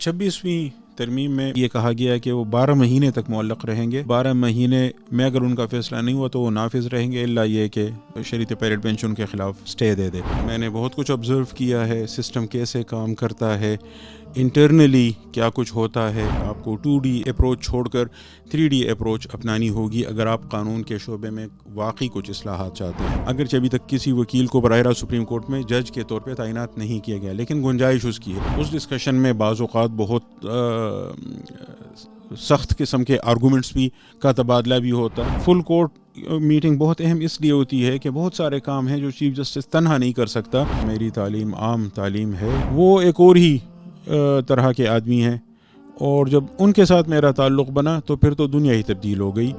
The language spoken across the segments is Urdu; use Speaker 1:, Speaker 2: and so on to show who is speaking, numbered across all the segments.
Speaker 1: 26ویں ترمیم میں یہ کہا گیا ہے کہ وہ 12 مہینے تک معلق رہیں گے. 12 مہینے میں اگر ان کا فیصلہ نہیں ہوا تو وہ نافذ رہیں گے، الا یہ کہ شریعت پیریڈ بینچ ان کے خلاف سٹے دے دے. میں نے بہت کچھ آبزرو کیا ہے، سسٹم کیسے کام کرتا ہے، انٹرنلی کیا کچھ ہوتا ہے. آپ کو 2D اپروچ چھوڑ کر 3D اپروچ اپنانی ہوگی اگر آپ قانون کے شعبے میں واقعی کچھ اصلاحات چاہتے ہیں. اگرچہ ابھی تک کسی وکیل کو براہ راست سپریم کورٹ میں جج کے طور پہ تعینات نہیں کیا گیا، لیکن گنجائش اس کی ہے. اس ڈسکشن میں بعض اوقات بہت سخت قسم کے آرگومنٹس بھی کا تبادلہ بھی ہوتا ہے. فل کورٹ میٹنگ بہت اہم اس لیے ہوتی ہے کہ بہت سارے کام ہیں جو چیف جسٹس تنہا نہیں کر سکتا. میری تعلیم عام تعلیم ہے، وہ ایک اور ہی طرح کے آدمی ہیں، اور جب ان کے ساتھ میرا تعلق بنا تو پھر تو دنیا ہی تبدیل ہو گئی.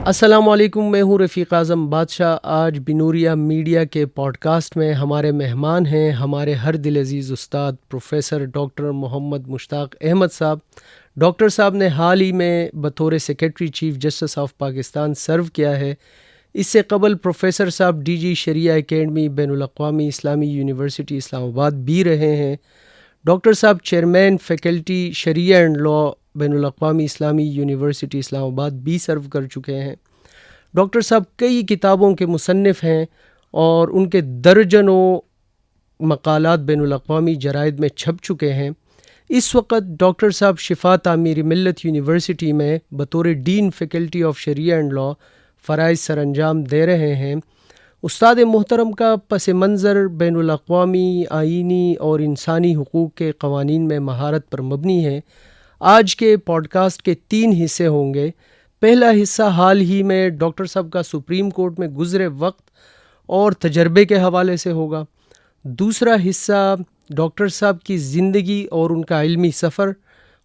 Speaker 2: السلام علیکم، میں ہوں رفیق اعظم بادشاہ. آج بنوریا میڈیا کے پوڈ کاسٹ میں ہمارے مہمان ہیں ہمارے ہر دل عزیز استاد professor doctor Muhammad Mushtaq Ahmad sahab. Doctor صاحب نے حال ہی میں بطور secretary chief justice of Pakistan serve کیا ہے. اس سے قبل پروفیسر صاحب DG شریعہ اکیڈمی بین الاقوامی اسلامی یونیورسٹی اسلام آباد بھی رہے ہیں. ڈاکٹر صاحب chairman faculty Shariah and law بین الاقوامی اسلامی یونیورسٹی اسلام آباد بھی سرو کر چکے ہیں. ڈاکٹر صاحب کئی کتابوں کے مصنف ہیں اور ان کے درجنوں مقالات بین الاقوامی جرائد میں چھپ چکے ہیں. اس وقت ڈاکٹر صاحب شفا تعمیر ملت یونیورسٹی میں بطور dean faculty of Shariah and law فرائض سر انجام دے رہے ہیں. استاد محترم کا پس منظر بین الاقوامی آئینی اور انسانی حقوق کے قوانین میں مہارت پر مبنی ہے. آج کے پوڈ کاسٹ کے 3 حصے ہوں گے. پہلا حصہ حال ہی میں ڈاکٹر صاحب کا سپریم کورٹ میں گزرے وقت اور تجربے کے حوالے سے ہوگا. دوسرا حصہ ڈاکٹر صاحب کی زندگی اور ان کا علمی سفر،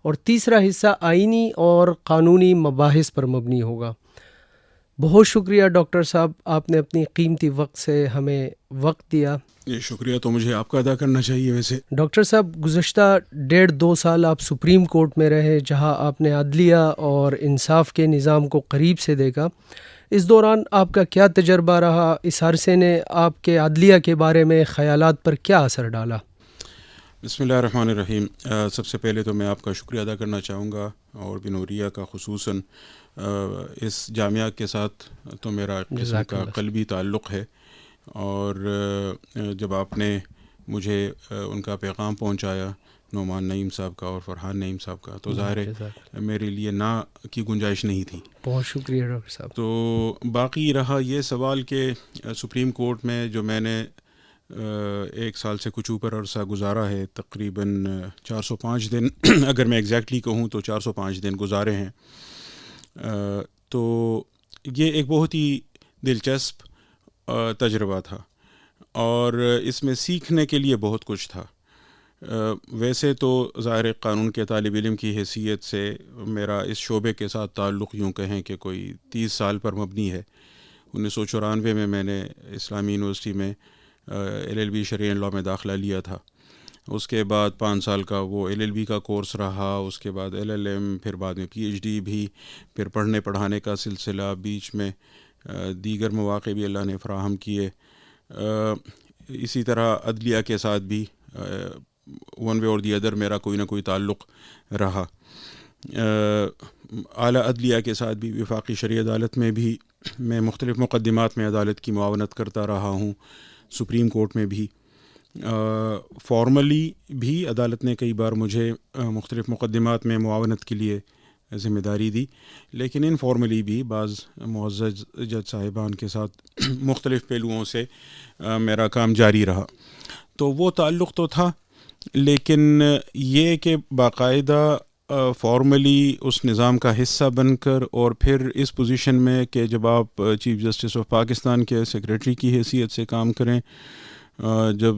Speaker 2: اور تیسرا حصہ آئینی اور قانونی مباحث پر مبنی ہوگا. بہت شکریہ ڈاکٹر صاحب، آپ نے اپنی قیمتی وقت سے ہمیں وقت دیا.
Speaker 1: یہ شکریہ تو مجھے آپ کا ادا کرنا چاہیے. ویسے
Speaker 2: ڈاکٹر صاحب گزشتہ 1.5-2 سال آپ سپریم کورٹ میں رہے، جہاں آپ نے عدلیہ اور انصاف کے نظام کو قریب سے دیکھا. اس دوران آپ کا کیا تجربہ رہا؟ اس عرصے نے آپ کے عدلیہ کے بارے میں خیالات پر کیا اثر ڈالا؟
Speaker 1: بسم اللہ الرحمن الرحیم. سب سے پہلے تو میں آپ کا شکریہ ادا کرنا چاہوں گا، اور بنوریا کا خصوصاً اس جامعہ کے ساتھ تو میرا قسم کا قلبی تعلق ہے. اور جب آپ نے مجھے ان کا پیغام پہنچایا نعمان نعیم صاحب کا اور فرحان نعیم صاحب کا، تو ظاہر ہے میرے لیے نہ کی گنجائش نہیں تھی.
Speaker 2: بہت شکریہ ڈاکٹر صاحب.
Speaker 1: تو باقی رہا یہ سوال کہ سپریم کورٹ میں جو میں نے 1 سال سے کچھ اوپر عرصہ گزارا ہے، تقریباً 405 دن اگر میں ایگزیکٹلی کہوں تو 405 دن گزارے ہیں. تو یہ ایک بہت ہی دلچسپ تجربہ تھا، اور اس میں سیکھنے کے لیے بہت کچھ تھا. ویسے تو ظاہر قانون کے طالب علم کی حیثیت سے میرا اس شعبے کے ساتھ تعلق یوں کہیں کہ کوئی 30 سال پر مبنی ہے. 1994 میں میں نے اسلامی یونیورسٹی میں LLB شریعہ اینڈ لاء میں داخلہ لیا تھا. اس کے بعد 5 سال کا وہ LLB کا کورس رہا، اس کے بعد LLM، پھر بعد میں PhD بھی، پھر پڑھنے پڑھانے کا سلسلہ، بیچ میں دیگر مواقع بھی اللہ نے فراہم کیے. اسی طرح عدلیہ کے ساتھ بھی ون وے اور دی ادر میرا کوئی نہ کوئی تعلق رہا. اعلیٰ عدلیہ کے ساتھ بھی، وفاقی شرعی عدالت میں بھی میں مختلف مقدمات میں عدالت کی معاونت کرتا رہا ہوں. سپریم کورٹ میں بھی فارملی بھی عدالت نے کئی بار مجھے مختلف مقدمات میں معاونت کے لیے ذمہ داری دی، لیکن انفارملی بھی بعض معزز جج صاحبان کے ساتھ مختلف پہلوؤں سے میرا کام جاری رہا. تو وہ تعلق تو تھا، لیکن یہ کہ باقاعدہ فارملی اس نظام کا حصہ بن کر، اور پھر اس پوزیشن میں کہ جب آپ چیف جسٹس آف پاکستان کے سیکریٹری کی حیثیت سے کام کریں، جب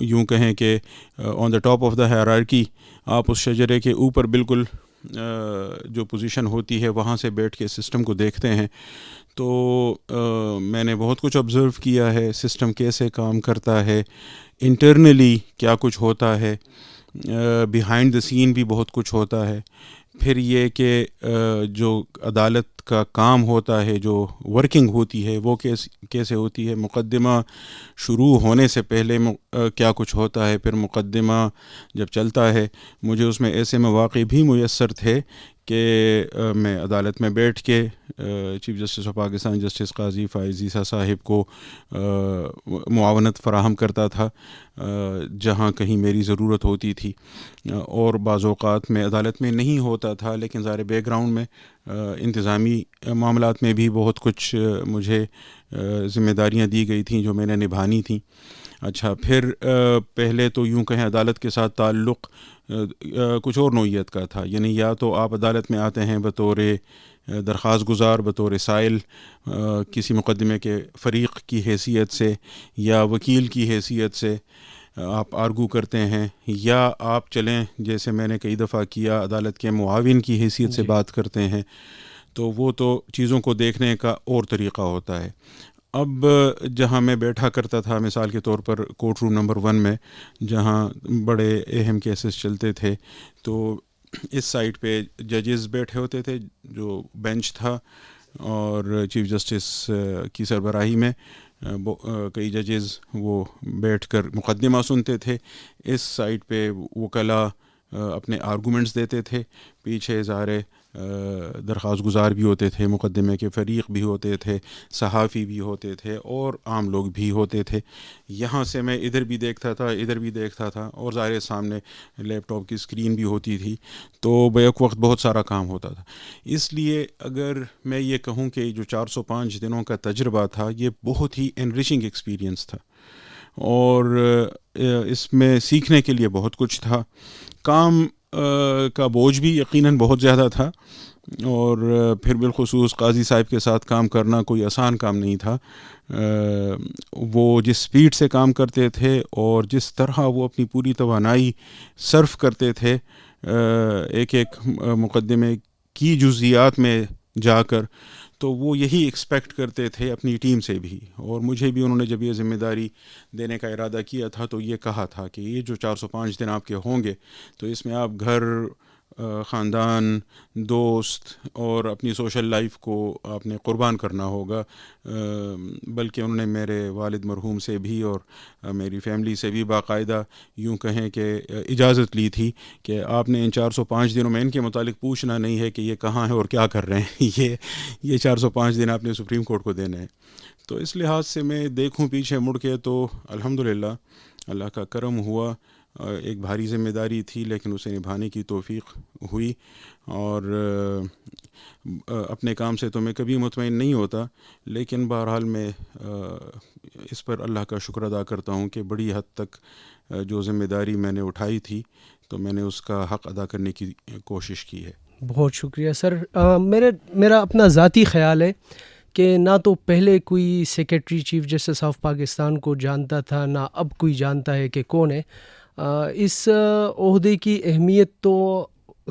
Speaker 1: یوں کہیں کہ on the top of the hierarchy, آپ اس شجرے کے اوپر بالکل جو پوزیشن ہوتی ہے وہاں سے بیٹھ کے سسٹم کو دیکھتے ہیں، تو میں نے بہت کچھ آبزرو کیا ہے، سسٹم کیسے کام کرتا ہے، انٹرنلی کیا کچھ ہوتا ہے. بیہائنڈ دا سین بھی بہت کچھ ہوتا ہے. پھر یہ کہ جو عدالت کا کام ہوتا ہے, جو ورکنگ ہوتی ہے, وہ کیسے ہوتی ہے. مقدمہ شروع ہونے سے پہلے کیا کچھ ہوتا ہے, پھر مقدمہ جب چلتا ہے. مجھے اس میں ایسے مواقع بھی میسر تھے کہ میں عدالت میں بیٹھ کے chief justice of Pakistan justice قاضی فائز عیسیٰ صاحب کو معاونت فراہم کرتا تھا جہاں کہیں میری ضرورت ہوتی تھی, اور بعض اوقات میں عدالت میں نہیں ہوتا تھا, لیکن ظاہر بیک گراؤنڈ میں انتظامی معاملات میں بھی بہت کچھ مجھے ذمہ داریاں دی گئی تھیں جو میں نے نبھانی تھیں. اچھا, پھر پہلے تو یوں کہیں عدالت کے ساتھ تعلق کچھ اور نوعیت کا تھا, یعنی یا تو آپ عدالت میں آتے ہیں بطور درخواست گزار, بطور سائل, کسی مقدمے کے فریق کی حیثیت سے یا وکیل کی حیثیت سے آپ آرگو کرتے ہیں, یا آپ چلیں جیسے میں نے کئی دفعہ کیا عدالت کے معاون کی حیثیت سے بات کرتے ہیں. تو وہ تو چیزوں کو دیکھنے کا اور طریقہ ہوتا ہے. اب جہاں میں بیٹھا کرتا تھا, مثال کے طور پر کورٹ روم نمبر 1 میں جہاں بڑے اہم کیسز چلتے تھے, تو اس سائڈ پہ ججز بیٹھے ہوتے تھے, جو بینچ تھا, اور چیف جسٹس کی سربراہی میں کئی ججز وہ بیٹھ کر مقدمہ سنتے تھے. اس سائڈ پہ وکلاء اپنے آرگومنٹس دیتے تھے, پیچھے ظاہر درخواست گزار بھی ہوتے تھے, مقدمے کے فریق بھی ہوتے تھے, صحافی بھی ہوتے تھے, اور عام لوگ بھی ہوتے تھے. یہاں سے میں ادھر بھی دیکھتا تھا, ادھر بھی دیکھتا تھا, اور ظاہر سامنے لیپ ٹاپ کی اسکرین بھی ہوتی تھی, تو بیک وقت بہت سارا کام ہوتا تھا. اس لیے اگر میں یہ کہوں کہ جو 405 دنوں کا تجربہ تھا یہ بہت ہی انریچنگ ایکسپیرینس تھا, اور اس میں سیکھنے کے لیے بہت کچھ تھا. کام کا بوجھ بھی یقیناً بہت زیادہ تھا, اور پھر بالخصوص قاضی صاحب کے ساتھ کام کرنا کوئی آسان کام نہیں تھا. وہ جس سپیڈ سے کام کرتے تھے اور جس طرح وہ اپنی پوری توانائی صرف کرتے تھے ایک ایک مقدمے کی جزئیات میں جا کر, تو وہ یہی ایکسپیکٹ کرتے تھے اپنی ٹیم سے بھی. اور مجھے بھی انہوں نے جب یہ ذمہ داری دینے کا ارادہ کیا تھا تو یہ کہا تھا کہ یہ جو 405 دن آپ کے ہوں گے, تو اس میں آپ گھر, خاندان, دوست اور اپنی سوشل لائف کو آپ نے قربان کرنا ہوگا. بلکہ انہوں نے میرے والد مرحوم سے بھی اور میری فیملی سے بھی باقاعدہ یوں کہیں کہ اجازت لی تھی کہ آپ نے ان 405 دنوں میں ان کے متعلق پوچھنا نہیں ہے کہ یہ کہاں ہے اور کیا کر رہے ہیں. یہ 405 دن آپ نے سپریم کورٹ کو دینے ہیں. تو اس لحاظ سے میں دیکھوں پیچھے مڑ کے تو الحمدللہ اللہ کا کرم ہوا. ایک بھاری ذمہ داری تھی لیکن اسے نبھانے کی توفیق ہوئی, اور اپنے کام سے تو میں کبھی مطمئن نہیں ہوتا, لیکن بہرحال میں اس پر اللہ کا شکر ادا کرتا ہوں کہ بڑی حد تک جو ذمہ داری میں نے اٹھائی تھی تو میں نے اس کا حق ادا کرنے کی کوشش کی ہے.
Speaker 2: بہت شکریہ سر. میرا اپنا ذاتی خیال ہے کہ نہ تو پہلے کوئی secretary chief justice of Pakistan کو جانتا تھا, نہ اب کوئی جانتا ہے کہ کون ہے. اس عہدے کی اہمیت تو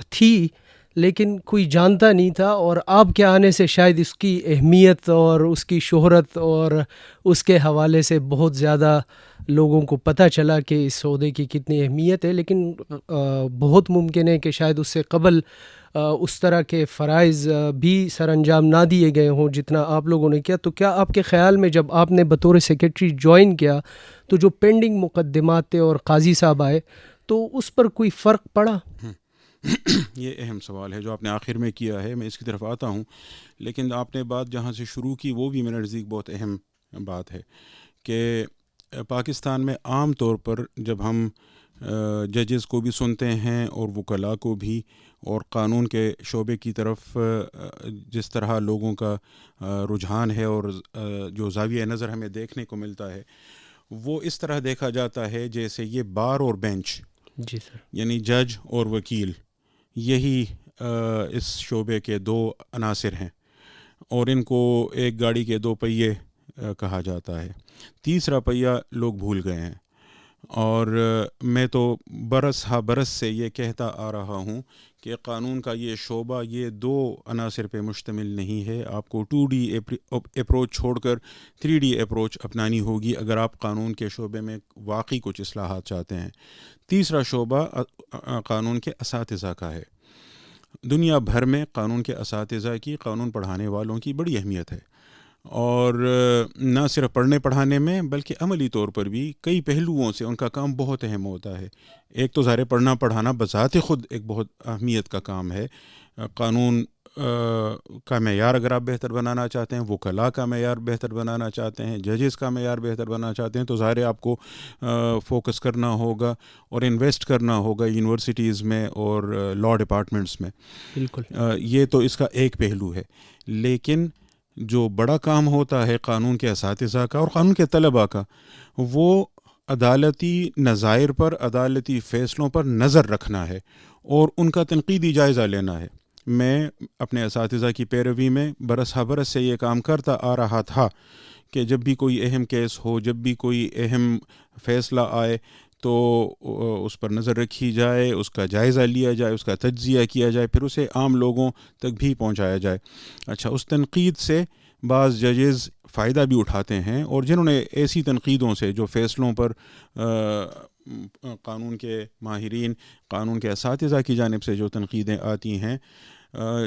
Speaker 2: تھی لیکن کوئی جانتا نہیں تھا, اور آپ کے آنے سے شاید اس کی اہمیت اور اس کی شہرت اور اس کے حوالے سے بہت زیادہ لوگوں کو پتہ چلا کہ اس عہدے کی کتنی اہمیت ہے. لیکن بہت ممکن ہے کہ شاید اس سے قبل اس طرح کے فرائض بھی سر انجام نہ دیے گئے ہوں جتنا آپ لوگوں نے کیا. تو کیا آپ کے خیال میں جب آپ نے بطور سیکریٹری جوائن کیا تو جو پینڈنگ مقدمات تھے اور قاضی صاحب آئے تو اس پر کوئی فرق پڑا؟
Speaker 1: یہ اہم سوال ہے جو آپ نے آخر میں کیا ہے, میں اس کی طرف آتا ہوں. لیکن آپ نے بات جہاں سے شروع کی وہ بھی میرے نزدیک بہت اہم بات ہے کہ پاکستان میں عام طور پر جب ہم ججز کو بھی سنتے ہیں اور وکلاء کو بھی, اور قانون کے شعبے کی طرف جس طرح لوگوں کا رجحان ہے اور جو زاویہ نظر ہمیں دیکھنے کو ملتا ہے وہ اس طرح دیکھا جاتا ہے جیسے یہ بار اور بینچ,
Speaker 2: جی سر,
Speaker 1: یعنی جج اور وکیل, یہی اس شعبے کے دو عناصر ہیں, اور ان کو ایک گاڑی کے دو پہیے کہا جاتا ہے. تیسرا پہیہ لوگ بھول گئے ہیں, اور میں تو برس ہا برس سے یہ کہتا آ رہا ہوں کہ قانون کا یہ شعبہ یہ دو عناصر پہ مشتمل نہیں ہے. آپ کو 2D اپروچ چھوڑ کر 3D اپروچ اپنانی ہوگی اگر آپ قانون کے شعبے میں واقعی کچھ اصلاحات چاہتے ہیں. تیسرا شعبہ قانون کے اساتذہ کا ہے. دنیا بھر میں قانون کے اساتذہ کی، قانون پڑھانے والوں کی بڑی اہمیت ہے، اور نہ صرف پڑھنے پڑھانے میں بلکہ عملی طور پر بھی کئی پہلوؤں سے ان کا کام بہت اہم ہوتا ہے. ایک تو ظاہر پڑھنا پڑھانا بذات خود ایک بہت اہمیت کا کام ہے. قانون کا معیار اگر آپ بہتر بنانا چاہتے ہیں، وکلاء کا معیار بہتر بنانا چاہتے ہیں، ججز کا معیار بہتر بنانا چاہتے ہیں، تو ظاہر ہے آپ کو فوکس کرنا ہوگا اور انویسٹ کرنا ہوگا یونیورسٹیز میں اور لاء ڈپارٹمنٹس میں.
Speaker 2: بالکل.
Speaker 1: یہ تو اس کا ایک پہلو ہے. لیکن جو بڑا کام ہوتا ہے قانون کے اساتذہ کا اور قانون کے طلباء کا، وہ عدالتی نظائر پر، عدالتی فیصلوں پر نظر رکھنا ہے اور ان کا تنقیدی جائزہ لینا ہے. میں اپنے اساتذہ کی پیروی میں برس ہا برس سے یہ کام کرتا آ رہا تھا کہ جب بھی کوئی اہم کیس ہو، جب بھی کوئی اہم فیصلہ آئے تو اس پر نظر رکھی جائے، اس کا جائزہ لیا جائے، اس کا تجزیہ کیا جائے، پھر اسے عام لوگوں تک بھی پہنچایا جائے. اچھا، اس تنقید سے بعض ججز فائدہ بھی اٹھاتے ہیں، اور جنہوں نے ایسی تنقیدوں سے، جو فیصلوں پر قانون کے ماہرین، قانون کے اساتذہ کی جانب سے جو تنقیدیں آتی ہیں،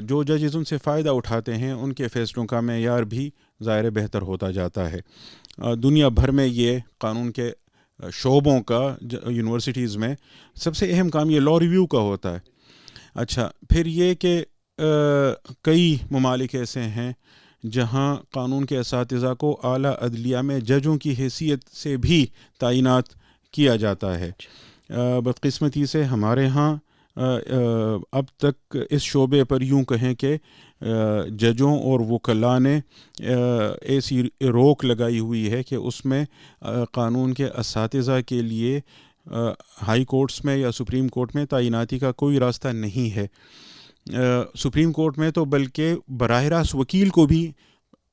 Speaker 1: جو ججز ان سے فائدہ اٹھاتے ہیں، ان کے فیصلوں کا معیار بھی ظاہر بہتر ہوتا جاتا ہے. دنیا بھر میں یہ قانون کے شعبوں کا یونیورسٹیز میں سب سے اہم کام یہ لاء ریویو کا ہوتا ہے. اچھا، پھر یہ کہ کئی ممالک ایسے ہیں جہاں قانون کے اساتذہ کو اعلیٰ عدلیہ میں ججوں کی حیثیت سے بھی تعینات کیا جاتا ہے. بدقسمتی سے ہمارے ہاں اب تک اس شعبے پر یوں کہیں کہ ججوں اور وکلاء نے ایسی روک لگائی ہوئی ہے کہ اس میں قانون کے اساتذہ کے لیے ہائی کورٹس میں یا سپریم کورٹ میں تعیناتی کا کوئی راستہ نہیں ہے. سپریم کورٹ میں تو بلکہ براہ راست وکیل کو بھی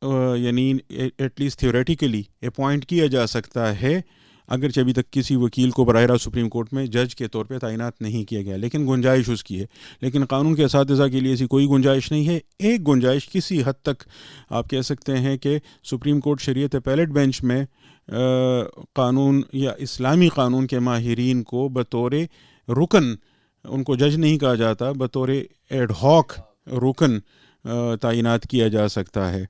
Speaker 1: یعنی ایٹ لیسٹ تھیوریٹیکلی اپوائنٹ کیا جا سکتا ہے، اگرچہ ابھی تک کسی وکیل کو براہ راست سپریم کورٹ میں جج کے طور پہ تعینات نہیں کیا گیا، لیکن گنجائش اس کی ہے. لیکن قانون کے اساتذہ کے لیے ایسی کوئی گنجائش نہیں ہے. ایک گنجائش کسی حد تک آپ کہہ سکتے ہیں کہ سپریم کورٹ شریعت اپیلیٹ بینچ میں قانون یا اسلامی قانون کے ماہرین کو بطور رکن، ان کو جج نہیں کہا جاتا، بطور ایڈ ہاک رکن تعینات کیا جا سکتا ہے.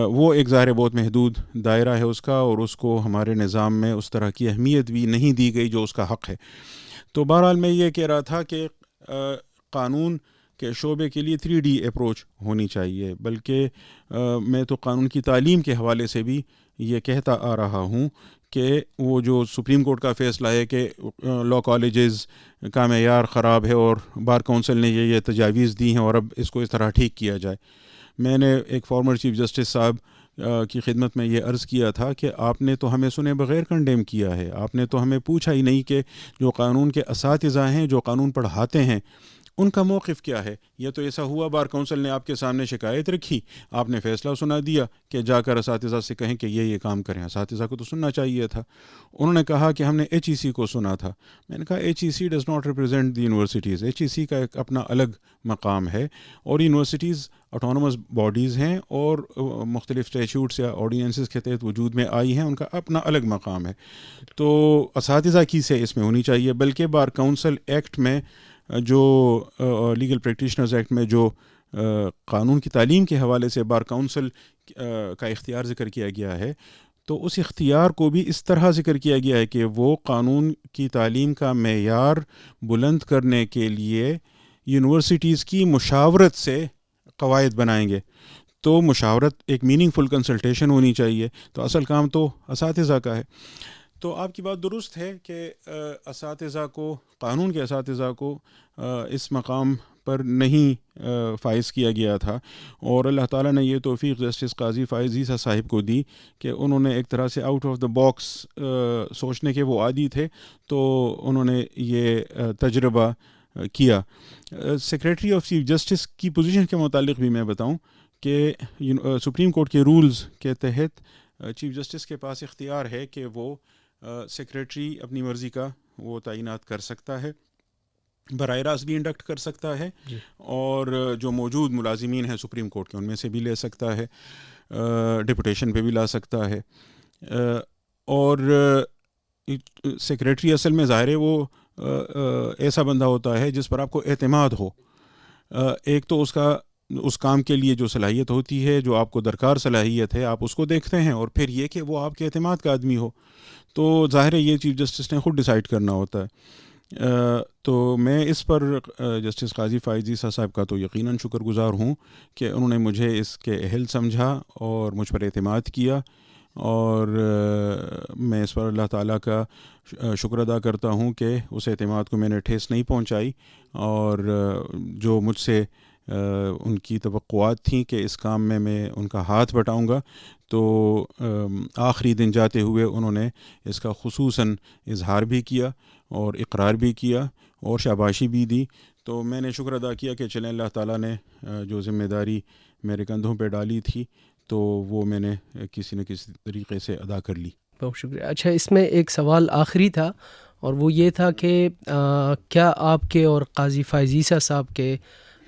Speaker 1: وہ ایک ظاہر بہت محدود دائرہ ہے اس کا، اور اس کو ہمارے نظام میں اس طرح کی اہمیت بھی نہیں دی گئی جو اس کا حق ہے. تو بہرحال میں یہ کہہ رہا تھا کہ قانون کے شعبے کے لیے 3D اپروچ ہونی چاہیے، بلکہ میں تو قانون کی تعلیم کے حوالے سے بھی یہ کہتا آ رہا ہوں کہ وہ جو سپریم کورٹ کا فیصلہ ہے کہ لاء کالجز کا معیار خراب ہے اور بار کونسل نے یہ تجاویز دی ہیں اور اب اس کو اس طرح ٹھیک کیا جائے. میں نے ایک فارمر چیف جسٹس صاحب کی خدمت میں یہ عرض کیا تھا کہ آپ نے تو ہمیں سنے بغیر کنڈیم کیا ہے، آپ نے تو ہمیں پوچھا ہی نہیں کہ جو قانون کے اساتذہ ہیں، جو قانون پڑھاتے ہیں، ان کا موقف کیا ہے. یہ تو ایسا ہوا بار کونسل نے آپ کے سامنے شکایت رکھی، آپ نے فیصلہ سنا دیا کہ جا کر اساتذہ سے کہیں کہ یہ کام کریں. اساتذہ کو تو سننا چاہیے تھا. انہوں نے کہا کہ ہم نے HEC کو سنا تھا. میں نے کہا HEC does not represent the universities. HEC کا ایک اپنا الگ مقام ہے، اور یونیورسٹیز آٹونومس باڈیز ہیں اور مختلف اسٹیچوٹس یا آرڈیننسز کے تحت وجود میں آئی ہیں، ان کا اپنا الگ مقام ہے. تو اساتذہ کی سے اس میں ہونی چاہیے. بلکہ بار کونسل ایکٹ میں، جو لیگل پریکٹیشنرز ایکٹ میں جو قانون کی تعلیم کے حوالے سے بار کونسل کا اختیار ذکر کیا گیا ہے، تو اس اختیار کو بھی اس طرح ذکر کیا گیا ہے کہ وہ قانون کی تعلیم کا معیار بلند کرنے کے لیے یونیورسٹیز کی مشاورت سے قواعد بنائیں گے. تو مشاورت ایک میننگ فل کنسلٹیشن ہونی چاہیے. تو اصل کام تو اساتذہ کا ہے. تو آپ کی بات درست ہے کہ اساتذہ کو، قانون کے اساتذہ کو اس مقام پر نہیں فائز کیا گیا تھا، اور اللہ تعالیٰ نے یہ توفیق جسٹس قاضی فائز عیسیٰ صاحب کو دی کہ انہوں نے ایک طرح سے آؤٹ آف دا باکس سوچنے کے وہ عادی تھے، تو انہوں نے یہ تجربہ کیا. سیکریٹری آف چیف جسٹس کی پوزیشن کے متعلق بھی میں بتاؤں کہ سپریم کورٹ کے رولز کے تحت چیف جسٹس کے پاس اختیار ہے کہ وہ سیکریٹری اپنی مرضی کا وہ تعینات کر سکتا ہے، براہ راست بھی انڈکٹ کر سکتا ہے، اور جو موجود ملازمین ہیں سپریم کورٹ کے ان میں سے بھی لے سکتا ہے، ڈپوٹیشن پہ بھی لا سکتا ہے. اور سیکریٹری اصل میں ظاہر ہے وہ ایسا بندہ ہوتا ہے جس پر آپ کو اعتماد ہو. ایک تو اس کام کے لیے جو صلاحیت ہوتی ہے، جو آپ کو درکار صلاحیت ہے، آپ اس کو دیکھتے ہیں، اور پھر یہ کہ وہ آپ کے اعتماد کا آدمی ہو. تو ظاہر ہے یہ چیف جسٹس نے خود ڈیسائیڈ کرنا ہوتا ہے. تو میں اس پر جسٹس قاضی فائز عیسیٰ صاحب کا تو یقیناً شکر گزار ہوں کہ انہوں نے مجھے اس کے اہل سمجھا اور مجھ پر اعتماد کیا، اور میں اس پر اللہ تعالیٰ کا شکر ادا کرتا ہوں کہ اس اعتماد کو میں نے ٹھیس نہیں پہنچائی، اور جو مجھ سے ان کی توقعات تھیں کہ اس کام میں ان کا ہاتھ بٹاؤں گا، تو آخری دن جاتے ہوئے انہوں نے اس کا خصوصاً اظہار بھی کیا اور اقرار بھی کیا اور شاباشی بھی دی. تو میں نے شکر ادا کیا کہ چلیں اللہ تعالیٰ نے جو ذمہ داری میرے کندھوں پہ ڈالی تھی تو وہ میں نے کسی نہ کسی طریقے سے ادا کر لی.
Speaker 2: بہت شکریہ. اچھا، اس میں ایک سوال آخری تھا، اور وہ یہ تھا کہ کیا آپ کے اور قاضی فائز عیسیٰ صاحب کے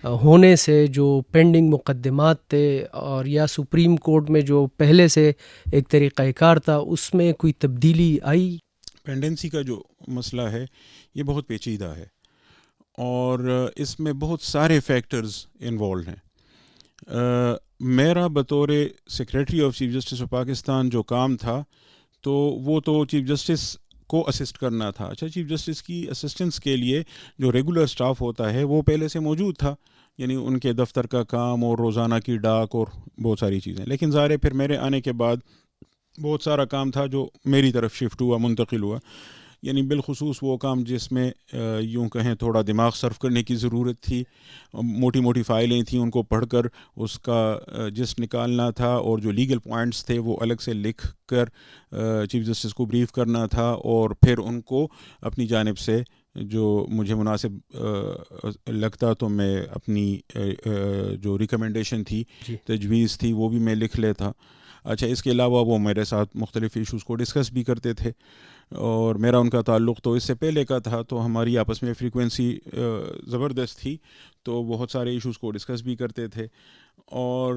Speaker 2: ہونے سے جو پینڈنگ مقدمات تھے اور یا سپریم کورٹ میں جو پہلے سے ایک طریقہ کار تھا، اس میں کوئی تبدیلی آئی؟
Speaker 1: پینڈنسی کا جو مسئلہ ہے یہ بہت پیچیدہ ہے، اور اس میں بہت سارے فیکٹرز انوالوڈ ہیں. میرا بطور secretary of chief justice of Pakistan جو کام تھا، تو وہ تو چیف جسٹس کو اسسٹ کرنا تھا. اچھا، چیف جسٹس کی اسسٹنس کے لیے جو ریگولر سٹاف ہوتا ہے وہ پہلے سے موجود تھا، یعنی ان کے دفتر کا کام اور روزانہ کی ڈاک اور بہت ساری چیزیں. لیکن ظاہر پھر میرے آنے کے بعد بہت سارا کام تھا جو میری طرف شفٹ ہوا، منتقل ہوا، یعنی بالخصوص وہ کام جس میں یوں کہیں تھوڑا دماغ صرف کرنے کی ضرورت تھی. موٹی موٹی فائلیں تھیں، ان کو پڑھ کر اس کا جس نکالنا تھا، اور جو لیگل پوائنٹس تھے وہ الگ سے لکھ کر چیف جسٹس کو بریف کرنا تھا، اور پھر ان کو اپنی جانب سے جو مجھے مناسب لگتا تو میں اپنی جو ریکمنڈیشن تھی، تجویز تھی، وہ بھی میں لکھ لیتا. اچھا، اس کے علاوہ وہ میرے ساتھ مختلف ایشوز کو ڈسکس بھی کرتے تھے، اور میرا ان کا تعلق تو اس سے پہلے کا تھا، تو ہماری آپس میں فریکوینسی زبردست تھی، تو بہت سارے ایشوز کو ڈسکس بھی کرتے تھے. اور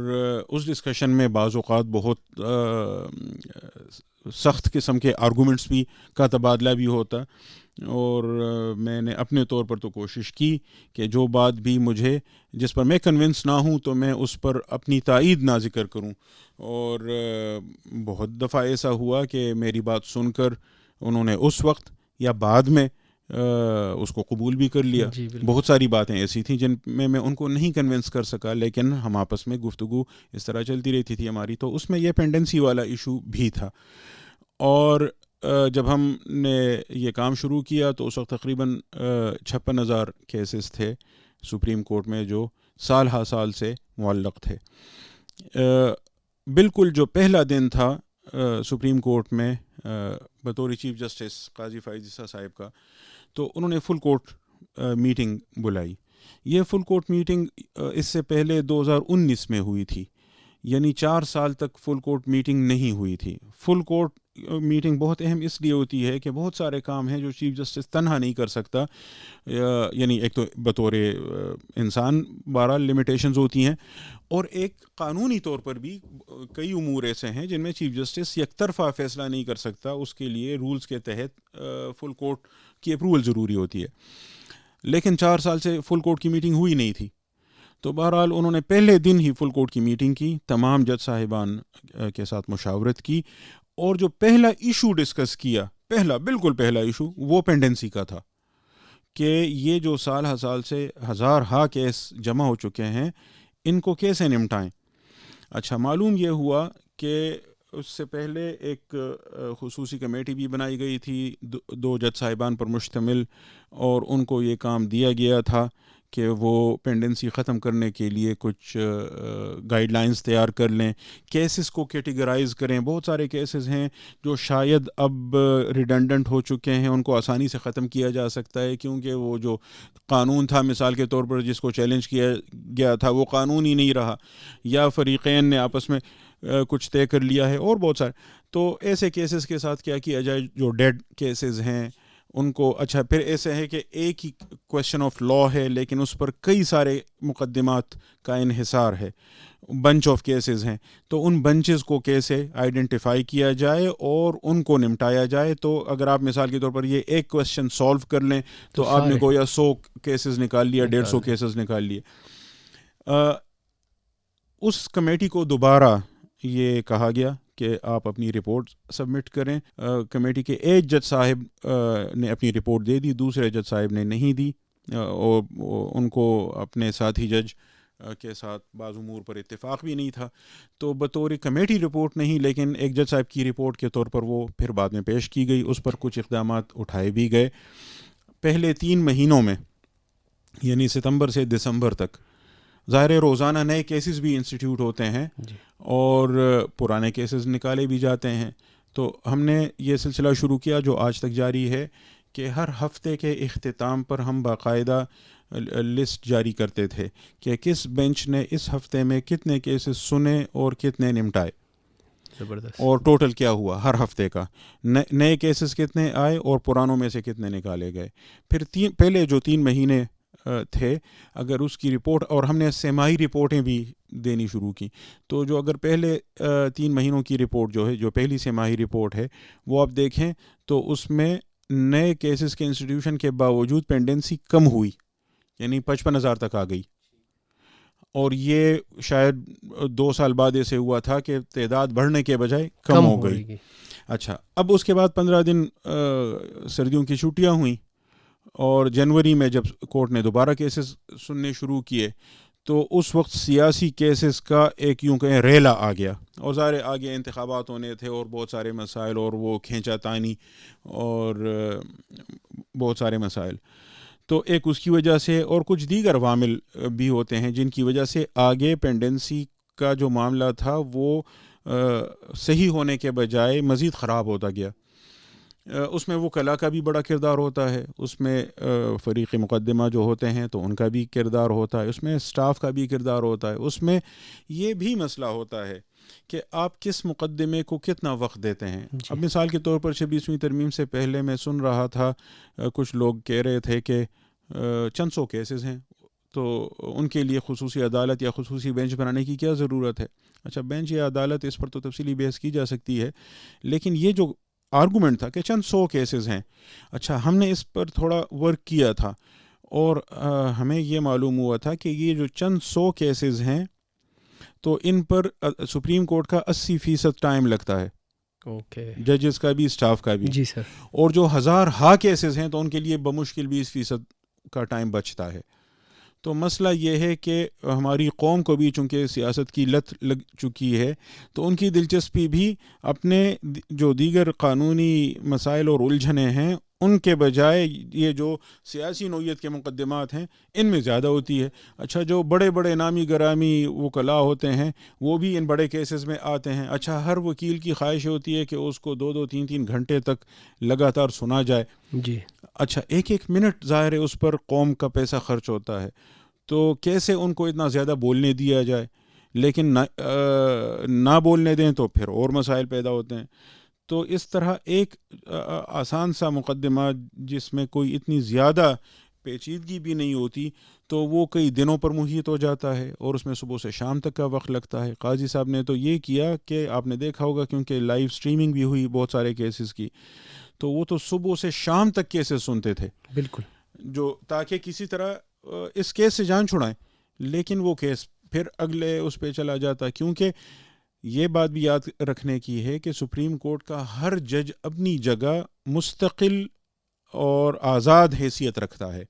Speaker 1: اس ڈسکشن میں بعض اوقات بہت سخت قسم کے آرگومنٹس بھی کا تبادلہ بھی ہوتا، اور میں نے اپنے طور پر تو کوشش کی کہ جو بات بھی مجھے جس پر میں کنونس نہ ہوں تو میں اس پر اپنی تائید نہ ذکر کروں. اور بہت دفعہ ایسا ہوا کہ میری بات سن کر انہوں نے اس وقت یا بعد میں اس کو قبول بھی کر لیا. بہت ساری باتیں ایسی تھیں جن میں ان کو نہیں کنونس کر سکا، لیکن ہم آپس میں گفتگو اس طرح چلتی رہتی تھی ہماری. تو اس میں یہ پینڈنسی والا ایشو بھی تھا. اور جب ہم نے یہ کام شروع کیا تو اس وقت تقریباً 56,000 کیسز تھے سپریم کورٹ میں جو سال ہا سال سے معلق تھے. بالکل جو پہلا دن تھا سپریم کورٹ میں بطور چیف جسٹس قاضی فائز عیسیٰ صاحب کا، تو انہوں نے فل کورٹ میٹنگ بلائی. یہ فل کورٹ میٹنگ اس سے پہلے 2019 میں ہوئی تھی، یعنی 4 سال تک فل کورٹ میٹنگ نہیں ہوئی تھی. فل کورٹ میٹنگ بہت اہم اس لیے ہوتی ہے کہ بہت سارے کام ہیں جو چیف جسٹس تنہا نہیں کر سکتا، یعنی ایک تو بطور انسان 12 لمیٹیشنز ہوتی ہیں، اور ایک قانونی طور پر بھی کئی امور ایسے ہیں جن میں چیف جسٹس یک طرفہ فیصلہ نہیں کر سکتا. اس کے لیے رولز کے تحت فل کورٹ کی اپروول ضروری ہوتی ہے. لیکن 4 سال سے فل کورٹ کی میٹنگ ہوئی نہیں تھی، تو بہرحال انہوں نے پہلے دن ہی فل کورٹ کی میٹنگ کی، تمام جج صاحبان کے ساتھ مشاورت کی، اور جو پہلا ایشو ڈسکس کیا، بالکل پہلا ایشو وہ پینڈنسی کا تھا کہ یہ جو سال ہا سال سے ہزارہا کیس جمع ہو چکے ہیں، ان کو کیسے نمٹائیں. اچھا، معلوم یہ ہوا کہ اس سے پہلے ایک خصوصی کمیٹی بھی بنائی گئی تھی 2 جج صاحبان پر مشتمل، اور ان کو یہ کام دیا گیا تھا کہ وہ پینڈنسی ختم کرنے کے لیے کچھ گائیڈ لائنز تیار کر لیں، کیسز کو کیٹیگرائز کریں. بہت سارے کیسز ہیں جو شاید اب ریڈنڈنٹ ہو چکے ہیں، ان کو آسانی سے ختم کیا جا سکتا ہے، کیونکہ وہ جو قانون تھا مثال کے طور پر جس کو چیلنج کیا گیا تھا وہ قانون ہی نہیں رہا، یا فریقین نے آپس میں کچھ طے کر لیا ہے اور بہت سارے. تو ایسے کیسز کے ساتھ کیا کیا جائے جو ڈیڈ کیسز ہیں ان کو. اچھا پھر ایسے ہے کہ ایک ہی کویشچن آف لا ہے لیکن اس پر کئی سارے مقدمات کا انحصار ہے, بنچ آف کیسز ہیں, تو ان بنچز کو کیسے آئیڈینٹیفائی کیا جائے اور ان کو نمٹایا جائے. تو اگر آپ مثال کے طور پر یہ ایک کویشچن سالو کر لیں تو آپ نے گویا 100 کیسز نکال لیا, 150 کیسز نکال لیے. اس کمیٹی کو دوبارہ یہ کہا گیا کہ آپ اپنی رپورٹ سبمٹ کریں. کمیٹی کے ایک جج صاحب نے اپنی رپورٹ دے دی, دوسرے جج صاحب نے نہیں دی, اور ان کو اپنے ساتھی جج کے ساتھ بعض امور پر اتفاق بھی نہیں تھا. تو بطور کمیٹی رپورٹ نہیں لیکن ایک جج صاحب کی رپورٹ کے طور پر وہ پھر بعد میں پیش کی گئی. اس پر کچھ اقدامات اٹھائے بھی گئے. پہلے 3 مہینوں میں یعنی ستمبر سے دسمبر تک ظاہر روزانہ نئے کیسز بھی انسٹیٹیوٹ ہوتے ہیں اور پرانے کیسز نکالے بھی جاتے ہیں. تو ہم نے یہ سلسلہ شروع کیا جو آج تک جاری ہے کہ ہر ہفتے کے اختتام پر ہم باقاعدہ لسٹ جاری کرتے تھے کہ کس بینچ نے اس ہفتے میں کتنے کیسز سنے اور کتنے نمٹائے, اور ٹوٹل کیا ہوا ہر ہفتے کا, نئے کیسز کتنے آئے اور پرانوں میں سے کتنے نکالے گئے. پھر پہلے جو 3 مہینے تھے اگر اس کی رپورٹ, اور ہم نے سیمائی رپورٹیں بھی دینی شروع کی, تو جو اگر پہلے 3 مہینوں کی رپورٹ جو ہے, جو پہلی سیمائی رپورٹ ہے, وہ آپ دیکھیں تو اس میں نئے کیسز کے انسٹیٹیوشن کے باوجود پینڈنسی کم ہوئی, یعنی 55,000 تک آ گئی. اور یہ شاید 2 سال بعد ایسے ہوا تھا کہ تعداد بڑھنے کے بجائے کم ہو گئی. اچھا اب اس کے بعد 15 دن سردیوں کی چھٹیاں ہوئیں, اور جنوری میں جب کورٹ نے دوبارہ کیسز سننے شروع کیے تو اس وقت سیاسی کیسز کا ایک یوں کہیں ریلا آ گیا, اور ظاہر آگے انتخابات ہونے تھے اور بہت سارے مسائل اور وہ کھینچا تانی اور بہت سارے مسائل. تو ایک اس کی وجہ سے, اور کچھ دیگر عوامل بھی ہوتے ہیں جن کی وجہ سے آگے پینڈنسی کا جو معاملہ تھا وہ صحیح ہونے کے بجائے مزید خراب ہوتا گیا. اس میں وہ کلا کا بھی بڑا کردار ہوتا ہے, اس میں فریق مقدمہ جو ہوتے ہیں تو ان کا بھی کردار ہوتا ہے, اس میں اسٹاف کا بھی کردار ہوتا ہے, اس میں یہ بھی مسئلہ ہوتا ہے کہ آپ کس مقدمے کو کتنا وقت دیتے ہیں. اب مثال کے طور پر 26ویں ترمیم سے پہلے میں سن رہا تھا کچھ لوگ کہہ رہے تھے کہ چند سو کیسز ہیں تو ان کے لیے خصوصی عدالت یا خصوصی بینچ بنانے کی کیا ضرورت ہے. اچھا بینچ یا عدالت اس پر تو تفصیلی بحث کی جا سکتی ہے, لیکن یہ جو آرگومنٹ تھا کہ چند 100 کیسز ہیں, اچھا ہم نے اس پر تھوڑا ورک کیا تھا اور ہمیں یہ معلوم ہوا تھا کہ یہ جو چند 100 کیسز ہیں تو ان پر سپریم کورٹ کا 80% ٹائم لگتا ہے, ججز کا بھی اسٹاف کا بھی.
Speaker 2: جی سر. اور
Speaker 1: جو 1000 کیسز ہیں تو ان کے لیے بمشکل 20% کا ٹائم بچتا ہے. تو مسئلہ یہ ہے کہ ہماری قوم کو بھی چونکہ سیاست کی لت لگ چکی ہے تو ان کی دلچسپی بھی اپنے جو دیگر قانونی مسائل اور الجھنیں ہیں ان کے بجائے یہ جو سیاسی نوعیت کے مقدمات ہیں ان میں زیادہ ہوتی ہے. اچھا جو بڑے بڑے نامی گرامی وکلاء ہوتے ہیں وہ بھی ان بڑے کیسز میں آتے ہیں. اچھا ہر وکیل کی خواہش ہوتی ہے کہ اس کو 2-2 3-3 گھنٹے تک لگاتار سنا جائے.
Speaker 2: جی
Speaker 1: اچھا ایک منٹ ظاہر ہے اس پر قوم کا پیسہ خرچ ہوتا ہے, تو کیسے ان کو اتنا زیادہ بولنے دیا جائے, لیکن نہ بولنے دیں تو پھر اور مسائل پیدا ہوتے ہیں. تو اس طرح ایک آسان سا مقدمہ جس میں کوئی اتنی زیادہ پیچیدگی بھی نہیں ہوتی تو وہ کئی دنوں پر محیط ہو جاتا ہے اور اس میں صبح سے شام تک کا وقت لگتا ہے. قاضی صاحب نے تو یہ کیا کہ آپ نے دیکھا ہوگا کیونکہ لائیو سٹریمنگ بھی ہوئی بہت سارے کیسز کی, تو وہ تو صبح سے شام تک کیسز سنتے تھے
Speaker 2: بالکل,
Speaker 1: جو تاکہ کسی طرح اس کیس سے جان چھڑائیں, لیکن وہ کیس پھر اگلے اس پہ چلا جاتا, کیونکہ یہ بات بھی یاد رکھنے کی ہے کہ سپریم کورٹ کا ہر جج اپنی جگہ مستقل اور آزاد حیثیت رکھتا ہے,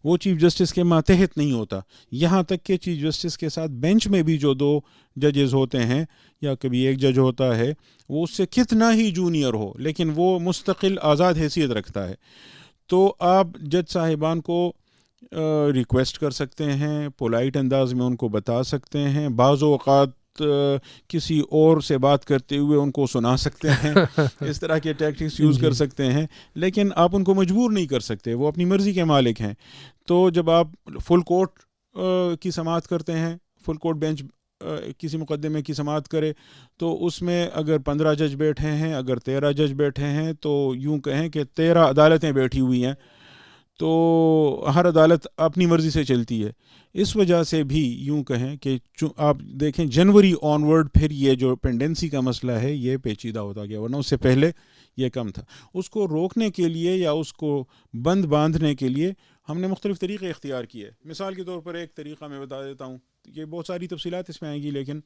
Speaker 1: وہ چیف جسٹس کے ماتحت نہیں ہوتا. یہاں تک کہ چیف جسٹس کے ساتھ بینچ میں بھی جو 2 ججز ہوتے ہیں یا کبھی ایک جج ہوتا ہے وہ اس سے کتنا ہی جونیئر ہو لیکن وہ مستقل آزاد حیثیت رکھتا ہے. تو آپ جج صاحبان کو ریکویسٹ کر سکتے ہیں, پولائٹ انداز میں ان کو بتا سکتے ہیں, بعض اوقات کسی اور سے بات کرتے ہوئے ان کو سنا سکتے ہیں, اس طرح کے ٹیکٹکس یوز کر سکتے ہیں, لیکن آپ ان کو مجبور نہیں کر سکتے, وہ اپنی مرضی کے مالک ہیں. تو جب آپ فل کورٹ کی سماعت کرتے ہیں, فل کورٹ بینچ کسی مقدمے کی سماعت کرے تو اس میں اگر 15 جج بیٹھے ہیں، اگر 13 جج بیٹھے ہیں، تو یوں کہیں کہ 13 عدالتیں بیٹھی ہوئی ہیں، تو ہر عدالت اپنی مرضی سے چلتی ہے. اس وجہ سے بھی یوں کہیں کہ آپ دیکھیں جنوری آن ورڈ پھر یہ جو پینڈنسی کا مسئلہ ہے یہ پیچیدہ ہوتا گیا، ورنہ اس سے پہلے یہ کم تھا. اس کو روکنے کے لیے یا اس کو بند باندھنے کے لیے ہم نے مختلف طریقے اختیار کیے. مثال کے طور پر ایک طریقہ میں بتا دیتا ہوں، یہ بہت ساری تفصیلات اس میں آئیں گی، لیکن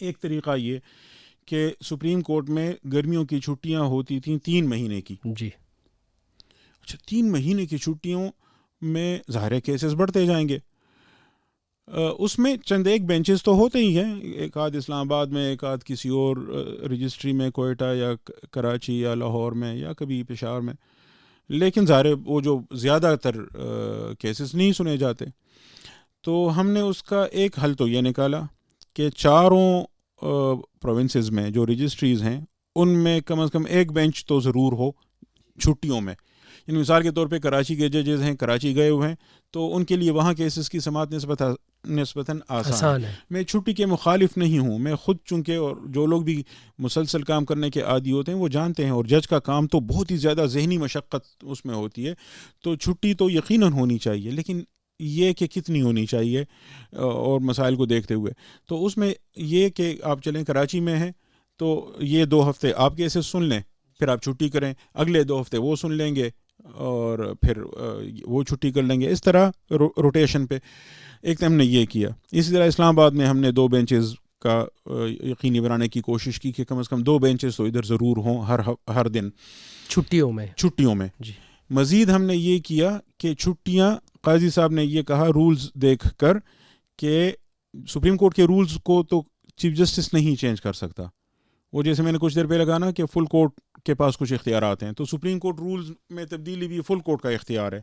Speaker 1: ایک طریقہ یہ کہ سپریم کورٹ میں گرمیوں کی چھٹیاں ہوتی تھیں 3 مہینے کی.
Speaker 2: جی.
Speaker 1: اچھا 3 مہینے کی چھٹیوں میں ظاہر کیسز بڑھتے جائیں گے. اس میں چند ایک بینچز تو ہوتے ہی ہیں، ایک آدھ اسلام آباد میں، ایک آدھ کسی اور رجسٹری میں، کوئٹہ یا کراچی یا لاہور میں یا کبھی پشاور میں، لیکن ظاہر وہ جو زیادہ تر کیسز نہیں سنے جاتے. تو ہم نے اس کا ایک حل تو یہ نکالا کہ چاروں پروونسز میں جو رجسٹریز ہیں ان میں کم از کم ایک بینچ تو ضرور ہو چھٹیوں میں. یعنی مثال کے طور پہ کراچی کے ججز ہیں، کراچی گئے ہوئے ہیں، تو ان کے لیے وہاں کیسز کی سماعت نسبتاً آسان ہے. میں چھٹی کے مخالف نہیں ہوں، میں خود چونکہ، اور جو لوگ بھی مسلسل کام کرنے کے عادی ہوتے ہیں وہ جانتے ہیں، اور جج کا کام تو بہت ہی زیادہ ذہنی مشقت اس میں ہوتی ہے، تو چھٹی تو یقیناً ہونی چاہیے، لیکن یہ کہ کتنی ہونی چاہیے اور مسائل کو دیکھتے ہوئے. تو اس میں یہ کہ آپ چلیں کراچی میں ہیں تو یہ 2 ہفتے آپ کیسز سن لیں، پھر آپ چھٹی کریں، اگلے 2 ہفتے وہ سن لیں گے اور پھر وہ چھٹی کر لیں گے، اس طرح روٹیشن پہ. ایک تو ہم نے یہ کیا. اسی طرح اسلام آباد میں ہم نے 2 بینچز کا یقینی بنانے کی کوشش کی کہ کم از کم 2 بینچز تو ادھر ضرور ہوں ہر دن چھٹیوں میں.
Speaker 2: جی.
Speaker 1: مزید ہم نے یہ کیا کہ چھٹیاں، قاضی صاحب نے یہ کہا رولز دیکھ کر کہ سپریم کورٹ کے رولز کو تو چیف جسٹس نہیں چینج کر سکتا. وہ جیسے میں نے کچھ دیر پہلے کہا نا کہ فل کورٹ کے پاس کچھ اختیارات ہیں، تو سپریم کورٹ رولز میں تبدیلی بھی فل کورٹ کا اختیار ہے،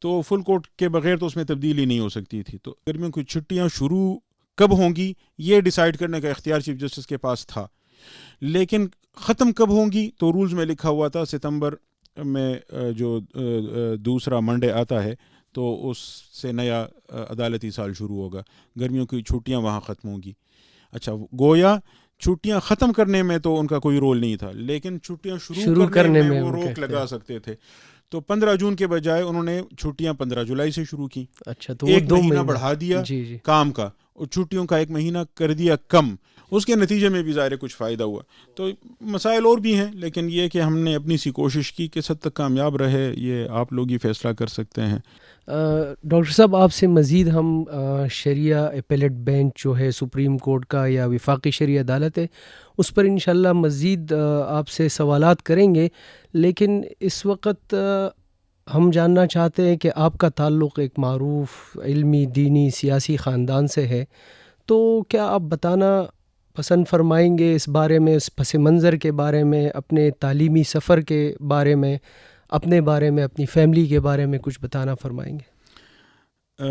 Speaker 1: تو فل کورٹ کے بغیر تو اس میں تبدیلی نہیں ہو سکتی تھی. تو گرمیوں کی چھٹیاں شروع کب ہوں گی یہ ڈیسائیڈ کرنے کا اختیار چیف جسٹس کے پاس تھا، لیکن ختم کب ہوں گی تو رولز میں لکھا ہوا تھا ستمبر میں جو دوسرا منڈے آتا ہے تو اس سے نیا عدالتی سال شروع ہوگا، گرمیوں کی چھٹیاں وہاں ختم ہوں گی. اچھا گویا چھٹیاں ختم کرنے میں تو ان کا کوئی رول نہیں تھا، لیکن چھٹیاں شروع کرنے میں وہ روک لگا سکتے تھے. تو 15 جون کے بجائے انہوں نے چھٹیاں 15 جولائی سے شروع کی.
Speaker 2: اچھا، تو
Speaker 1: ایک مہینہ بڑھا دیا کام کا، اور چھٹیوں کا 1 مہینہ کر دیا کم. اس کے نتیجے میں بھی ظاہر کچھ فائدہ ہوا. تو مسائل اور بھی ہیں، لیکن یہ کہ ہم نے اپنی سی کوشش کی، کس حد تک کامیاب رہے یہ آپ لوگ ہی فیصلہ کر سکتے ہیں.
Speaker 2: ڈاکٹر صاحب آپ سے مزید ہم شریعہ اپیلیٹ بینچ جو ہے سپریم کورٹ کا یا وفاقی شرعی عدالت ہے اس پر انشاءاللہ مزید آپ سے سوالات کریں گے، لیکن اس وقت ہم جاننا چاہتے ہیں کہ آپ کا تعلق ایک معروف علمی، دینی، سیاسی خاندان سے ہے، تو کیا آپ بتانا پسند فرمائیں گے اس بارے میں، اس پس منظر کے بارے میں، اپنے تعلیمی سفر کے بارے میں، اپنے بارے میں، اپنی فیملی کے بارے میں کچھ بتانا فرمائیں گے؟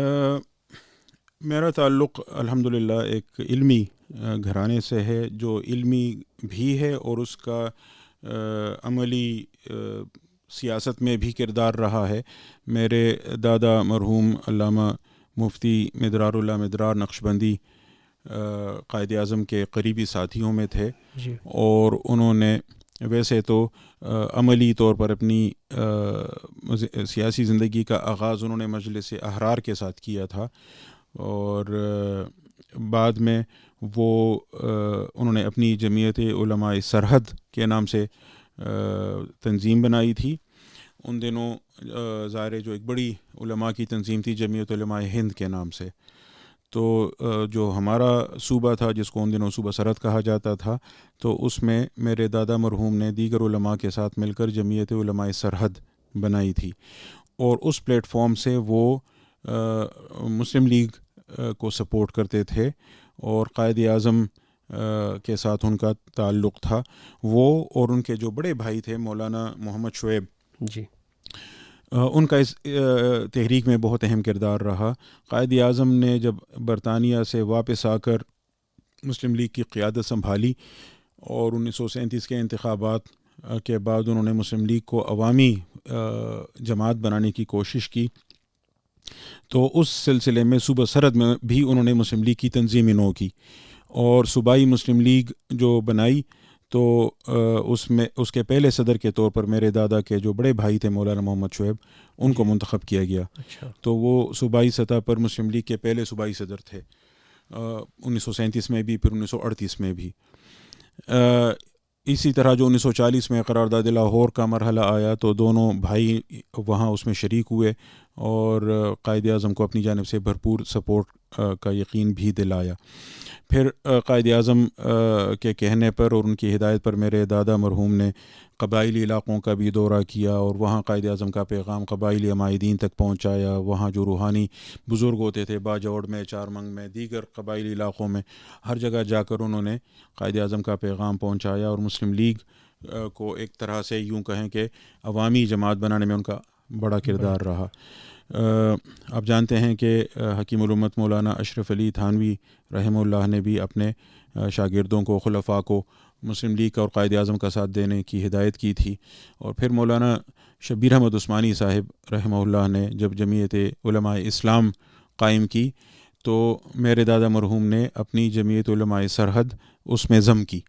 Speaker 1: میرا تعلق الحمدللہ ایک علمی گھرانے سے ہے، جو علمی بھی ہے اور اس کا عملی سیاست میں بھی کردار رہا ہے. میرے دادا مرحوم علامہ مفتی مدرار اللہ مدرار نقشبندی قائد اعظم کے قریبی ساتھیوں میں تھے
Speaker 2: جی.
Speaker 1: اور انہوں نے ویسے تو عملی طور پر اپنی سیاسی زندگی کا آغاز انہوں نے مجلس احرار کے ساتھ کیا تھا، اور بعد میں وہ انہوں نے اپنی جمعیت علماء سرحد کے نام سے تنظیم بنائی تھی. ان دنوں ظاہر جو ایک بڑی علماء کی تنظیم تھی جمعیت علماء ہند کے نام سے. تو جو ہمارا صوبہ تھا جس کو ان دنوں صوبہ سرحد کہا جاتا تھا، تو اس میں میرے دادا مرحوم نے دیگر علماء کے ساتھ مل کر جمعیت علماء سرحد بنائی تھی، اور اس پلیٹ فارم سے وہ مسلم لیگ کو سپورٹ کرتے تھے، اور قائد اعظم کے ساتھ ان کا تعلق تھا. وہ اور ان کے جو بڑے بھائی تھے مولانا محمد شعیب
Speaker 2: جی،
Speaker 1: ان کا اس تحریک میں بہت اہم کردار رہا. قائد اعظم نے جب برطانیہ سے واپس آ کر مسلم لیگ کی قیادت سنبھالی اور 1937 کے انتخابات کے بعد انہوں نے مسلم لیگ کو عوامی جماعت بنانے کی کوشش کی، تو اس سلسلے میں صوبہ سرحد میں بھی انہوں نے مسلم لیگ کی تنظیم نو کی، اور صوبائی مسلم لیگ جو بنائی تو اس کے پہلے صدر کے طور پر میرے دادا کے جو بڑے بھائی تھے مولانا محمد شعیب، ان کو منتخب کیا گیا. تو وہ صوبائی سطح پر مسلم لیگ کے پہلے صوبائی صدر تھے 1937 میں بھی، پھر 1938 میں بھی. اسی طرح جو 1940 میں قرارداد لاہور کا مرحلہ آیا تو دونوں بھائی وہاں اس میں شریک ہوئے اور قائد اعظم کو اپنی جانب سے بھرپور سپورٹ کا یقین بھی دلایا. پھر قائد اعظم کے کہنے پر اور ان کی ہدایت پر میرے دادا مرحوم نے قبائلی علاقوں کا بھی دورہ کیا اور وہاں قائد اعظم کا پیغام قبائلی عمائدین تک پہنچایا. وہاں جو روحانی بزرگ ہوتے تھے باجوڑ میں، چارمنگ میں، دیگر قبائلی علاقوں میں، ہر جگہ جا کر انہوں نے قائد اعظم کا پیغام پہنچایا اور مسلم لیگ کو ایک طرح سے یوں کہیں کہ عوامی جماعت بنانے میں ان کا بڑا کردار رہا. آپ جانتے ہیں کہ حکیم الامت مولانا اشرف علی تھانوی رحمہ اللہ نے بھی اپنے شاگردوں کو، خلفاء کو مسلم لیگ کا اور قائد اعظم کا ساتھ دینے کی ہدایت کی تھی. اور پھر مولانا شبیر احمد عثمانی صاحب رحمہ اللہ نے جب جمعیت علماء اسلام قائم کی تو میرے دادا مرحوم نے اپنی جمعیت علماء سرحد اس میں ضم کی.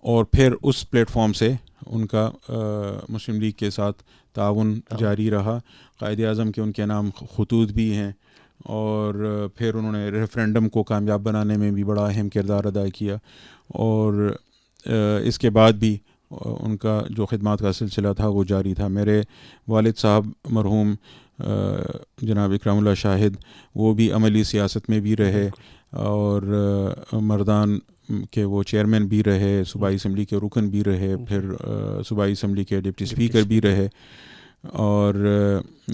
Speaker 1: اور پھر اس پلیٹ فارم سے ان کا مسلم لیگ کے ساتھ تعاون جاری رہا. قائد اعظم کے ان کے نام خطوط بھی ہیں، اور پھر انہوں نے ریفرینڈم کو کامیاب بنانے میں بھی بڑا اہم کردار ادا کیا. اور اس کے بعد بھی ان کا جو خدمات کا سلسلہ تھا وہ جاری تھا. میرے والد صاحب مرحوم جناب اکرام اللہ شاہد، وہ بھی عملی سیاست میں بھی رہے اور مردان کہ وہ چیئرمین بھی رہے، صوبائی اسمبلی کے رکن بھی رہے، پھر صوبائی اسمبلی کے ڈپٹی اسپیکر بھی رہے، اور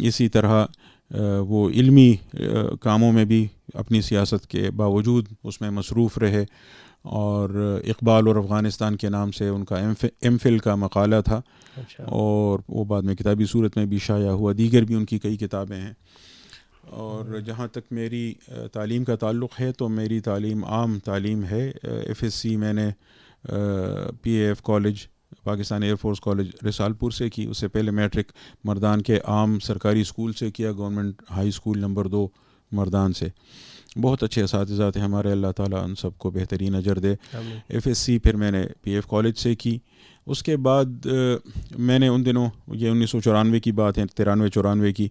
Speaker 1: اسی طرح وہ علمی کاموں میں بھی اپنی سیاست کے باوجود اس میں مصروف رہے. اور اقبال اور افغانستان کے نام سے ان کا ایم فل کا مقالہ تھا، اور وہ بعد میں کتابی صورت میں بھی شائع ہوا. دیگر بھی ان کی کئی کتابیں ہیں. اور جہاں تک میری تعلیم کا تعلق ہے تو میری تعلیم عام تعلیم ہے. ایف ایس سی میں نے P A F college, Pakistan air force college Risalpur سے کی. اس سے پہلے میٹرک مردان کے عام سرکاری اسکول سے کیا، گورنمنٹ ہائی اسکول نمبر 2 مردان سے. بہت اچھے اساتذہ تھے ہمارے، اللہ تعالیٰ ان سب کو بہترین اجر دے. ایف ایس سی پھر میں نے پی ایف کالج سے کی. اس کے بعد میں نے ان دنوں، یہ 1994 کی بات ہے، 93-94 کی،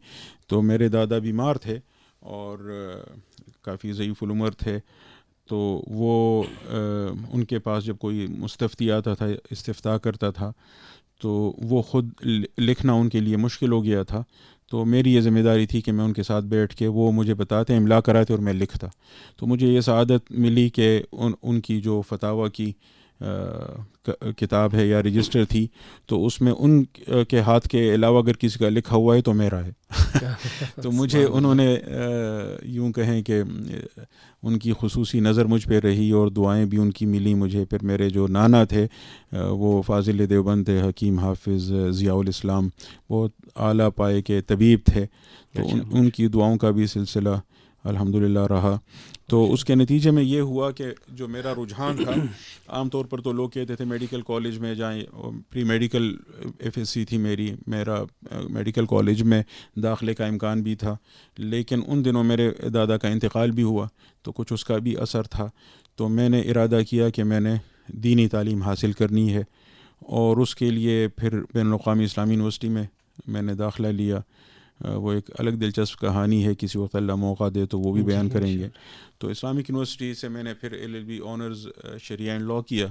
Speaker 1: تو میرے دادا بیمار تھے اور کافی ضعیف العمر تھے. تو وہ ان کے پاس جب کوئی مستفتی آتا تھا، استفتاء کرتا تھا، تو وہ خود لکھنا ان کے لیے مشکل ہو گیا تھا. تو میری یہ ذمہ داری تھی کہ میں ان کے ساتھ بیٹھ کے، وہ مجھے بتاتے، املا کراتے اور میں لکھتا. تو مجھے یہ سعادت ملی کہ ان کی جو فتاویٰ کی کتاب ہے یا رجسٹر تھی، تو اس میں ان کے ہاتھ کے علاوہ اگر کسی کا لکھا ہوا ہے تو میرا ہے. تو مجھے انہوں نے یوں کہیں کہ ان کی خصوصی نظر مجھ پہ رہی اور دعائیں بھی ان کی ملی مجھے. پھر میرے جو نانا تھے وہ فاضل دیوبند تھے، حکیم حافظ ضیاء الاسلام، بہت اعلیٰ پائے کے طبیب تھے. تو ان کی دعاؤں کا بھی سلسلہ الحمدللہ رہا. تو اس کے نتیجے میں یہ ہوا کہ جو میرا رجحان تھا، عام طور پر تو لوگ کہتے تھے میڈیکل کالج میں جائیں، pre medical F S C تھی میرا میڈیکل کالج میں داخلے کا امکان بھی تھا. لیکن ان دنوں میرے دادا کا انتقال بھی ہوا تو کچھ اس کا بھی اثر تھا. تو میں نے ارادہ کیا کہ میں نے دینی تعلیم حاصل کرنی ہے، اور اس کے لیے پھر بین الاقوامی اسلامی یونیورسٹی میں میں نے داخلہ لیا. وہ ایک الگ دلچسپ کہانی ہے، کسی وقت اللہ موقع دے تو وہ بھی بیان کریں گے. تو اسلامک یونیورسٹی سے میں نے پھر LLB honours Shariah and law کیا،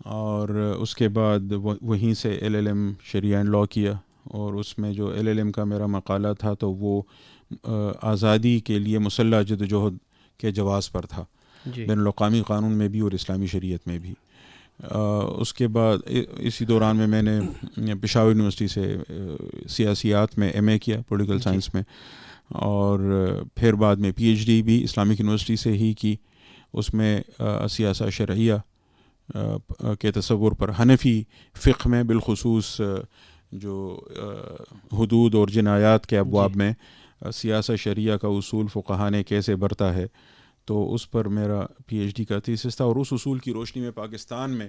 Speaker 1: اور اس کے بعد وہیں سے LLM شریعہ اینڈ لاء کیا. اور اس میں جو LLM کا میرا مقالہ تھا تو وہ آزادی کے لیے مسلح جدوجہد کے جواز پر تھا، بین الاقوامی قانون میں بھی اور اسلامی شریعت میں بھی. اس کے بعد اسی دوران میں نے پشاور یونیورسٹی سے سیاسیات میں MA کیا، پولیٹیکل سائنس میں، اور پھر بعد میں PhD بھی اسلامک یونیورسٹی سے ہی کی. اس میں سیاسہ شرعیہ کے تصور پر، حنفی فقہ میں بالخصوص جو حدود اور جنایات کے ابواب میں سیاسہ شرعیہ کا اصول فقہا نے کیسے برتا ہے، تو اس پر میرا PhD کا تھیسس تھا. اور اس اصول کی روشنی میں پاکستان میں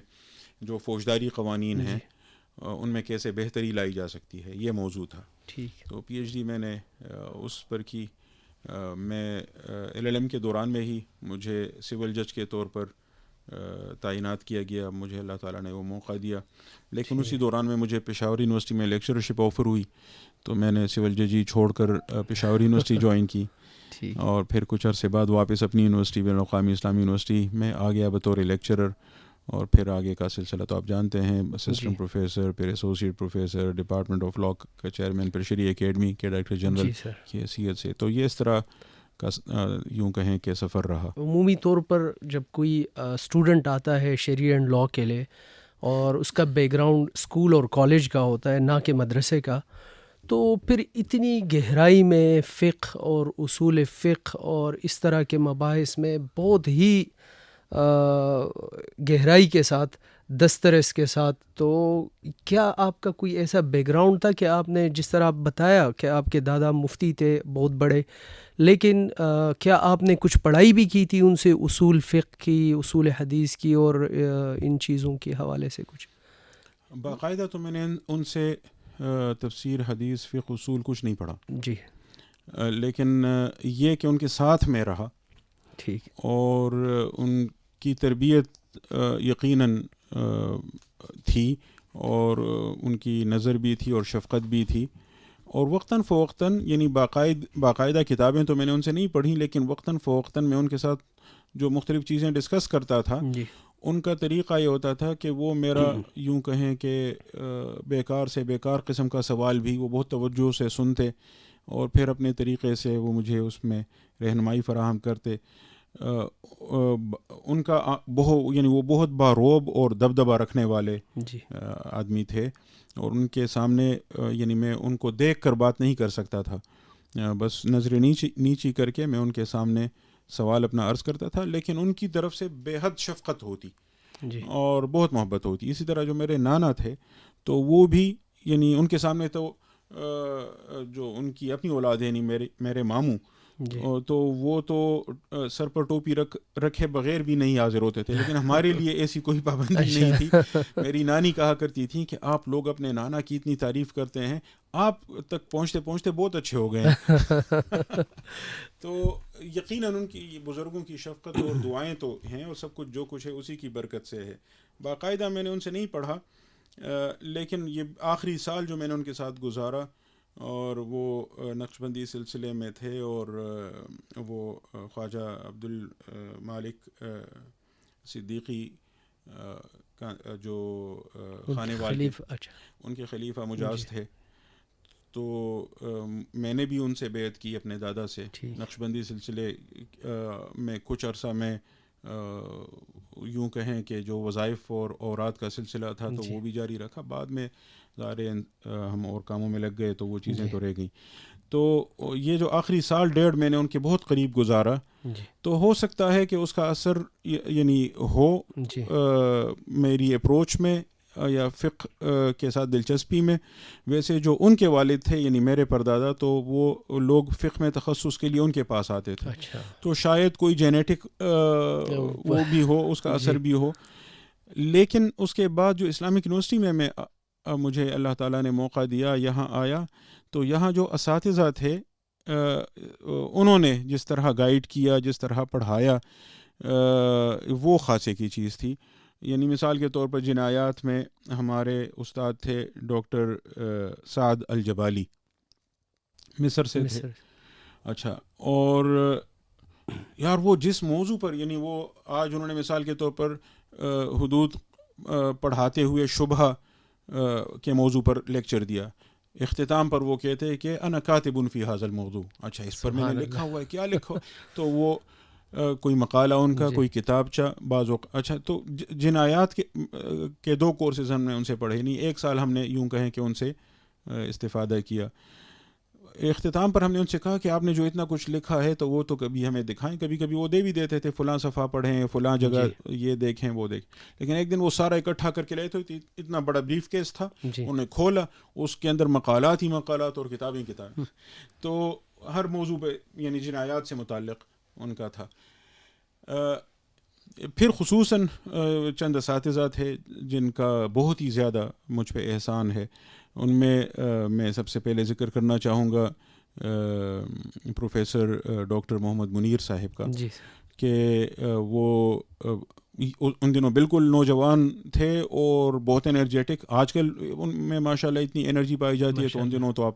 Speaker 1: جو فوجداری قوانین ہیں ان میں کیسے بہتری لائی جا سکتی ہے، یہ موضوع تھا.
Speaker 2: ٹھیک.
Speaker 1: تو پی ایچ ڈی میں نے اس پر کی. میں ایل ایل ایم کے دوران میں ہی مجھے سول جج کے طور پر تعینات کیا گیا. مجھے اللہ تعالیٰ نے وہ موقع دیا، لیکن اسی دوران میں مجھے پشاور یونیورسٹی میں لیکچرشپ آفر ہوئی، تو میں نے سول ججی چھوڑ کر پشاور یونیورسٹی جوائن کی. اور پھر کچھ عرصے بعد واپس اپنی یونیورسٹی بین الاقوامی اسلامی یونیورسٹی میں آ گیا بطور لیکچرر. اور پھر آگے کا سلسلہ تو آپ جانتے ہیں، اسسٹنٹ پروفیسر، پھر associate professor, department of law کا چیئرمین، پھر شرعی اکیڈمی کے ڈائریکٹر جنرل کی حیثیت سے. تو یہ اس طرح کا یوں کہیں کہ سفر رہا.
Speaker 2: عمومی طور پر جب کوئی اسٹوڈنٹ آتا ہے شریع اینڈ لاء کے لیے اور اس کا بیک گراؤنڈ اسکول اور کالج کا ہوتا ہے، نہ کہ مدرسے کا، تو پھر اتنی گہرائی میں فقہ اور اصول فقہ اور اس طرح کے مباحث میں بہت ہی گہرائی کے ساتھ، دسترس کے ساتھ، تو کیا آپ کا کوئی ایسا بیک گراؤنڈ تھا کہ آپ نے، جس طرح آپ بتایا کہ آپ کے دادا مفتی تھے بہت بڑے، لیکن کیا آپ نے کچھ پڑھائی بھی کی تھی ان سے، اصول فقہ کی، اصول حدیث کی اور ان چیزوں کے حوالے سے کچھ؟
Speaker 1: باقاعدہ تو میں نے ان سے تفسیر، حدیث، فقہ، اصول کچھ نہیں پڑھا
Speaker 2: جی.
Speaker 1: لیکن یہ کہ ان کے ساتھ میں رہا.
Speaker 2: ٹھیک.
Speaker 1: اور ان کی تربیت یقیناً تھی، اور ان کی نظر بھی تھی اور شفقت بھی تھی. اور وقتاً فوقتاً، یعنی باقاعدہ کتابیں تو میں نے ان سے نہیں پڑھی، لیکن وقتاً فوقتاً میں ان کے ساتھ جو مختلف چیزیں ڈسکس کرتا تھا، ان کا طریقہ یہ ہوتا تھا کہ وہ میرا یوں کہیں کہ بیکار سے بیکار قسم کا سوال بھی وہ بہت توجہ سے سنتے، اور پھر اپنے طریقے سے وہ مجھے اس میں رہنمائی فراہم کرتے. ان کا یعنی وہ بہت باروب اور دبدبہ رکھنے والے آدمی تھے، اور ان کے سامنے یعنی میں ان کو دیکھ کر بات نہیں کر سکتا تھا، بس نظریں نیچی کر کے میں ان کے سامنے سوال اپنا عرض کرتا تھا. لیکن ان کی طرف سے بے حد شفقت ہوتی اور بہت محبت ہوتی. اسی طرح جو میرے نانا تھے، تو وہ بھی یعنی ان کے سامنے تو جو ان کی اپنی اولاد ہے، یعنی میرے ماموں، تو وہ تو سر پر ٹوپی رکھے بغیر بھی نہیں حاضر ہوتے تھے. لیکن ہمارے لیے ایسی کوئی پابندی نہیں تھی. میری نانی کہا کرتی تھی کہ آپ لوگ اپنے نانا کی اتنی تعریف کرتے ہیں، آپ تک پہنچتے پہنچتے بہت اچھے ہو گئے ہیں. تو یقیناً ان کی بزرگوں کی شفقت اور دعائیں تو ہیں، اور سب کچھ جو کچھ ہے اسی کی برکت سے ہے. باقاعدہ میں نے ان سے نہیں پڑھا، لیکن یہ آخری سال جو میں نے ان کے ساتھ گزارا، اور وہ نقشبندی سلسلے میں تھے، اور وہ خواجہ عبد المالک صدیقی جو خانے والے، ان کے خلیفہ مجاز تھے. تو میں نے بھی ان سے بیعت کی اپنے دادا سے. نقشبندی سلسلے میں کچھ عرصہ میں یوں کہیں کہ جو وظائف اور اوراد کا سلسلہ تھا تو وہ بھی جاری رکھا. بعد میں ظاہر ہم اور کاموں میں لگ گئے تو وہ چیزیں تو رہ گئیں. تو یہ جو آخری سال ڈیڑھ میں نے ان کے بہت قریب گزارا، تو ہو سکتا ہے کہ اس کا اثر یعنی ہو میری اپروچ میں یا فقہ کے ساتھ دلچسپی میں. ویسے جو ان کے والد تھے یعنی میرے پردادا، تو وہ لوگ فقہ میں تخصص کے لیے ان کے پاس آتے تھے. تو شاید کوئی جینیٹک وہ بھی ہو، اس کا اثر بھی ہو. لیکن اس کے بعد جو اسلامک یونیورسٹی میں مجھے اللہ تعالیٰ نے موقع دیا، یہاں آیا، تو یہاں جو اساتذہ تھے انہوں نے جس طرح گائیڈ کیا، جس طرح پڑھایا، وہ خاصے کی چیز تھی. یعنی مثال کے طور پر جنایات میں ہمارے استاد تھے ڈاکٹر سعد الجبالی، مصر سے تھے. اچھا، اور یار وہ جس موضوع پر، یعنی وہ آج انہوں نے مثال کے طور پر حدود پڑھاتے ہوئے شبہ کے موضوع پر لیکچر دیا. اختتام پر وہ کہتے ہیں کہ انا کاتب فی ھذا الموضوع. اچھا، اس پر میں نے لکھا ہوا ہے، کیا لکھا؟ تو وہ کوئی مقالہ ان کا، کوئی کتابچہ بعض وقت. اچھا، تو جنایات کے 2 کورسز ہم نے ان سے پڑھے، نہیں 1 سال ہم نے یوں کہیں کہ ان سے استفادہ کیا. اختتام پر ہم نے ان سے کہا کہ آپ نے جو اتنا کچھ لکھا ہے تو وہ تو کبھی ہمیں دکھائیں. کبھی کبھی وہ دے بھی دیتے تھے، فلاں صفحہ پڑھیں، فلاں جگہ یہ دیکھیں، وہ دیکھیں. لیکن ایک دن وہ سارا اکٹھا کر کے لائے تھے، اتنا بڑا بریف کیس تھا. انہوں نے کھولا، اس کے اندر مقالات ہی مقالات اور کتابیں کتابیں. تو ہر موضوع پہ یعنی جنایات سے متعلق ان کا تھا. پھر خصوصاً چند اساتذہ تھے جن کا بہت ہی زیادہ مجھ پہ احسان ہے. ان میں میں سب سے پہلے ذکر کرنا چاہوں گا پروفیسر ڈاکٹر محمد منیر صاحب کا.
Speaker 2: جی
Speaker 1: کہ وہ ان دنوں بالکل نوجوان تھے اور بہت انرجیٹک. آج کل ان میں ماشاء اللہ اتنی انرجی پائی جاتی ہے, تو ان دنوں تو آپ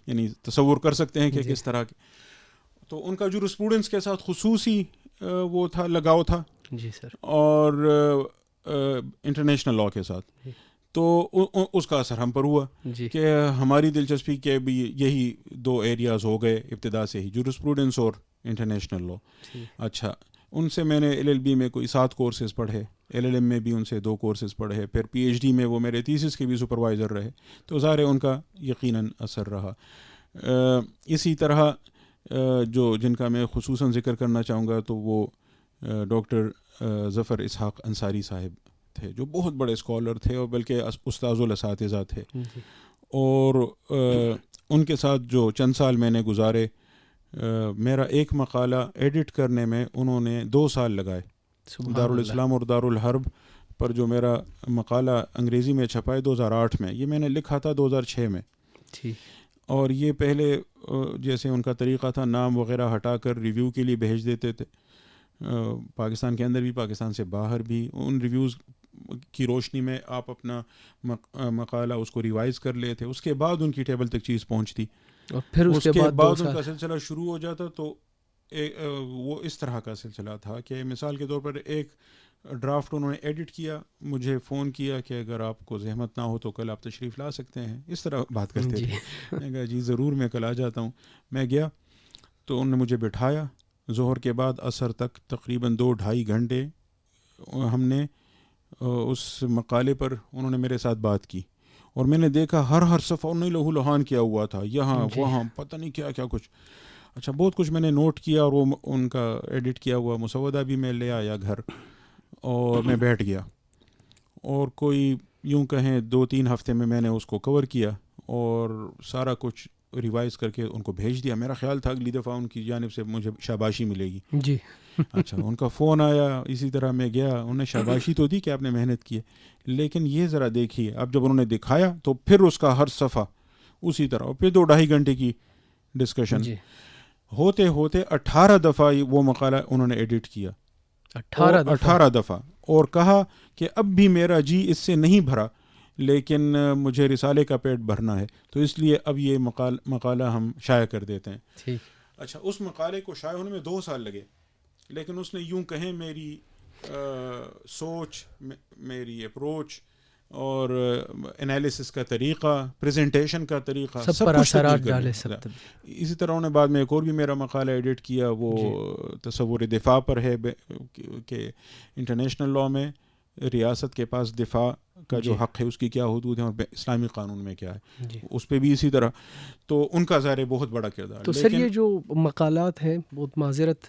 Speaker 1: یعنی تصور کر سکتے ہیں کہ کس طرح کے. تو ان کا جورسپروڈنس کے ساتھ خصوصی وہ تھا, لگاؤ تھا.
Speaker 2: جی سر.
Speaker 1: اور انٹرنیشنل لاء کے ساتھ. تو اس کا اثر ہم پر ہوا کہ ہماری دلچسپی کے بھی یہی دو ایریاز ہو گئے ابتدا سے ہی, جورسپروڈنس اور انٹرنیشنل لاء. اچھا, ان سے میں نے LLB میں کوئی 7 کورسز پڑھے, LLM میں بھی ان سے 2 کورسز پڑھے, پھر PhD میں وہ میرے تھیسس کے بھی سپروائزر رہے. تو ظاہر ہے ان کا یقیناً اثر رہا. اسی طرح جو جن کا میں خصوصاً ذکر کرنا چاہوں گا تو وہ ڈاکٹر ظفر اسحاق انصاری صاحب تھے, جو بہت بڑے اسکالر تھے اور بلکہ استاذ الاساتذہ تھے. اور ان کے ساتھ جو چند سال میں نے گزارے, میرا ایک مقالہ ایڈٹ کرنے میں انہوں نے 2 سال لگائے. دارالاسلام اور دارالحرب پر جو میرا مقالہ انگریزی میں چھپا ہے 2008 میں, یہ میں نے لکھا تھا 2006 میں. اور یہ پہلے جیسے ان کا طریقہ تھا, نام وغیرہ ہٹا کر ریویو کے لیے بھیج دیتے تھے, پاکستان کے اندر بھی پاکستان سے باہر بھی. ان ریویوز کی روشنی میں آپ اپنا مقالہ اس کو ریوائز کر لیتے, اس کے بعد ان کی ٹیبل تک چیز پہنچتی,
Speaker 2: اور پھر اس کے بعد
Speaker 1: ان کا سلسلہ شروع ہو جاتا. تو وہ اس طرح کا سلسلہ تھا کہ مثال کے طور پر ایک ڈرافٹ انہوں نے ایڈٹ کیا, مجھے فون کیا کہ اگر آپ کو زحمت نہ ہو تو کل آپ تشریف لا سکتے ہیں. اس طرح بات کرتے تھے. میں کہا جی ضرور, میں کل آ جاتا ہوں. میں گیا تو انہوں نے مجھے بٹھایا. ظہر کے بعد عصر تک تقریباً 2-2.5 گھنٹے ہم نے اس مقالے پر انہوں نے میرے ساتھ بات کی. اور میں نے دیکھا ہر صفحہ انہوں نے لہو لہان کیا ہوا تھا, یہاں وہاں پتہ نہیں کیا کیا کچھ. اچھا, بہت کچھ میں نے نوٹ کیا, اور وہ ان کا ایڈٹ کیا ہوا مسودہ بھی میں لے آیا گھر, اور میں بیٹھ گیا. اور کوئی یوں کہیں 2-3 ہفتے میں نے اس کو کور کیا اور سارا کچھ ریوائز کر کے ان کو بھیج دیا. میرا خیال تھا اگلی دفعہ ان کی جانب سے مجھے شاباشی ملے گی.
Speaker 2: جی.
Speaker 1: اچھا, ان کا فون آیا, اسی طرح میں گیا, انہوں نے شاباشی تو دی کہ آپ نے محنت کی ہے, لیکن یہ ذرا دیکھیے. اب جب انہوں نے دکھایا تو پھر اس کا ہر صفحہ اسی طرح, اور پھر 2-2.5 گھنٹے کی ڈسکشن. ہوتے ہوتے 18 دفعہ وہ مقالہ انہوں نے ایڈٹ کیا. 18 دفعہ. اور کہا کہ اب بھی میرا جی اس سے نہیں بھرا, لیکن مجھے رسالے کا پیٹ بھرنا ہے, تو اس لیے اب یہ مقالہ ہم شائع کر دیتے ہیں. اچھا, اس مقالے کو شائع ہونے میں 2 سال لگے, لیکن اس نے یوں کہیں میری سوچ, میری اپروچ اور انالیسس کا طریقہ, پریزنٹیشن کا طریقہ, سب پر اثرات ڈالے. اسی طرح انہوں نے بعد میں ایک اور بھی میرا مقالہ ایڈٹ کیا, وہ تصور دفاع پر ہے کہ انٹرنیشنل لاء میں ریاست کے پاس دفاع کا جو حق ہے اس کی کیا حدود ہیں اور اسلامی قانون میں کیا ہے, اس پہ بھی اسی طرح. تو ان کا ظاہر بہت بڑا کردار.
Speaker 2: تو سر یہ جو مقالات ہیں, بہت معذرت,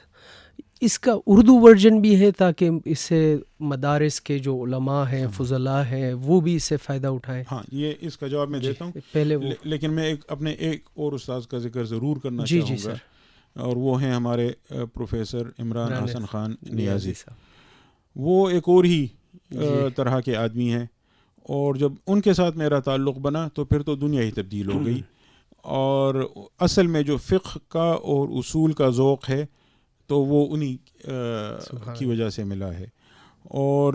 Speaker 2: اس کا اردو ورژن بھی ہے تاکہ اس سے مدارس کے جو علماء ہیں, فضلاء ہیں, وہ بھی اس سے فائدہ اٹھائیں؟
Speaker 1: ہاں, یہ اس کا جواب میں دیتا ہوں پہلے لیکن میں اپنے ایک اور استاذ کا ذکر ضرور کرنا چاہوں گا, اور وہ ہیں ہمارے پروفیسر عمران حسن خان نیازی. وہ ایک اور ہی طرح کے آدمی ہیں, اور جب ان کے ساتھ میرا تعلق بنا تو پھر تو دنیا ہی تبدیل ہو گئی. اور اصل میں جو فقہ کا اور اصول کا ذوق ہے تو وہ انہی کی وجہ سے ملا ہے. اور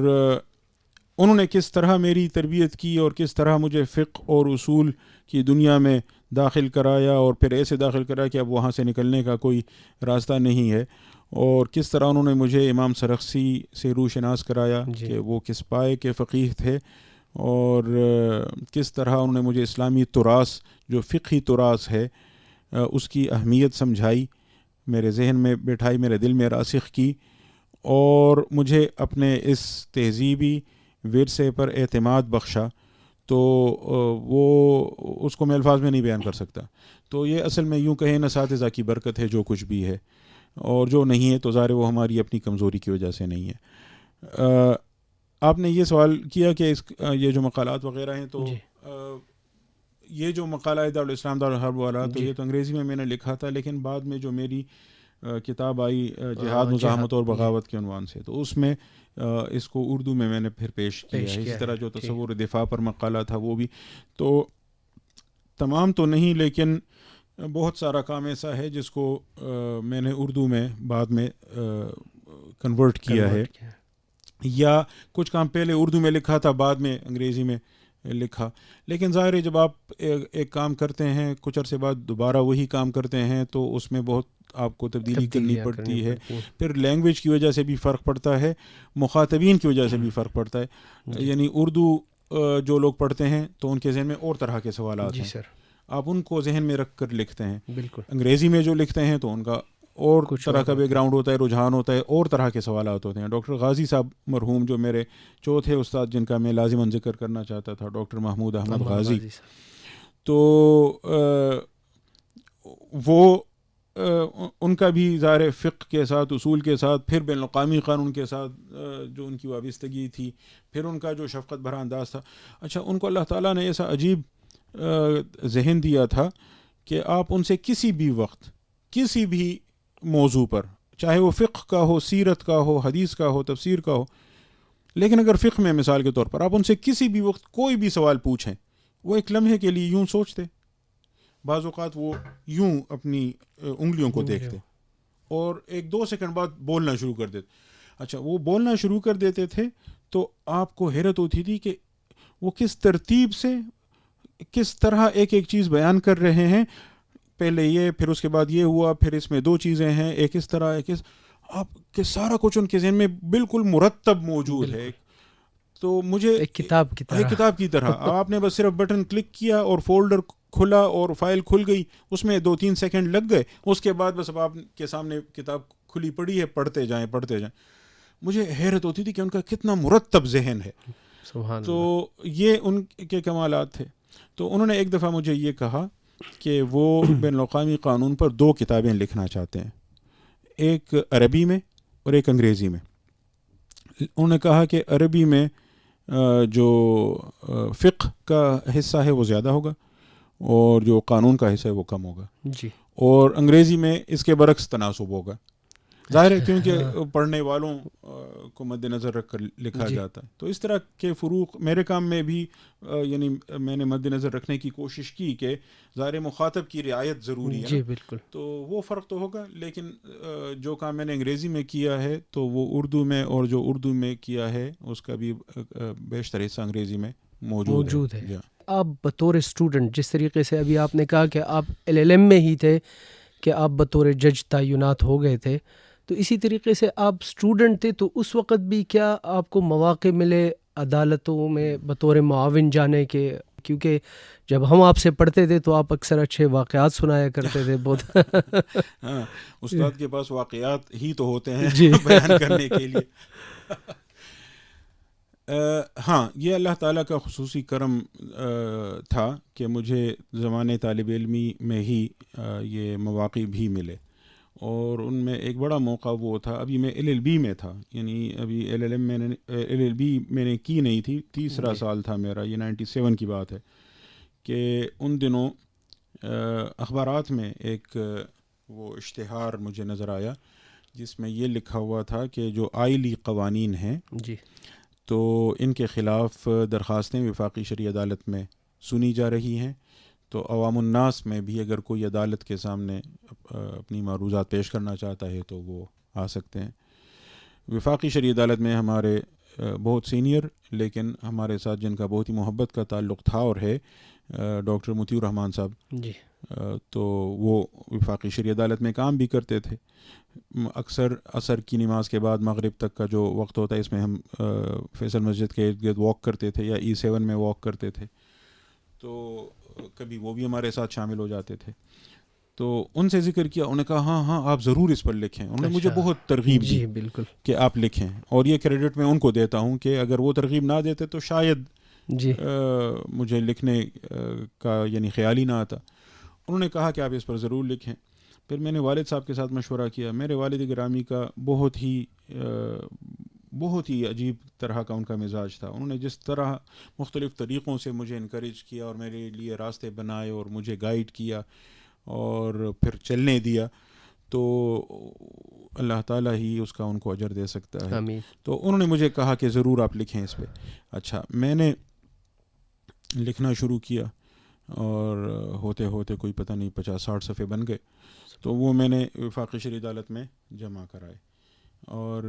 Speaker 1: انہوں نے کس طرح میری تربیت کی اور کس طرح مجھے فقہ اور اصول کی دنیا میں داخل کرایا, اور پھر ایسے داخل کرایا کہ اب وہاں سے نکلنے کا کوئی راستہ نہیں ہے, اور کس طرح انہوں نے مجھے امام سرخسی سے روشناس کرایا کہ وہ کس پائے کے فقیہ تھے, اور کس طرح انہوں نے مجھے اسلامی تراث جو فقہی تراث ہے اس کی اہمیت سمجھائی, میرے ذہن میں بٹھائی, میرے دل میں راسخ کی, اور مجھے اپنے اس تہذیبی ورثے پر اعتماد بخشا. تو وہ اس کو میں الفاظ میں نہیں بیان کر سکتا. تو یہ اصل میں یوں کہیں اساتذہ کی برکت ہے جو کچھ بھی ہے, اور جو نہیں ہے تو ظاہر وہ ہماری اپنی کمزوری کی وجہ سے نہیں ہے. آپ نے یہ سوال کیا کہ یہ جو مقالات وغیرہ ہیں, تو یہ جو مقالہ ہے دارالاسلام دارالحرب والا, تو یہ تو انگریزی میں نے لکھا تھا, لیکن بعد میں جو میری کتاب آئی جہاد مزاحمت اور بغاوت کے عنوان سے، تو اس میں اس کو اردو میں نے پھر پیش کیا ہے. اسی طرح جو تصور دفاع پر مقالہ تھا وہ بھی. تو تمام تو نہیں لیکن بہت سارا کام ایسا ہے جس کو میں نے اردو میں بعد میں کنورٹ کیا ہے، یا کچھ کام پہلے اردو میں لکھا تھا بعد میں انگریزی میں لکھا. لیکن ظاہر ہے جب آپ ایک کام کرتے ہیں کچھ عرصے بعد دوبارہ وہی کام کرتے ہیں تو اس میں بہت آپ کو تبدیلی کرنی پڑتی ہے. پھر لینگویج کی وجہ سے بھی فرق پڑتا ہے، مخاطبین کی وجہ سے بھی فرق پڑتا ہے. یعنی اردو جو لوگ پڑھتے ہیں تو ان کے ذہن میں اور طرح کے سوالات ہیں، آپ ان کو ذہن میں رکھ کر لکھتے ہیں. انگریزی میں جو لکھتے ہیں تو ان کا اور طرح کا بیک گراؤنڈ ہوتا ہے، رجحان ہوتا ہے، اور طرح کے سوالات ہوتے ہیں. ڈاکٹر غازی صاحب مرحوم جو میرے چوتھے استاد جن کا میں لازماً ذکر کرنا چاہتا تھا، ڈاکٹر محمود احمد غازی، تو وہ ان کا بھی ظاہر فقہ کے ساتھ، اصول کے ساتھ، پھر بین الاقوامی قانون کے ساتھ جو ان کی وابستگی تھی، پھر ان کا جو شفقت بھرا انداز تھا. اچھا، ان کو اللہ تعالیٰ نے ایسا عجیب ذہن دیا تھا کہ آپ ان سے کسی بھی وقت کسی بھی موضوع پر، چاہے وہ فقہ کا ہو، سیرت کا ہو، حدیث کا ہو، تفسیر کا ہو، لیکن اگر فقہ میں مثال کے طور پر آپ ان سے کسی بھی وقت کوئی بھی سوال پوچھیں، وہ ایک لمحے کے لیے یوں سوچتے، بعض اوقات وہ یوں اپنی انگلیوں کو دیکھتے اور 1-2 سیکنڈ بعد بولنا شروع کر دیتے. اچھا، وہ بولنا شروع کر دیتے تھے تو آپ کو حیرت ہوتی تھی کہ وہ کس ترتیب سے کس طرح ایک ایک چیز بیان کر رہے ہیں. پہلے یہ، پھر اس کے بعد یہ ہوا، پھر اس میں 2 چیزیں ہیں، ایک اس طرح، ایک اس، آپ کے سارا کچھ ان کے ذہن میں بالکل مرتب موجود ہے. تو مجھے ایک کتاب کی طرح آپ نے بس صرف بٹن کلک کیا اور فولڈر کھلا اور فائل کھل گئی، اس میں 2-3 سیکنڈ لگ گئے، اس کے بعد بس اب آپ کے سامنے کتاب کھلی پڑی ہے، پڑھتے جائیں. مجھے حیرت ہوتی تھی کہ ان کا کتنا مرتب ذہن ہے. تو یہ ان کے کمالات تھے. تو انہوں نے ایک دفعہ مجھے یہ کہا کہ وہ بین الاقوامی قانون پر 2 کتابیں لکھنا چاہتے ہیں، ایک عربی میں اور ایک انگریزی میں. انہوں نے کہا کہ عربی میں جو فقہ کا حصہ ہے وہ زیادہ ہوگا اور جو قانون کا حصہ ہے وہ کم ہوگا، اور انگریزی میں اس کے برعکس تناسب ہوگا. ظاہر ہے کیونکہ پڑھنے والوں کو مد نظر رکھ کر لکھا جاتا ہے. تو اس طرح کے فروق میرے کام میں بھی یعنی میں نے مد نظر رکھنے کی کوشش کی کہ ظاہر مخاطب کی رعایت ضروری ہے. جی بالکل. تو وہ فرق تو ہوگا، لیکن جو کام میں نے انگریزی میں کیا ہے تو وہ اردو میں، اور جو اردو میں کیا ہے اس کا بھی بیشتر حصہ انگریزی میں موجود ہے.
Speaker 2: آپ بطور اسٹوڈنٹ، جس طریقے سے ابھی آپ نے کہا کہ آپ LLM میں ہی تھے کہ آپ بطور جج تعینات ہو گئے تھے، تو اسی طریقے سے آپ اسٹوڈنٹ تھے، تو اس وقت بھی کیا آپ کو مواقع ملے عدالتوں میں بطور معاون جانے کے؟ کیونکہ جب ہم آپ سے پڑھتے تھے تو آپ اکثر اچھے واقعات سنایا کرتے تھے بہت.
Speaker 1: ہاں، استاد کے پاس واقعات ہی تو ہوتے ہیں بیان کرنے کے لیے. ہاں، یہ اللہ تعالیٰ کا خصوصی کرم تھا کہ مجھے زمانے طالب علمی میں ہی یہ مواقع بھی ملے، اور ان میں ایک بڑا موقع وہ تھا، ابھی میں LLB میں تھا، یعنی ابھی LLB میں نے کی نہیں تھی، 3را سال تھا میرا، یہ 97 کی بات ہے، کہ ان دنوں اخبارات میں ایک وہ اشتہار مجھے نظر آیا جس میں یہ لکھا ہوا تھا کہ جو آئلی قوانین ہیں تو ان کے خلاف درخواستیں وفاقی شرعی عدالت میں سنی جا رہی ہیں، تو عوام الناس میں بھی اگر کوئی عدالت کے سامنے اپنی معروضات پیش کرنا چاہتا ہے تو وہ آ سکتے ہیں. وفاقی شرعی عدالت میں ہمارے بہت سینئر لیکن ہمارے ساتھ جن کا بہت ہی محبت کا تعلق تھا اور ہے، ڈاکٹر مطیع الرحمان صاحب، تو وہ وفاقی شرعی عدالت میں کام بھی کرتے تھے. اکثر عصر کی نماز کے بعد مغرب تک کا جو وقت ہوتا ہے اس میں ہم فیصل مسجد کے ارد گرد واک کرتے تھے یا E7 میں واک کرتے تھے، تو کبھی وہ بھی ہمارے ساتھ شامل ہو جاتے تھے. تو ان سے ذکر کیا، انہوں نے کہا ہاں آپ ضرور اس پر لکھیں. انہوں نے مجھے بہت ترغیب دی
Speaker 2: بالکل
Speaker 1: کہ آپ لکھیں، اور یہ کریڈٹ میں ان کو دیتا ہوں کہ اگر وہ ترغیب نہ دیتے تو شاید مجھے لکھنے کا یعنی خیال ہی نہ آتا. انہوں نے کہا کہ آپ اس پر ضرور لکھیں. پھر میں نے والد صاحب کے ساتھ مشورہ کیا. میرے والد گرامی کا بہت ہی عجیب طرح کا ان کا مزاج تھا. انہوں نے جس طرح مختلف طریقوں سے مجھے انکریج کیا اور میرے لیے راستے بنائے اور مجھے گائیڈ کیا اور پھر چلنے دیا، تو اللہ تعالیٰ ہی اس کا ان کو اجر دے سکتا ہے.
Speaker 2: آمین.
Speaker 1: تو انہوں نے مجھے کہا کہ ضرور آپ لکھیں اس پہ. اچھا میں نے لکھنا شروع کیا اور ہوتے ہوتے کوئی پتہ نہیں 50-60 صفحے بن گئے. تو وہ میں نے وفاقی شرعی عدالت میں جمع کرائے اور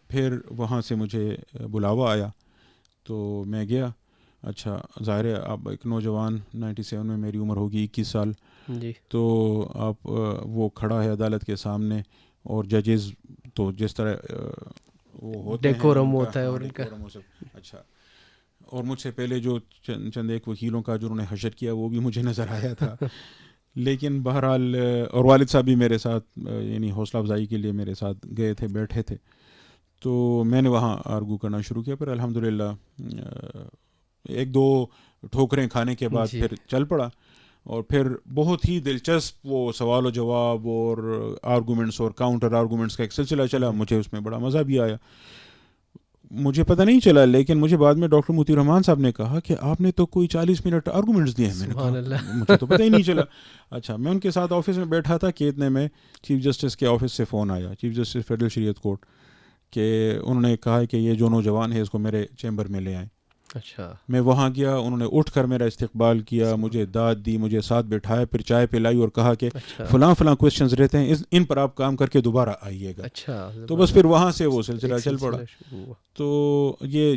Speaker 1: پھر وہاں سے مجھے بلاوا آیا تو میں گیا. اچھا ظاہر ہے اب ایک نوجوان 97 میں میری عمر ہوگی 21 سال
Speaker 2: جی. تو
Speaker 1: آپ وہ کھڑا ہے عدالت کے سامنے اور ججز تو جس طرح وہ ہوتے ہیں
Speaker 2: ڈیکورم ہوتا ہے اور ان کا.
Speaker 1: اچھا اور مجھ سے پہلے جو چند ایک وکیلوں کا جو انہوں نے حشر کیا وہ بھی مجھے نظر آیا تھا. لیکن بہرحال اور والد صاحب بھی میرے ساتھ یعنی حوصلہ افزائی کے لیے میرے ساتھ گئے تھے, بیٹھے تھے. تو میں نے وہاں آرگو کرنا شروع کیا. پھر الحمدللہ ایک دو ٹھوکریں کھانے کے بعد پھر چل پڑا اور پھر بہت ہی دلچسپ وہ سوال و جواب اور آرگومنٹس اور کاؤنٹر آرگومنٹس کا ایک سلسلہ چلا. مجھے اس میں بڑا مزہ بھی آیا. مجھے پتہ نہیں چلا لیکن مجھے بعد میں ڈاکٹر موتی الرحمان صاحب نے کہا کہ آپ نے تو کوئی 40 منٹ آرگومنٹس دیے ہیں. میں نے کہا مجھے تو پتہ ہی نہیں چلا. اچھا میں ان کے ساتھ آفس میں بیٹھا تھا کہ اتنے میں چیف جسٹس کے آفس سے فون آیا, چیف جسٹس فیڈرل شریعت کورٹ, کہ انہوں نے کہا کہ یہ جو نوجوان ہے اس کو میرے چیمبر میں لے آئیں.
Speaker 2: اچھا
Speaker 1: میں وہاں گیا, انہوں نے اٹھ کر میرا استقبال کیا, مجھے داد دی, مجھے ساتھ بٹھایا, پھر چائے پلائی اور کہا کہ فلاں فلاں کویسچنز رہتے ہیں ان پر آپ کام کر کے دوبارہ آئیے گا.
Speaker 2: اچھا
Speaker 1: تو بس پھر وہاں سے وہ سلسلہ چل پڑا. تو یہ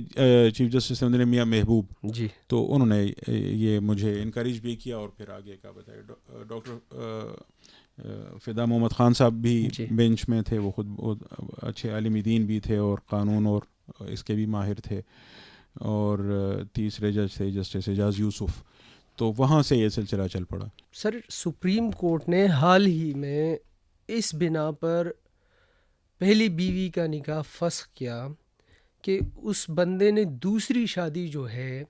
Speaker 1: چیف جسٹس میاں محبوب
Speaker 2: جی,
Speaker 1: تو انہوں نے یہ مجھے انکریج بھی کیا اور پھر آگے کا بتایا. ڈاکٹر فدا محمد خان صاحب بھی بینچ میں تھے, وہ خود بہت اچھے عالم دین بھی تھے اور قانون اور اس کے بھی ماہر تھے. اور تیسرے جج تھے جسٹس اعجاز یوسف. تو وہاں سے یہ سلسلہ چل پڑا.
Speaker 2: سر سپریم کورٹ نے حال ہی میں اس بنا پر پہلی بیوی کا نکاح فسخ کیا کہ اس بندے نے دوسری شادی جو ہے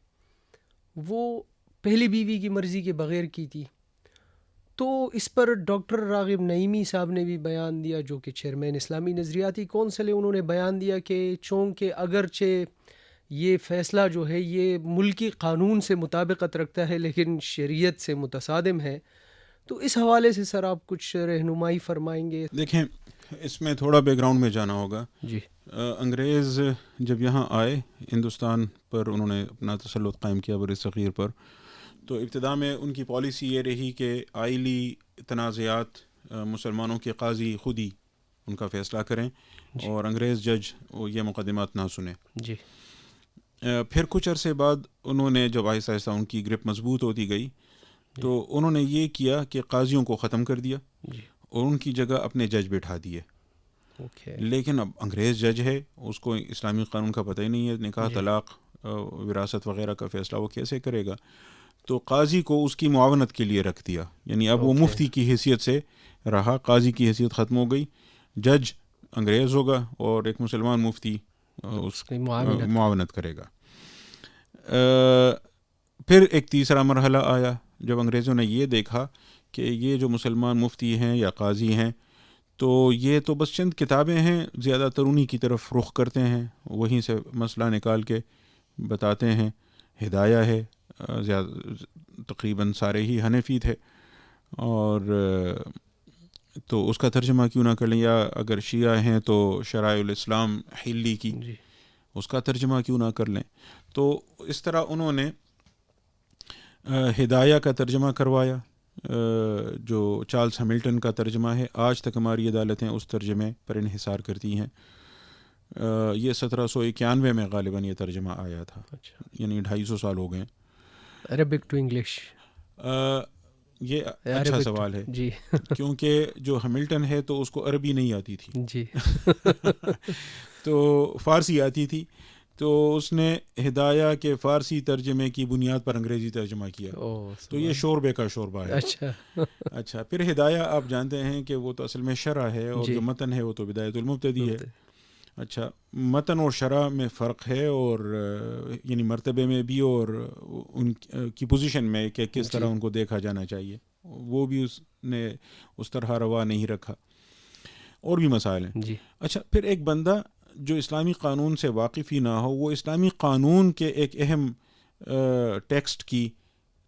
Speaker 2: وہ پہلی بیوی کی مرضی کے بغیر کی تھی. تو اس پر ڈاکٹر راغب نعیمی صاحب نے بھی بیان دیا جو کہ چیئرمین اسلامی نظریاتی کونسل ہے. انہوں نے بیان دیا کہ چونکہ اگرچہ یہ فیصلہ جو ہے یہ ملکی قانون سے مطابقت رکھتا ہے لیکن شریعت سے متصادم ہے. تو اس حوالے سے سر آپ کچھ رہنمائی فرمائیں گے؟
Speaker 1: دیکھیں اس میں تھوڑا بیک گراؤنڈ میں جانا ہوگا.
Speaker 2: جی.
Speaker 1: انگریز جب یہاں آئے ہندوستان پر, انہوں نے اپنا تسلط قائم کیا بر صغیر پر, تو ابتدا میں ان کی پالیسی یہ رہی کہ آئلی تنازعات مسلمانوں کے قاضی خود ہی ان کا فیصلہ کریں اور انگریز جج یہ مقدمات نہ سنیں.
Speaker 2: جی.
Speaker 1: پھر کچھ عرصے بعد انہوں نے جب آہستہ آہستہ ان کی گرپ مضبوط ہوتی گئی تو انہوں نے یہ کیا کہ قاضیوں کو ختم کر دیا اور ان کی جگہ اپنے جج بٹھا دیے. لیکن اب انگریز جج ہے, اس کو اسلامی قانون کا پتہ ہی نہیں ہے, نکاح طلاق وراثت وغیرہ کا فیصلہ وہ کیسے کرے گا. تو قاضی کو اس کی معاونت کے لیے رکھ دیا, یعنی اب وہ مفتی کی حیثیت سے رہا, قاضی کی حیثیت ختم ہو گئی. جج انگریز ہوگا اور ایک مسلمان مفتی اس کی معاونت کرے گا. پھر ایک تیسرا مرحلہ آیا جب انگریزوں نے یہ دیکھا کہ یہ جو مسلمان مفتی ہیں یا قاضی ہیں تو یہ تو بس چند کتابیں ہیں, زیادہ تر انہی کی طرف رخ کرتے ہیں, وہیں سے مسئلہ نکال کے بتاتے ہیں. ہدایہ ہے, تقریباً سارے ہی حنفی تھے, اور تو اس کا ترجمہ کیوں نہ کر لیں, یا اگر شیعہ ہیں تو شرائع الاسلام حلی کی اس کا ترجمہ کیوں نہ کر لیں. تو اس طرح انہوں نے ہدایہ کا ترجمہ کروایا جو چارلز ہیملٹن کا ترجمہ ہے. آج تک ہماری عدالتیں اس ترجمے پر انحصار کرتی ہیں. یہ 1791 میں غالباً یہ ترجمہ آیا تھا, یعنی 250 سال ہو گئے.
Speaker 2: عربک ٹو انگلش,
Speaker 1: یہ اچھا سوال ہے جی. کیونکہ جو ہیملٹن ہے تو اس کو عربی نہیں آتی تھی جی تو فارسی آتی تھی, تو اس نے ہدایہ کے فارسی ترجمے کی بنیاد پر انگریزی ترجمہ کیا. تو یہ شوربے کا شوربہ ہے. اچھا پھر ہدایہ آپ جانتے ہیں کہ وہ تو اصل میں شرح ہے, اور جو متن ہے وہ تو بدایت المبتدی ہے. اچھا متن اور شرح میں فرق ہے, اور یعنی مرتبے میں بھی اور ان کی پوزیشن میں کہ کس طرح ان کو دیکھا جانا چاہیے, وہ بھی اس نے اس طرح روا نہیں رکھا, اور بھی مسائل ہیں جی. اچھا پھر ایک بندہ جو اسلامی قانون سے واقف ہی نہ ہو, وہ اسلامی قانون کے ایک اہم ٹیکسٹ کی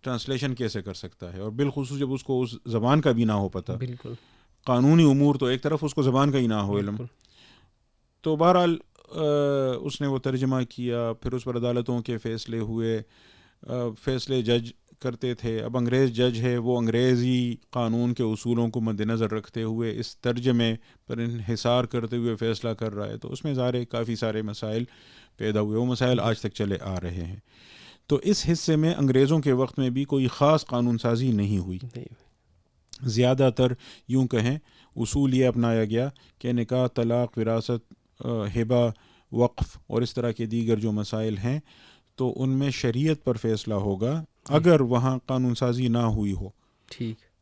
Speaker 1: ٹرانسلیشن کیسے کر سکتا ہے, اور بالخصوص جب اس کو اس زبان کا بھی نہ ہو پتہ. بالکل. قانونی امور تو ایک طرف اس کو زبان کا ہی نہ ہو علم. تو بہرحال اس نے وہ ترجمہ کیا, پھر اس پر عدالتوں کے فیصلے ہوئے, فیصلے جج کرتے تھے. اب انگریز جج ہے, وہ انگریزی قانون کے اصولوں کو مد نظر رکھتے ہوئے اس ترجمے پر انحصار کرتے ہوئے فیصلہ کر رہا ہے. تو اس میں کافی سارے مسائل پیدا ہوئے, وہ مسائل آج تک چلے آ رہے ہیں. تو اس حصے میں انگریزوں کے وقت میں بھی کوئی خاص قانون سازی نہیں ہوئی. زیادہ تر یوں کہیں اصول یہ اپنایا گیا کہ نکاح, طلاق, وراثت, ہبہ, وقف اور اس طرح کے دیگر جو مسائل ہیں تو ان میں شریعت پر فیصلہ ہوگا. اگر وہاں قانون سازی نہ ہوئی ہو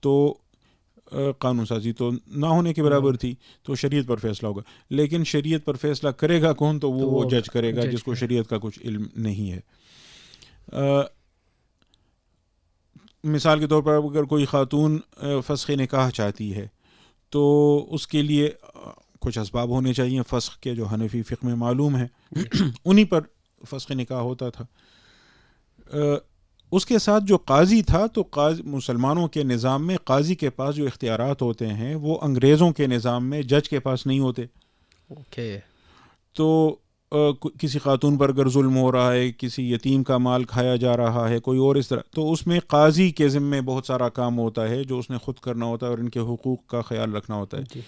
Speaker 1: تو قانون سازی تو نہ ہونے کے برابر تھی, تو شریعت پر فیصلہ ہوگا. لیکن شریعت پر فیصلہ کرے گا کون؟ تو وہ جج کرے گا جس کو شریعت کا کچھ علم نہیں ہے. مثال کے طور پر اگر کوئی خاتون فسخ نکاح چاہتی ہے تو اس کے لیے کچھ اسباب ہونے چاہیے فسخ کے, جو حنفی فقہ میں معلوم ہیں. انہی پر فسخ نکاح ہوتا تھا. اس کے ساتھ جو قاضی تھا, تو مسلمانوں کے نظام میں قاضی کے پاس جو اختیارات ہوتے ہیں وہ انگریزوں کے نظام میں جج کے پاس نہیں ہوتے. تو کسی خاتون پر اگر ظلم ہو رہا ہے, کسی یتیم کا مال کھایا جا رہا ہے, کوئی اور اس طرح, تو اس میں قاضی کے ذمے بہت سارا کام ہوتا ہے جو اس نے خود کرنا ہوتا ہے اور ان کے حقوق کا خیال رکھنا ہوتا ہے.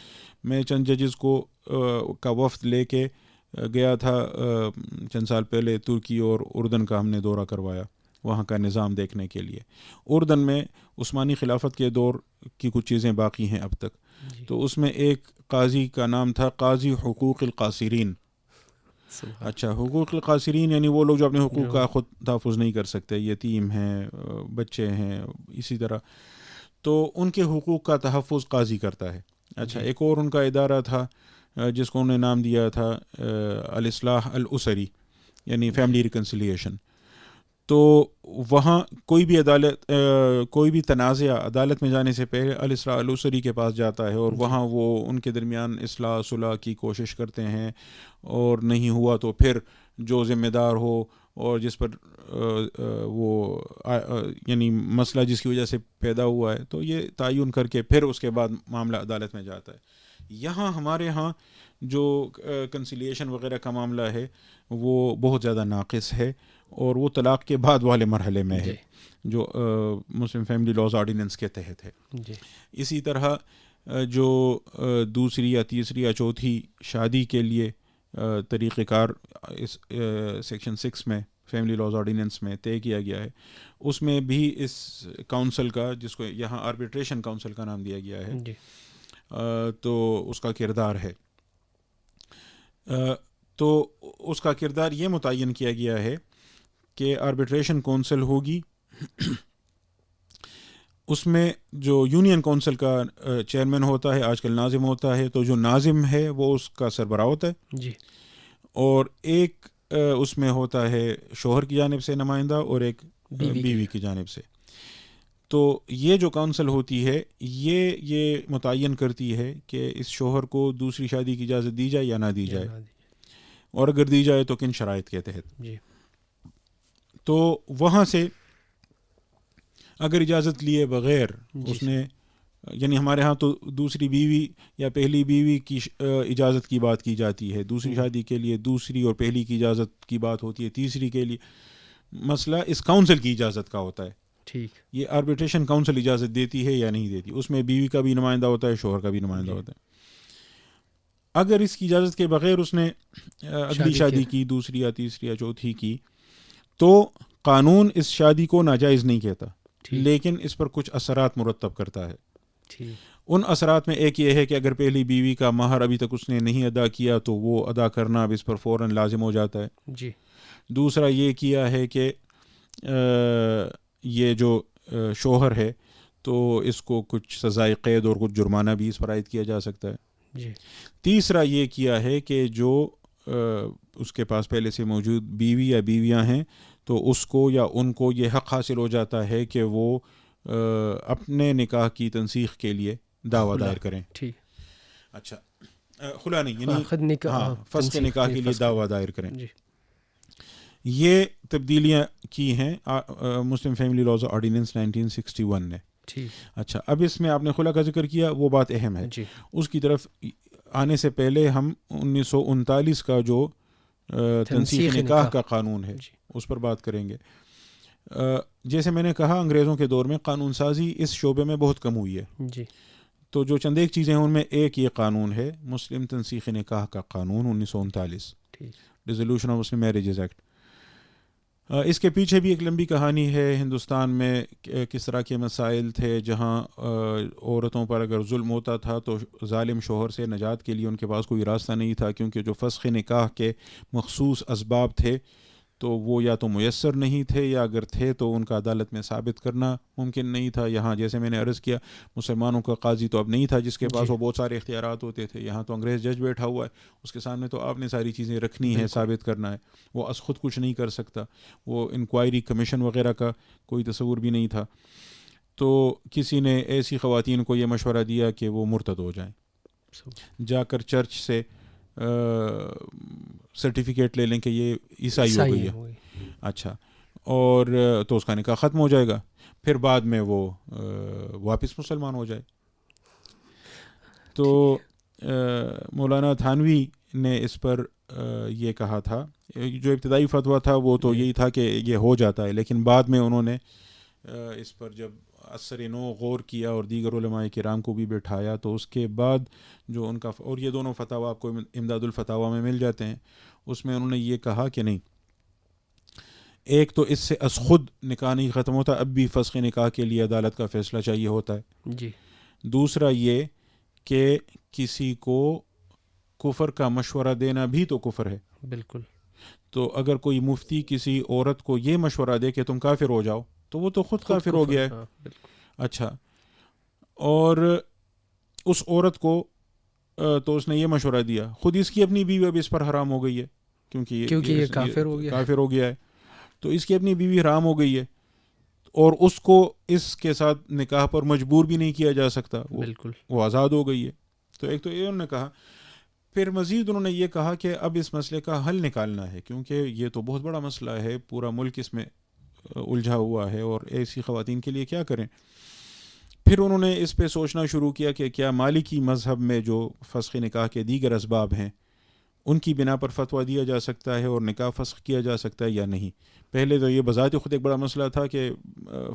Speaker 1: میں چند ججز کا وفد لے کے گیا تھا چند سال پہلے ترکی اور اردن کا ہم نے دورہ کروایا وہاں کا نظام دیکھنے کے لیے. اردن میں عثمانی خلافت کے دور کی کچھ چیزیں باقی ہیں اب تک. تو اس میں ایک قاضی کا نام تھا قاضی حقوق القاصرین. اچھا, حقوق القاصرین یعنی وہ لوگ جو اپنے حقوق کا خود تحفظ نہیں کر سکتے, یتیم ہیں, بچے ہیں, اسی طرح, تو ان کے حقوق کا تحفظ قاضی کرتا ہے. اچھا, ایک اور ان کا ادارہ تھا جس کو انہوں نے نام دیا تھا الاصلاح الاسری, یعنی فیملی ریکنسیلیشن. تو وہاں کوئی بھی تنازع عدالت میں جانے سے پہلے الاصلاح الاسری کے پاس جاتا ہے اور وہاں وہ ان کے درمیان اصلاح صلح کی کوشش کرتے ہیں, اور نہیں ہوا تو پھر جو ذمہ دار ہو اور جس پر وہ یعنی مسئلہ جس کی وجہ سے پیدا ہوا ہے, تو یہ تعین کر کے پھر اس کے بعد معاملہ عدالت میں جاتا ہے. یہاں ہمارے ہاں جو کنسیلیشن وغیرہ کا معاملہ ہے وہ بہت زیادہ ناقص ہے, اور وہ طلاق کے بعد والے مرحلے میں ہے جو مسلم فیملی لاز آرڈیننس کے تحت ہے. اسی طرح جو دوسری یا تیسری یا چوتھی شادی کے لیے طریقہ کار اس سیکشن 6 میں فیملی لاز آرڈیننس میں طے کیا گیا ہے, اس میں بھی اس کونسل کا, جس کو یہاں آربیٹریشن کونسل کا نام دیا گیا ہے, تو اس کا کردار ہے. تو اس کا کردار یہ متعین کیا گیا ہے کہ آربیٹریشن کونسل ہوگی, اس میں جو یونین کونسل کا چیئرمین ہوتا ہے, آج کل ناظم ہوتا ہے, تو جو ناظم ہے وہ اس کا سربراہ ہوتا ہے, اور ایک اس میں ہوتا ہے شوہر کی جانب سے نمائندہ اور ایک بیوی کی جانب سے. تو یہ جو کونسل ہوتی ہے یہ متعین کرتی ہے کہ اس شوہر کو دوسری شادی کی اجازت دی جائے یا نہ دی جائے, اور اگر دی جائے تو کن شرائط کے تحت. تو وہاں سے اگر اجازت لیے بغیر اس نے, یعنی ہمارے ہاں تو دوسری بیوی یا پہلی بیوی کی اجازت کی بات کی جاتی ہے, دوسری شادی کے لیے دوسری اور پہلی کی اجازت کی بات ہوتی ہے, تیسری کے لیے مسئلہ اس کونسل کی اجازت کا ہوتا ہے. یہ آربیٹریشن کونسل اجازت دیتی ہے یا نہیں دیتی, اس میں بیوی کا بھی نمائندہ ہوتا ہے, شوہر کا بھی نمائندہ ہوتا ہے. اگر اس کی اجازت کے بغیر اس نے اگلی شادی کی, دوسری یا تیسری یا چوتھی کی, تو قانون اس شادی کو ناجائز نہیں کہتا, لیکن اس پر کچھ اثرات مرتب کرتا ہے. ان اثرات میں ایک یہ ہے کہ اگر پہلی بیوی کا مہر ابھی تک اس نے نہیں ادا کیا تو وہ ادا کرنا اب اس پر فوراً لازم ہو جاتا ہے. دوسرا یہ کیا ہے کہ یہ جو شوہر ہے تو اس کو کچھ سزائے قید اور کچھ جرمانہ بھی اس پر عائد کیا جا سکتا ہے. تیسرا یہ کیا ہے کہ جو اس کے پاس پہلے سے موجود بیوی یا بیویاں ہیں تو اس کو یا ان کو یہ حق حاصل ہو جاتا ہے کہ وہ اپنے نکاح کی تنسیخ کے لیے دعویٰ دائر کریں. اچھا, خلا نہیں یعنی فسخ نکاح کے لیے دعویٰ دائر کریں. یہ تبدیلیاں کی ہیں مسلم فیملی لاز آرڈیننس 1961 نے.
Speaker 2: ٹھیک.
Speaker 1: اچھا، اب اس میں آپ نے خلا کا ذکر کیا، وہ بات اہم ہے.
Speaker 2: جی
Speaker 1: اس کی طرف آنے سے پہلے ہم 1939 کا جو تنسیخ نکاح کا قانون ہے اس پر بات کریں گے. جیسے میں نے کہا انگریزوں کے دور میں قانون سازی اس شعبے میں بہت کم ہوئی ہے.
Speaker 2: جی.
Speaker 1: تو جو چند ایک چیزیں ہیں ان میں ایک یہ قانون ہے مسلم تنسیخ نکاح کا قانون 1939، resolution of Muslim marriages act. اس کے پیچھے بھی ایک لمبی کہانی ہے. ہندوستان میں کس طرح کے مسائل تھے جہاں عورتوں پر اگر ظلم ہوتا تھا تو ظالم شوہر سے نجات کے لیے ان کے پاس کوئی راستہ نہیں تھا، کیونکہ جو فسخ نکاح کے مخصوص اسباب تھے تو وہ یا تو میسر نہیں تھے، یا اگر تھے تو ان کا عدالت میں ثابت کرنا ممکن نہیں تھا. یہاں جیسے میں نے عرض کیا مسلمانوں کا قاضی تو اب نہیں تھا جس کے پاس وہ بہت سارے اختیارات ہوتے تھے. یہاں تو انگریز جج بیٹھا ہوا ہے، اس کے سامنے تو آپ نے ساری چیزیں رکھنی ہے، ثابت کرنا ہے. وہ از خود کچھ نہیں کر سکتا. وہ انکوائری کمیشن وغیرہ کا کوئی تصور بھی نہیں تھا. تو کسی نے ایسی خواتین کو یہ مشورہ دیا کہ وہ مرتد ہو جائیں، جا کر چرچ سے سرٹیفکیٹ لے لیں کہ یہ عیسائی ہو گئی ہے. اچھا، اور تو اس کا نکاح ختم ہو جائے گا، پھر بعد میں وہ واپس مسلمان ہو جائے. تو مولانا تھانوی نے اس پر یہ کہا تھا، جو ابتدائی فتویٰ تھا وہ تو یہی تھا کہ یہ ہو جاتا ہے، لیکن بعد میں انہوں نے اس پر جب اثر نو غور کیا اور دیگر علماء کرام کو بھی بٹھایا تو اس کے بعد جو ان کا، اور یہ دونوں فتاویٰ آپ کو امداد الفتاویٰ میں مل جاتے ہیں، اس میں انہوں نے یہ کہا کہ نہیں، ایک تو اس سے از خود نکاح نہیں ختم ہوتا، اب بھی فسخ نکاح کے لیے عدالت کا فیصلہ چاہیے ہوتا ہے.
Speaker 2: جی.
Speaker 1: دوسرا یہ کہ کسی کو کفر کا مشورہ دینا بھی تو کفر ہے.
Speaker 2: بالکل.
Speaker 1: تو اگر کوئی مفتی کسی عورت کو یہ مشورہ دے کہ تم کافر ہو جاؤ تو وہ تو خود کافر ہو گیا ہے. اچھا، اور اس عورت کو تو اس نے یہ مشورہ دیا، خود اس کی اپنی بیوی اب اس پر حرام ہو گئی ہے کیونکہ یہ کافر ہو گیا ہے، تو اس کی اپنی بیوی حرام ہو گئی ہے، اور اس کو اس کے ساتھ نکاح پر مجبور بھی نہیں کیا جا سکتا. بالکل، وہ آزاد ہو گئی ہے. تو ایک تو یہ انہوں نے کہا. پھر مزید انہوں نے یہ کہا کہ اب اس مسئلے کا حل نکالنا ہے، کیونکہ یہ تو بہت بڑا مسئلہ ہے، پورا ملک اس میں الجھا ہوا ہے، اور ایسی خواتین کے لیے کیا کریں. پھر انہوں نے اس پہ سوچنا شروع کیا کہ کیا مالکی مذہب میں جو فسخ نکاح کے دیگر اسباب ہیں ان کی بنا پر فتویٰ دیا جا سکتا ہے اور نکاح فسخ کیا جا سکتا ہے یا نہیں. پہلے تو یہ بذات خود ایک بڑا مسئلہ تھا کہ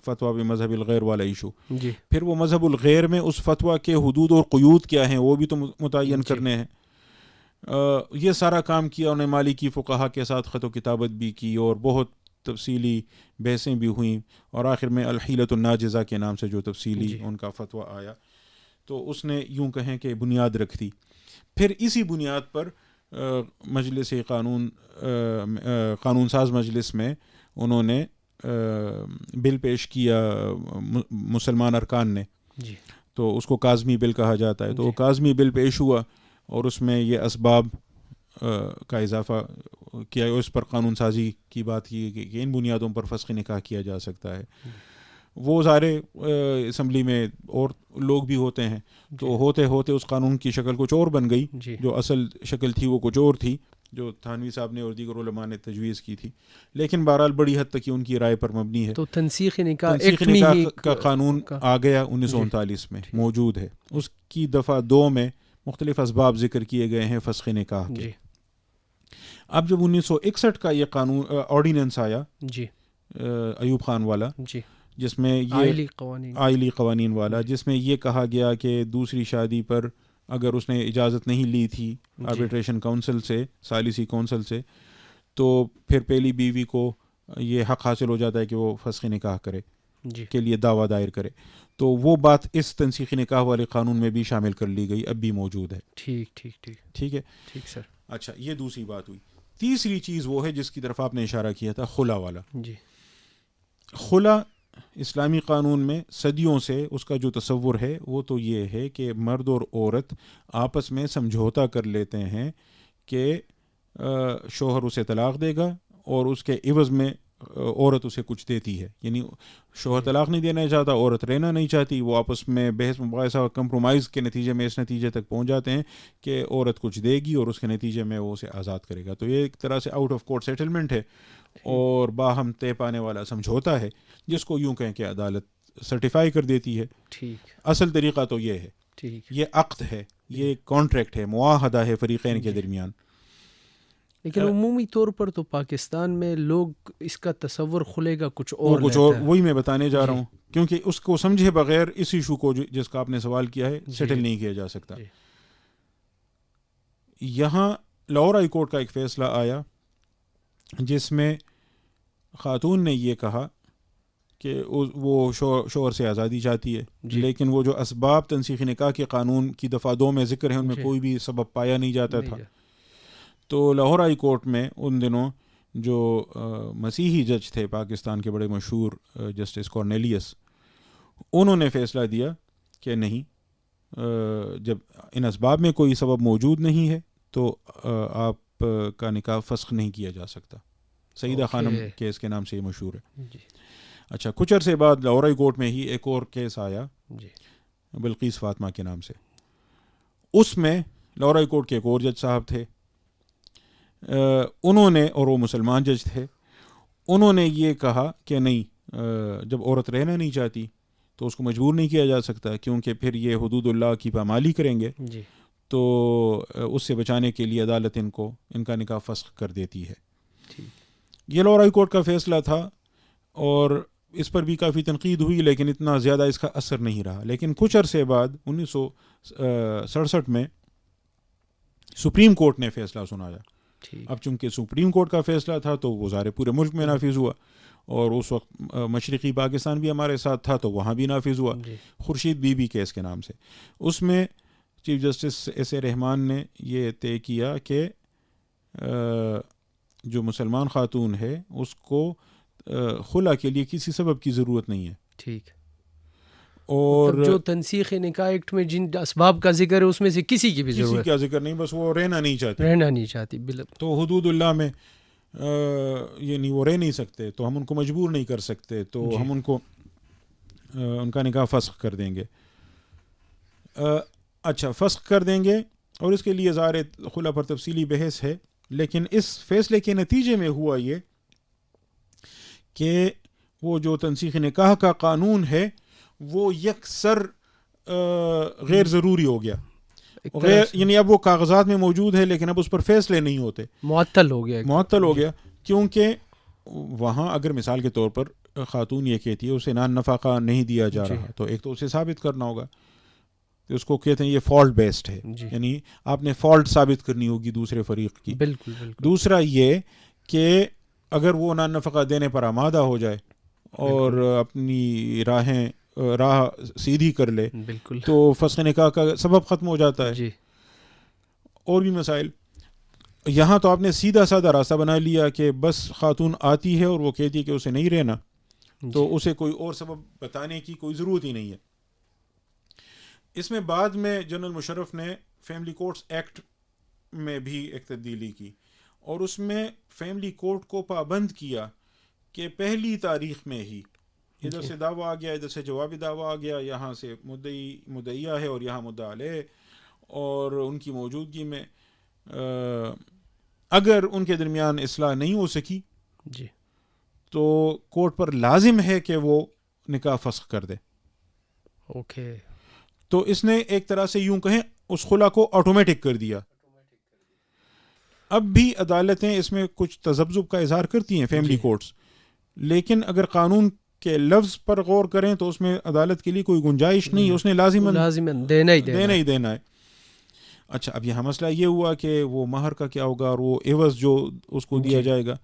Speaker 1: فتویٰ بمذہب الغیر والا ایشو.
Speaker 2: جی.
Speaker 1: پھر وہ مذہب الغیر میں اس فتویٰ کے حدود اور قیود کیا ہیں وہ بھی تو متعین کرنے ہیں. یہ سارا کام کیا انہوں نے، مالکی فقہا کے ساتھ خط و کتابت بھی کی اور بہت تفصیلی بحثیں بھی ہوئیں، اور آخر میں الحیلۃ الناجزہ کے نام سے جو تفصیلی ان کا فتویٰ آیا تو اس نے یوں کہیں کہ بنیاد رکھ دی. پھر اسی بنیاد پر مجلس قانون ساز مجلس میں انہوں نے بل پیش کیا مسلمان ارکان نے.
Speaker 2: جی.
Speaker 1: تو اس کو کاظمی بل کہا جاتا ہے. تو کاظمی بل پیش ہوا اور اس میں یہ اسباب کا اضافہ کیا، اس پر قانون سازی کی بات کی کہ ان بنیادوں پر فسخ نکاح کیا جا سکتا ہے. وہ سارے اسمبلی میں اور لوگ بھی ہوتے ہیں، تو ہوتے ہوتے اس قانون کی شکل کچھ اور بن گئی. جو اصل شکل تھی وہ کچھ اور تھی، جو تھانوی صاحب نے اور دیگر علماء نے تجویز کی تھی، لیکن بہرحال بڑی حد تک ان کی رائے پر مبنی ہے.
Speaker 2: تو تنسیخ نکاح
Speaker 1: کا قانون آ گیا 1939 میں موجود ہے. اس کی دفعہ 2 میں مختلف اسباب ذکر کیے گئے ہیں فسخ نکاح کے. اب جب 1961 کا یہ قانون آرڈیننس آیا ایوب خان والا، جس میں یہ آئلی قوانین والا، جس میں یہ کہا گیا کہ دوسری شادی پر اگر اس نے اجازت نہیں لی تھی آربیٹریشن کونسل سے، ثالثی کونسل سے، تو پھر پہلی بیوی کو یہ حق حاصل ہو جاتا ہے کہ وہ فسخ نکاح کرے کے لیے دعویٰ دائر کرے. تو وہ بات اس تنسیخ نکاح والے قانون میں بھی شامل کر لی گئی، اب بھی موجود ہے. ٹھیک ہے
Speaker 2: سر.
Speaker 1: اچھا، یہ دوسری بات ہوئی. تیسری چیز وہ ہے جس کی طرف آپ نے اشارہ کیا تھا، خلا والا. خلا اسلامی قانون میں صدیوں سے اس کا جو تصور ہے وہ تو یہ ہے کہ مرد اور عورت آپس میں سمجھوتا کر لیتے ہیں کہ شوہر اسے طلاق دے گا اور اس کے عوض میں عورت اسے کچھ دیتی ہے. یعنی شوہر طلاق نہیں دینا چاہتا، عورت رہنا نہیں چاہتی، وہ آپس میں بحث مباحثہ اور کمپرومائز کے نتیجے میں اس نتیجے تک پہنچ جاتے ہیں کہ عورت کچھ دے گی اور اس کے نتیجے میں وہ اسے آزاد کرے گا. تو یہ ایک طرح سے آؤٹ آف کورٹ سیٹلمنٹ ہے اور باہم طے پانے والا سمجھوتا ہے، جس کو یوں کہیں کہ عدالت سرٹیفائی کر دیتی ہے.
Speaker 2: ٹھیک.
Speaker 1: اصل طریقہ تو یہ ہے.
Speaker 2: ٹھیک.
Speaker 1: یہ عقد ہے, یہ کانٹریکٹ ہے, معاہدہ ہے فریقین کے درمیان.
Speaker 2: لیکن عمومی طور پر تو پاکستان میں لوگ اس کا تصور کھلے گا کچھ اور
Speaker 1: وہی میں بتانے جا رہا ہوں, کیونکہ اس کو سمجھے بغیر اس ایشو کو جس کا آپ نے سوال کیا ہے سیٹل نہیں کیا جا سکتا. یہاں لاہور ہائی کورٹ کا ایک فیصلہ آیا جس میں خاتون نے یہ کہا کہ وہ شوہر سے آزادی چاہتی ہے, لیکن وہ جو اسباب تنسیخ نکاح کے قانون کی دفعہ 2 میں ذکر ہے ان میں کوئی بھی سبب پایا نہیں جاتا تھا. تو لاہور ہائی کورٹ میں ان دنوں جو مسیحی جج تھے پاکستان کے بڑے مشہور جسٹس کارنیلیس, انہوں نے فیصلہ دیا کہ نہیں, جب ان اسباب میں کوئی سبب موجود نہیں ہے تو آپ کا نکاح فسخ نہیں کیا جا سکتا. سعیدہ خانم کیس کے نام سے یہ مشہور ہے. اچھا, کچھ عرصے بعد لاہور ہائی کورٹ میں ہی ایک اور کیس آیا بلقیس فاطمہ کے نام سے. اس میں لاہور ہائی کورٹ کے ایک اور جج صاحب تھے, انہوں نے, اور وہ مسلمان جج تھے, انہوں نے یہ کہا کہ نہیں, جب عورت رہنا نہیں چاہتی تو اس کو مجبور نہیں کیا جا سکتا, کیونکہ پھر یہ حدود اللہ کی پامالی کریں گے تو اس سے بچانے کے لیے عدالت ان کا نکاح فسخ کر دیتی ہے. یہ لاہور ہائی کورٹ کا فیصلہ تھا اور اس پر بھی کافی تنقید ہوئی, لیکن اتنا زیادہ اس کا اثر نہیں رہا. لیکن کچھ عرصے بعد 1967 میں سپریم کورٹ نے فیصلہ سنایا. اب چونکہ سپریم کورٹ کا فیصلہ تھا تو وہ ظاہر پورے ملک میں نافذ ہوا, اور اس وقت مشرقی پاکستان بھی ہمارے ساتھ تھا تو وہاں بھی نافذ ہوا, خورشید بی بی کیس کے نام سے. اس میں چیف جسٹس ایس اے رحمان نے یہ طے کیا کہ جو مسلمان خاتون ہے اس کو خلا کے لیے کسی سبب کی ضرورت نہیں ہے.
Speaker 2: ٹھیک.
Speaker 1: اور
Speaker 2: جو تنسیخ نکاح ایکٹ میں جن اسباب کا ذکر ہے اس میں سے کسی کی بھی ضرورت,
Speaker 1: کسی کا ذکر نہیں, بس وہ رہنا نہیں چاہتی. تو حدود اللہ میں یہ نہیں, وہ رہ نہیں سکتے تو ہم ان کو مجبور نہیں کر سکتے, تو ہم ان کو ان کا نکاح فسخ کر دیں گے. اچھا, فسخ کر دیں گے, اور اس کے لیے ظاہر خلا پر تفصیلی بحث ہے, لیکن اس فیصلے کے نتیجے میں ہوا یہ کہ وہ جو تنسیخ نکاح کا قانون ہے وہ یکسر غیر ضروری ہو گیا. یعنی اب وہ کاغذات میں موجود ہے لیکن اب اس پر فیصلے نہیں ہوتے,
Speaker 2: معطل ہو گیا.
Speaker 1: کیونکہ وہاں اگر مثال کے طور پر خاتون یہ کہتی ہے اسے نان نفقہ نہیں دیا جا رہا, تو ایک تو اسے ثابت کرنا ہوگا, اس کو کہتے ہیں یہ فالٹ بیسڈ ہے, یعنی آپ نے فالٹ ثابت کرنی ہوگی دوسرے فریق کی.
Speaker 2: بالکل.
Speaker 1: دوسرا یہ کہ اگر وہ نان نفقہ دینے پر آمادہ ہو جائے اور اپنی راہ سیدھی کر لے تو فسخ نکاح کا سبب ختم ہو جاتا ہے. اور بھی مسائل. یہاں تو آپ نے سیدھا سادہ راستہ بنا لیا کہ بس خاتون آتی ہے اور وہ کہتی ہے کہ اسے نہیں رہنا, تو اسے کوئی اور سبب بتانے کی کوئی ضرورت ہی نہیں ہے. اس میں بعد میں جنرل مشرف نے فیملی کورٹس ایکٹ میں بھی ایک تبدیلی کی, اور اس میں فیملی کورٹ کو پابند کیا کہ پہلی تاریخ میں ہی ادھر سے دعویٰ آ گیا, ادھر سے جوابی دعویٰ آ گیا, یہاں سے مدعیہ ہے اور یہاں مدعا علیہ, اور ان کی موجودگی میں اگر ان کے درمیان اصلاح نہیں ہو سکی تو کورٹ پر لازم ہے کہ وہ نکاح فسخ کر دے. تو اس نے ایک طرح سے یوں کہیں اس خلا کو آٹومیٹک کر دیا. اب بھی عدالتیں اس میں کچھ تذبذب کا اظہار کرتی ہیں فیملی کورٹس, لیکن اگر قانون کے لفظ پر غور کریں تو اس میں عدالت کے لیے کوئی گنجائش نہیں, اس نے لازماً دینا ہی دینا ہے. اچھا, اب یہاں مسئلہ یہ ہوا کہ وہ مہر کا کیا ہوگا, اور وہ عوض جو اس کو دیا جائے گا,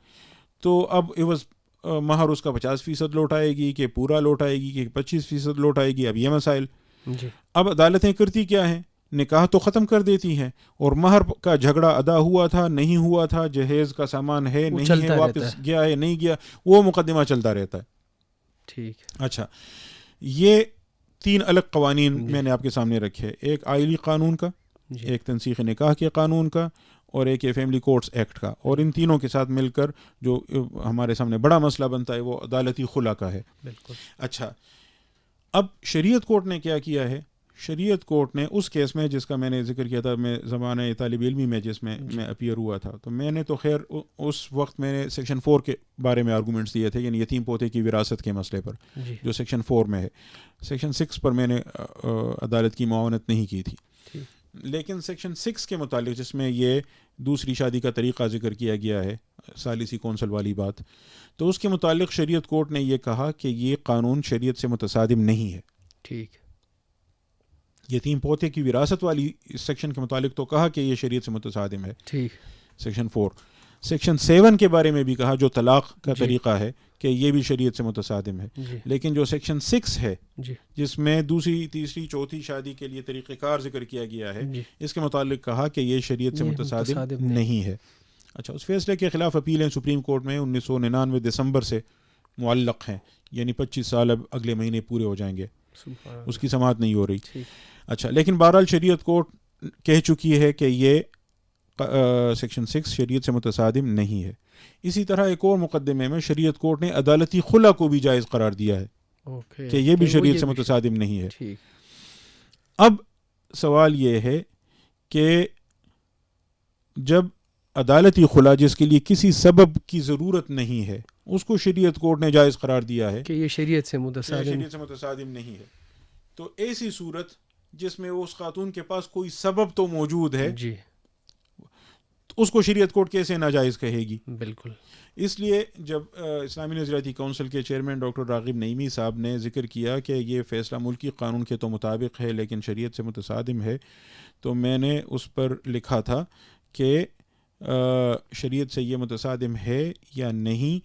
Speaker 1: تو اب عوض مہر اس کا 50% لوٹ آئے گی کہ پورا لوٹ آئے گی کہ 25% لوٹ آئے گی. اب یہ مسائل. اب عدالتیں کرتی کیا ہیں, نکاح تو ختم کر دیتی ہیں, اور مہر کا جھگڑا ادا ہوا تھا نہیں ہوا تھا, جہیز کا سامان ہے نہیں ہے, واپس گیا ہے نہیں گیا, وہ مقدمہ چلتا رہتا ہے. ٹھیک. اچھا, یہ 3 الگ قوانین میں نے آپ کے سامنے رکھے, ایک آئلی قانون کا, ایک تنسیخ نکاح کے قانون کا, اور ایک فیملی کورٹس ایکٹ کا, اور ان تینوں کے ساتھ مل کر جو ہمارے سامنے بڑا مسئلہ بنتا ہے وہ عدالتی خلا کا ہے. بالکل. اچھا, اب شریعت کورٹ نے کیا ہے, شریعت کورٹ نے اس کیس میں جس کا میں نے ذکر کیا تھا، میں زمانہ طالب علمی میں جس میں میں اپیئر ہوا تھا، تو میں نے تو خیر اس وقت میں نے سیکشن 4 کے بارے میں آرگومنٹس دیے تھے، یعنی یتیم پوتے کی وراثت کے مسئلے پر جو سیکشن 4 میں ہے. سیکشن 6 پر میں نے عدالت کی معاونت نہیں کی تھی. لیکن سیکشن 6 کے متعلق جس میں یہ دوسری شادی کا طریقہ ذکر کیا گیا ہے، ثالثی کونسل والی بات، تو اس کے متعلق شریعت کورٹ نے یہ کہا کہ یہ قانون شریعت سے متصادم نہیں ہے.
Speaker 2: ٹھیک.
Speaker 1: یتیم پوتے کی وراثت والی سیکشن کے متعلق تو کہا کہ یہ شریعت سے متصادم ہے.
Speaker 2: ٹھیک.
Speaker 1: سیکشن 4. سیکشن 7 کے بارے میں بھی کہا جو طلاق کا طریقہ ہے کہ یہ بھی شریعت سے متصادم ہے. لیکن جو سیکشن 6 ہے جس میں دوسری تیسری چوتھی شادی کے لیے طریقہ کار ذکر کیا گیا ہے، اس کے متعلق کہا کہ یہ شریعت سے متصادم نہیں ہے. اچھا، اس فیصلے کے خلاف اپیلیں سپریم کورٹ میں 1999 دسمبر سے معلق ہیں، یعنی 25 سال اب اگلے مہینے پورے ہو جائیں گے، اس کی سماعت نہیں ہو رہی. اچھا، لیکن بہرحال شریعت کورٹ کہہ چکی ہے کہ یہ سیکشن 6 شریعت سے متصادم نہیں ہے. اسی طرح ایک اور مقدمے میں شریعت کورٹ نے عدالتی خلا کو بھی جائز قرار دیا ہے کہ یہ بھی شریعت سے متصادم نہیں ہے. اب سوال یہ ہے کہ جب عدالتی خلا جس کے لیے کسی سبب کی ضرورت نہیں ہے اس کو شریعت کورٹ نے جائز قرار دیا ہے
Speaker 2: کہ یہ شریعت سے متصادم
Speaker 1: نہیں ہے، تو ایسی صورت جس میں اس خاتون کے پاس کوئی سبب تو موجود ہے اس کو شریعت کورٹ کیسے ناجائز کہے گی؟
Speaker 2: بالکل.
Speaker 1: اس لیے جب اسلامی نظریاتی کونسل کے چیئرمین ڈاکٹر راغب نعیمی صاحب نے ذکر کیا کہ یہ فیصلہ ملکی قانون کے تو مطابق ہے لیکن شریعت سے متصادم ہے، تو میں نے اس پر لکھا تھا کہ شریعت سے یہ متصادم ہے یا نہیں،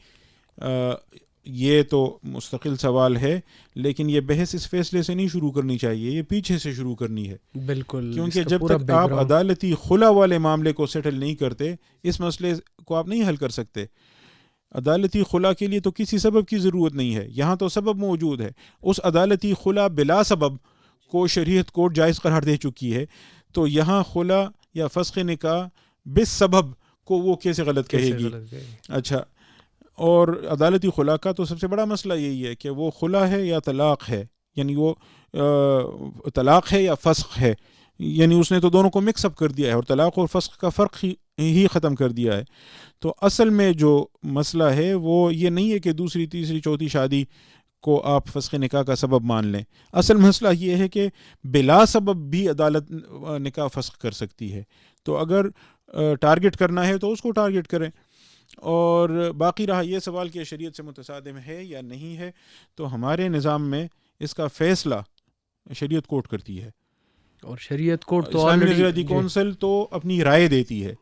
Speaker 1: یہ تو مستقل سوال ہے، لیکن یہ بحث اس فیصلے سے نہیں شروع کرنی چاہیے، یہ پیچھے سے شروع کرنی ہے.
Speaker 2: بالکل.
Speaker 1: کیونکہ جب تک آپ عدالتی خلا والے معاملے کو سیٹل نہیں کرتے اس مسئلے کو آپ نہیں حل کر سکتے. عدالتی خلا کے لیے تو کسی سبب کی ضرورت نہیں ہے، یہاں تو سبب موجود ہے. اس عدالتی خلا بلا سبب کو شریعت کورٹ جائز قرار دے چکی ہے، تو یہاں خلا یا فسخ نکاح بس سبب کو وہ کیسے غلط کہے گی؟ اچھا، اور عدالتی خلا کا تو سب سے بڑا مسئلہ یہی ہے کہ وہ خلا ہے یا طلاق ہے، یعنی وہ طلاق ہے یا فسخ ہے، یعنی اس نے تو دونوں کو مکس اپ کر دیا ہے اور طلاق اور فسخ کا فرق ہی ختم کر دیا ہے. تو اصل میں جو مسئلہ ہے وہ یہ نہیں ہے کہ دوسری تیسری چوتھی شادی کو آپ فسخ نکاح کا سبب مان لیں. اصل مسئلہ یہ ہے کہ بلا سبب بھی عدالت نکاح فسخ کر سکتی ہے. تو اگر ٹارگٹ کرنا ہے تو اس کو ٹارگٹ کریں. اور باقی رہا یہ سوال کہ شریعت سے متصادم ہے یا نہیں ہے، تو ہمارے نظام میں اس کا فیصلہ شریعت کورٹ کرتی ہے، اور
Speaker 2: شریعت کورٹ تو
Speaker 1: اسلامی نظریاتی کونسل تو اپنی رائے دیتی ہے،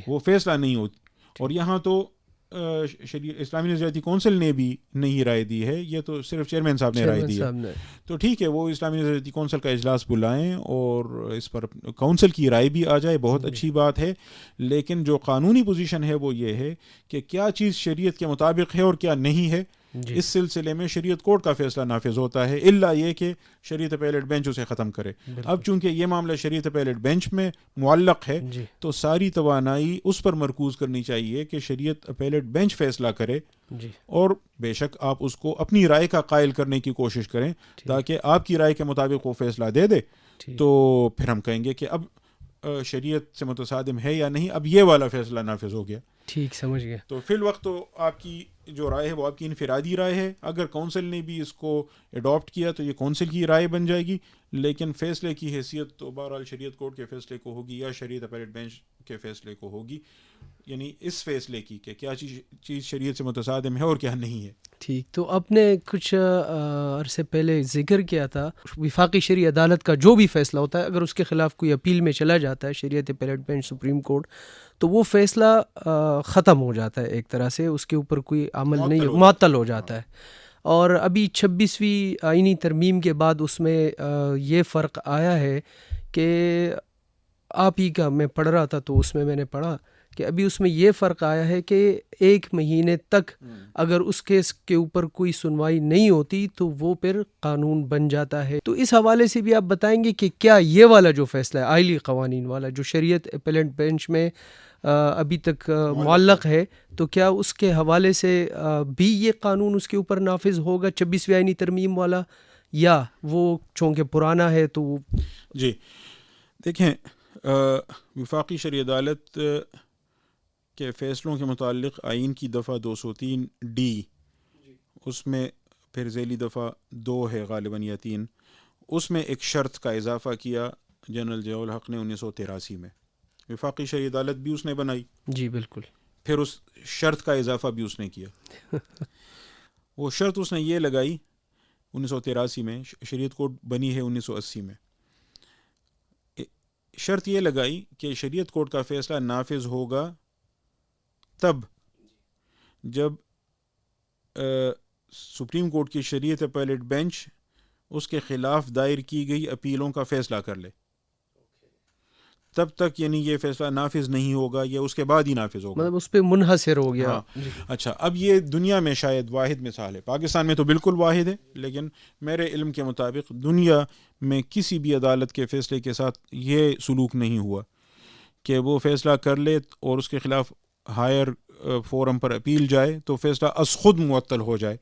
Speaker 1: وہ فیصلہ نہیں ہوتی. اور یہاں تو اسلامی نظریاتی کونسل نے بھی نہیں رائے دی ہے، یہ تو صرف چیئرمین صاحب نے رائے دی ہے. تو ٹھیک ہے، وہ اسلامی نظریاتی کونسل کا اجلاس بلائیں اور اس پر کونسل کی رائے بھی آ جائے، بہت اچھی بات ہے. لیکن جو قانونی پوزیشن ہے وہ یہ ہے کہ کیا چیز شریعت کے مطابق ہے اور کیا نہیں ہے، اس سلسلے میں شریعت کورٹ کا فیصلہ نافذ ہوتا ہے، الا یہ کہ شریعت اپیلیٹ بینچ اسے ختم کرے. اب چونکہ یہ معاملہ شریعت اپیلیٹ بینچ میں معلق ہے تو ساری توانائی اس پر مرکوز کرنی چاہیے کہ شریعت اپیلیٹ بینچ فیصلہ کرے، اور بے شک آپ اس کو اپنی رائے کا قائل کرنے کی کوشش کریں تاکہ آپ کی رائے کے مطابق وہ فیصلہ دے دے. تو پھر ہم کہیں گے کہ اب شریعت سے متصادم ہے یا نہیں، اب یہ والا فیصلہ نافذ ہو گیا.
Speaker 2: ٹھیک، سمجھ گیا. تو
Speaker 1: فی الوقت تو آپ کی جو رائے ہے وہ آپ کی انفرادی رائے ہے. اگر کونسل نے بھی اس کو اڈاپٹ کیا تو یہ کونسل کی رائے بن جائے گی، لیکن فیصلے کی حیثیت تو بہرحال شریعت کورٹ کے فیصلے کو ہوگی یا شریعت اپیلیٹ بینچ کے فیصلے کو ہوگی، یعنی اس فیصلے کی کہ کیا چیز شریعت سے متصادم ہے اور کیا نہیں ہے.
Speaker 2: ٹھیک. تو آپ نے کچھ عرصے پہلے ذکر کیا تھا وفاقی شرعی عدالت کا جو بھی فیصلہ ہوتا ہے، اگر اس کے خلاف کوئی اپیل میں چلا جاتا ہے شریعت اپیلیٹ بینچ سپریم کورٹ، تو وہ فیصلہ ختم ہو جاتا ہے، ایک طرح سے اس کے اوپر کوئی عمل نہیں، معطل ہو جاتا ہے. اور ابھی 26ویں آئینی ترمیم کے بعد اس میں یہ فرق آیا ہے کہ آپ ہی کا میں پڑھ رہا تھا تو اس میں نے پڑھا کہ ابھی اس میں یہ فرق آیا ہے کہ 1 مہینے تک اگر اس کیس کے اوپر کوئی سنوائی نہیں ہوتی تو وہ پھر قانون بن جاتا ہے. تو اس حوالے سے بھی آپ بتائیں گے کہ کیا یہ والا جو فیصلہ ہے آئلی قوانین والا جو شریعت اپیلیٹ بینچ میں ابھی تک معلق ہے، تو کیا اس کے حوالے سے بھی یہ قانون اس کے اوپر نافذ ہوگا 26ویں آئینی ترمیم والا، یا وہ چونکہ پرانا ہے تو
Speaker 1: جی دیکھیں، وفاقی شرعی عدالت کے فیصلوں کے متعلق آئین کی دفعہ 203D، اس میں پھر ذیلی دفعہ 2 ہے غالباً یا 3، اس میں ایک شرط کا اضافہ کیا جنرل ضیاء الحق نے 1983 میں. وفاقی شرعی عدالت بھی اس نے بنائی.
Speaker 2: جی بالکل.
Speaker 1: پھر اس شرط کا اضافہ بھی اس نے کیا. وہ شرط اس نے یہ لگائی 1983 میں، شریعت کوڈ بنی ہے 1980 میں. شرط یہ لگائی کہ شریعت کوڈ کا فیصلہ نافذ ہوگا تب جب سپریم کورٹ کی شریعت اپیلیٹ بینچ اس کے خلاف دائر کی گئی اپیلوں کا فیصلہ کر لے. تب تک یعنی یہ فیصلہ نافذ نہیں ہوگا، یہ اس کے بعد ہی نافذ ہوگا،
Speaker 2: مطلب اس پہ منحصر ہو گیا.
Speaker 1: ہاں. اچھا، اب یہ دنیا میں شاید واحد مثال ہے، پاکستان میں تو بالکل واحد ہے، لیکن میرے علم کے مطابق دنیا میں کسی بھی عدالت کے فیصلے کے ساتھ یہ سلوک نہیں ہوا کہ وہ فیصلہ کر لے اور اس کے خلاف ہائر فورم پر اپیل جائے تو فیصلہ از خود معطل ہو جائے.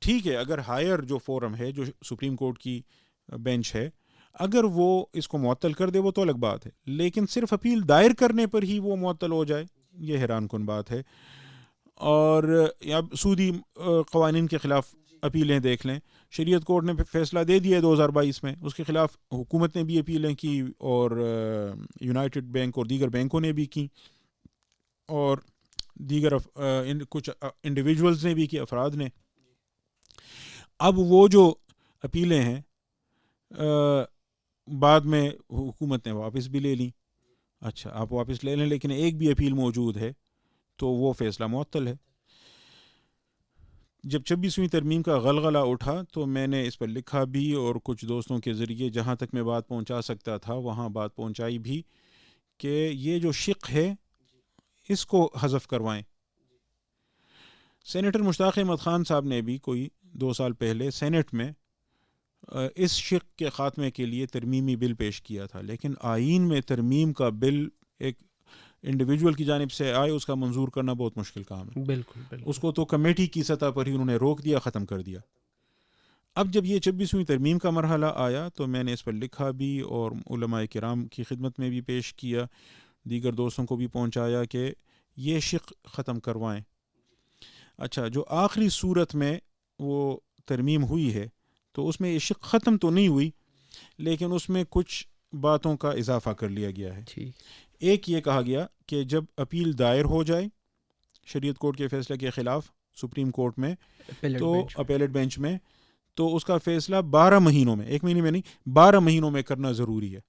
Speaker 1: ٹھیک ہے، اگر ہائر جو فورم ہے، جو سپریم کورٹ کی بینچ ہے، اگر وہ اس کو معطل کر دے وہ تو الگ بات ہے، لیکن صرف اپیل دائر کرنے پر ہی وہ معطل ہو جائے، یہ حیران کن بات ہے. اور اب سودی قوانین کے خلاف اپیلیں دیکھ لیں، شریعت کورٹ نے فیصلہ دے دیا 2022 میں، اس کے خلاف حکومت نے بھی اپیلیں کی اور یونائٹڈ بینک اور دیگر بینکوں نے بھی کی اور دیگر کچھ انڈیویجولز نے بھی کی، افراد نے. اب وہ جو اپیلیں ہیں بعد میں حکومت نے واپس بھی لے لیں. اچھا، آپ واپس لے لیں لیکن ایک بھی اپیل موجود ہے تو وہ فیصلہ معطل ہے. جب 26ویں ترمیم کا غلغلہ اٹھا تو میں نے اس پر لکھا بھی اور کچھ دوستوں کے ذریعے جہاں تک میں بات پہنچا سکتا تھا وہاں بات پہنچائی بھی کہ یہ جو شق ہے اس کو حذف کروائیں. سینیٹر مشتاق احمد خان صاحب نے بھی کوئی 2 سال پہلے سینٹ میں اس شق کے خاتمے کے لیے ترمیمی بل پیش کیا تھا، لیکن آئین میں ترمیم کا بل ایک انڈیویجول کی جانب سے آئے، اس کا منظور کرنا بہت مشکل کام ہے.
Speaker 2: بالکل بالکل.
Speaker 1: اس کو تو کمیٹی کی سطح پر ہی انہوں نے روک دیا، ختم کر دیا. اب جب یہ 26ویں ترمیم کا مرحلہ آیا تو میں نے اس پر لکھا بھی اور علماء کرام کی خدمت میں بھی پیش کیا، دیگر دوستوں کو بھی پہنچایا کہ یہ شق ختم کروائیں. اچھا، جو آخری صورت میں وہ ترمیم ہوئی ہے تو اس میں یہ شق ختم تو نہیں ہوئی، لیکن اس میں کچھ باتوں کا اضافہ کر لیا گیا ہے. ایک یہ کہا گیا کہ جب اپیل دائر ہو جائے شریعت کورٹ کے فیصلے کے خلاف سپریم کورٹ میں تو اپیلیٹ بینچ میں، تو اس کا فیصلہ 12 مہینوں میں، 1 مہینے میں نہیں، 12 مہینوں میں کرنا ضروری ہے،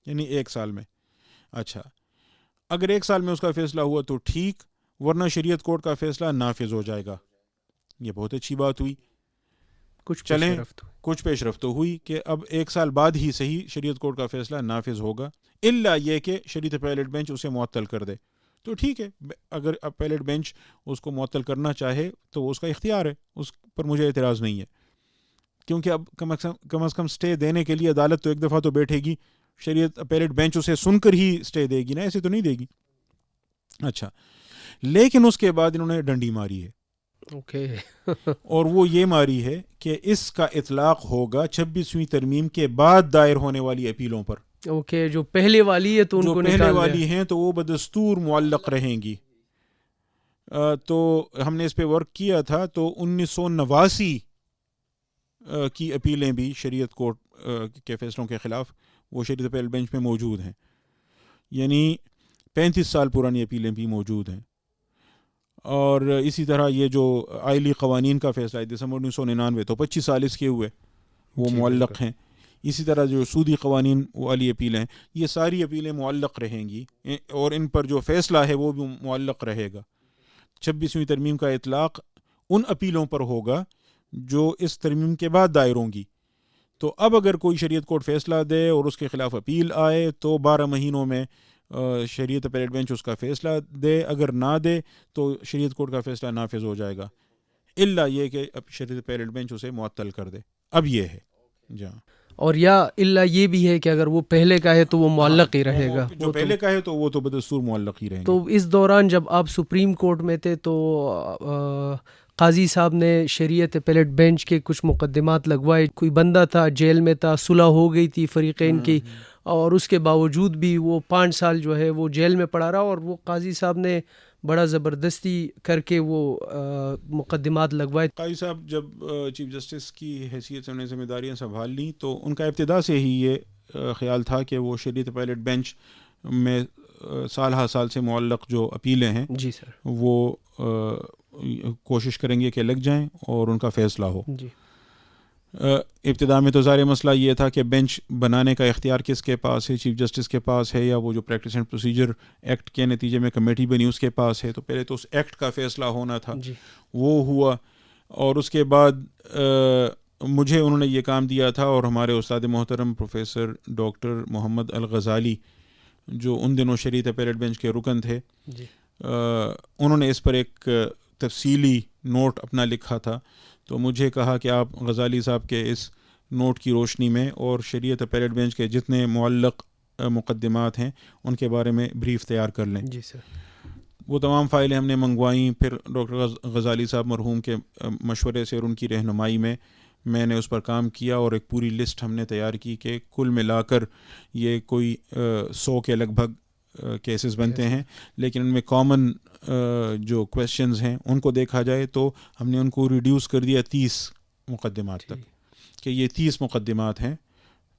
Speaker 1: یعنی 1 سال میں. اچھا، اگر 1 سال میں اس کا فیصلہ ہوا تو ٹھیک، ورنہ شریعت کورٹ کا فیصلہ نافذ ہو جائے گا. یہ بہت اچھی بات ہوئی. کچھ پیش رفت تو ہوئی کہ اب 1 سال بعد ہی صحیح شریعت کورٹ کا فیصلہ نافذ ہوگا، الا یہ کہ شریعت اپیلیٹ بینچ اسے معطل کر دے تو ٹھیک ہے. اگر اپیلیٹ بینچ اس کو معطل کرنا چاہے تو وہ اس کا اختیار ہے، اس پر مجھے اعتراض نہیں ہے، کیونکہ اب کم از کم سٹے دینے کے لیے عدالت تو ایک دفعہ تو بیٹھے گی، شریعت اپیلیٹ بینچ اسے سن کر ہی سٹے دے گی نا، ایسے تو نہیں دے گی. اچھا، لیکن اس کے بعد انہوں نے ڈنڈی ماری ہے. اور وہ یہ ماری ہے کہ اس کا اطلاق ہوگا 26ویں ترمیم کے بعد دائر ہونے والی اپیلوں پر.
Speaker 2: جو پہلے والی ہے تو ان کو
Speaker 1: پہلے والی ہیں تو وہ بدستور معلق رہیں گی. تو ہم نے اس پہ ورک کیا تھا تو 1989 کی اپیلیں بھی شریعت کورٹ کے فیصلوں کے خلاف وہ شریعت اپیل بینچ میں موجود ہیں، یعنی 35 سال پرانی اپیلیں بھی موجود ہیں. اور اسی طرح یہ جو آئلی قوانین کا فیصلہ ہے دسمبر 1999 تو 25 سال اس کے ہوئے، وہ معلق ہیں. اسی طرح جو سودی قوانین والی اپیلیں، یہ ساری اپیلیں معلق رہیں گی اور ان پر جو فیصلہ ہے وہ بھی معلق رہے گا. 26ویں ترمیم کا اطلاق ان اپیلوں پر ہوگا جو اس ترمیم کے بعد دائر ہوں گی. تو اب اگر کوئی شریعت کورٹ فیصلہ دے اور اس کے خلاف اپیل آئے تو 12 مہینوں میں شریعت اپیلیٹ بینچ اس کا فیصلہ دے، اگر نہ دے تو شریعت کورٹ کا فیصلہ نافذ ہو جائے گا، الا یہ کہ اب شریعت اپیلیٹ بینچ اسے معطل کر دے. اب یہ ہے جہاں،
Speaker 2: اور یا الا یہ بھی ہے کہ اگر وہ پہلے کا ہے تو وہ معلق ہی رہے گا،
Speaker 1: جو پہلے کا ہے تو وہ تو بدستور معلق ہی رہیں گے.
Speaker 2: تو اس دوران جب آپ سپریم کورٹ میں تھے تو قاضی صاحب نے شریعت اپیلیٹ بینچ کے کچھ مقدمات لگوائے. کوئی بندہ تھا جیل میں تھا, صلح ہو گئی تھی فریقین کی, اور اس کے باوجود بھی وہ 5 سال جو ہے وہ جیل میں پڑا رہا, اور وہ قاضی صاحب نے بڑا زبردستی کر کے وہ مقدمات لگوائے.
Speaker 1: قاضی صاحب جب چیف جسٹس کی حیثیت سے انہیں ذمہ داریاں سنبھال لیں تو ان کا ابتدا سے ہی یہ خیال تھا کہ وہ شریعت اپیلیٹ بینچ میں سال ہر سال سے معلق جو اپیلیں ہیں
Speaker 2: جی سر,
Speaker 1: وہ کوشش کریں گے کہ لگ جائیں اور ان کا فیصلہ ہو.
Speaker 2: جی
Speaker 1: ابتدا میں تو ظاہر مسئلہ یہ تھا کہ بینچ بنانے کا اختیار کس کے پاس ہے, چیف جسٹس کے پاس ہے یا وہ جو پریکٹس اینڈ پروسیجر ایکٹ کے نتیجے میں کمیٹی بنی اس کے پاس ہے. تو پہلے تو اس ایکٹ کا فیصلہ ہونا تھا,
Speaker 2: جی
Speaker 1: وہ ہوا, اور اس کے بعد مجھے انہوں نے یہ کام دیا تھا, اور ہمارے استاد محترم پروفیسر ڈاکٹر محمد الغزالی جو ان دنوں شریعت اپیلیٹ بینچ کے رکن تھے,
Speaker 2: جی
Speaker 1: انہوں نے اس پر ایک تفصیلی نوٹ اپنا لکھا تھا. تو مجھے کہا کہ آپ غزالی صاحب کے اس نوٹ کی روشنی میں اور شریعت اپیلیٹ بینچ کے جتنے معلق مقدمات ہیں ان کے بارے میں بریف تیار کر لیں.
Speaker 2: جی سر.
Speaker 1: وہ تمام فائلیں ہم نے منگوائیں, پھر ڈاکٹر غزالی صاحب مرحوم کے مشورے سے اور ان کی رہنمائی میں نے اس پر کام کیا, اور ایک پوری لسٹ ہم نے تیار کی کہ کل ملا کر یہ کوئی 100 کے لگ بھگ کیسز بنتے ہیں, لیکن ان میں کامن جو کویشچنز ہیں ان کو دیکھا جائے تو ہم نے ان کو ریڈیوس کر دیا 30 مقدمات تک, کہ یہ 30 مقدمات ہیں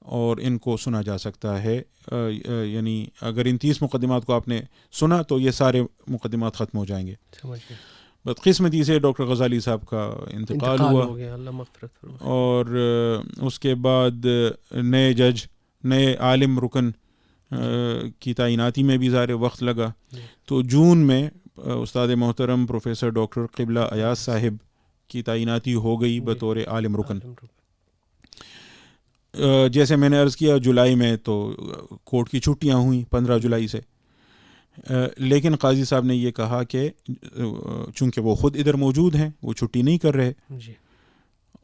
Speaker 1: اور ان کو سنا جا سکتا ہے. یعنی اگر ان 30 مقدمات کو آپ نے سنا تو یہ سارے مقدمات ختم ہو جائیں گے. بدقسمتی سے ڈاکٹر غزالی صاحب کا انتقال ہوا,
Speaker 2: اللہ مغفرت فرمائے,
Speaker 1: اور اس کے بعد نئے جج, نئے عالم رکن کی تعیناتی میں بھی ظاہر وقت لگا. تو جون میں استاد محترم پروفیسر ڈاکٹر قبلہ ایاز صاحب کی تعیناتی ہو گئی بطور عالم رکن. جیسے میں نے عرض کیا جولائی میں تو کورٹ کی چھٹیاں ہوئیں 15 جولائی سے, لیکن قاضی صاحب نے یہ کہا کہ چونکہ وہ خود ادھر موجود ہیں, وہ چھٹی نہیں کر رہے,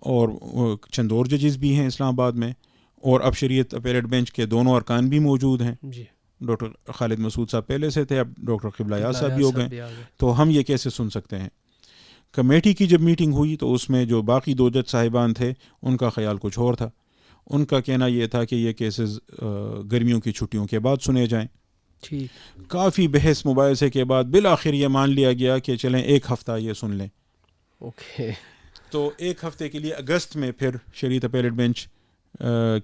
Speaker 1: اور چند اور ججز بھی ہیں اسلام آباد میں, اور اب شریعت اپیلیٹ بینچ کے دونوں ارکان بھی موجود ہیں. ڈاکٹر خالد مسعود صاحب پہلے سے تھے, اب ڈاکٹر قبلہ ایاز صاحب بھی ہو گئے, تو ہم یہ کیسے سن سکتے ہیں. کمیٹی کی جب میٹنگ ہوئی تو اس میں جو باقی 2 جج صاحبان تھے ان کا خیال کچھ اور تھا. ان کا کہنا یہ تھا کہ یہ کیسز گرمیوں کی چھٹیوں کے بعد سنے جائیں. کافی بحث مباحثے کے بعد بالآخر یہ مان لیا گیا کہ چلیں 1 ہفتہ یہ سن لیں. تو 1 ہفتے کے لیے اگست میں پھر شریعت اپیلیٹ بینچ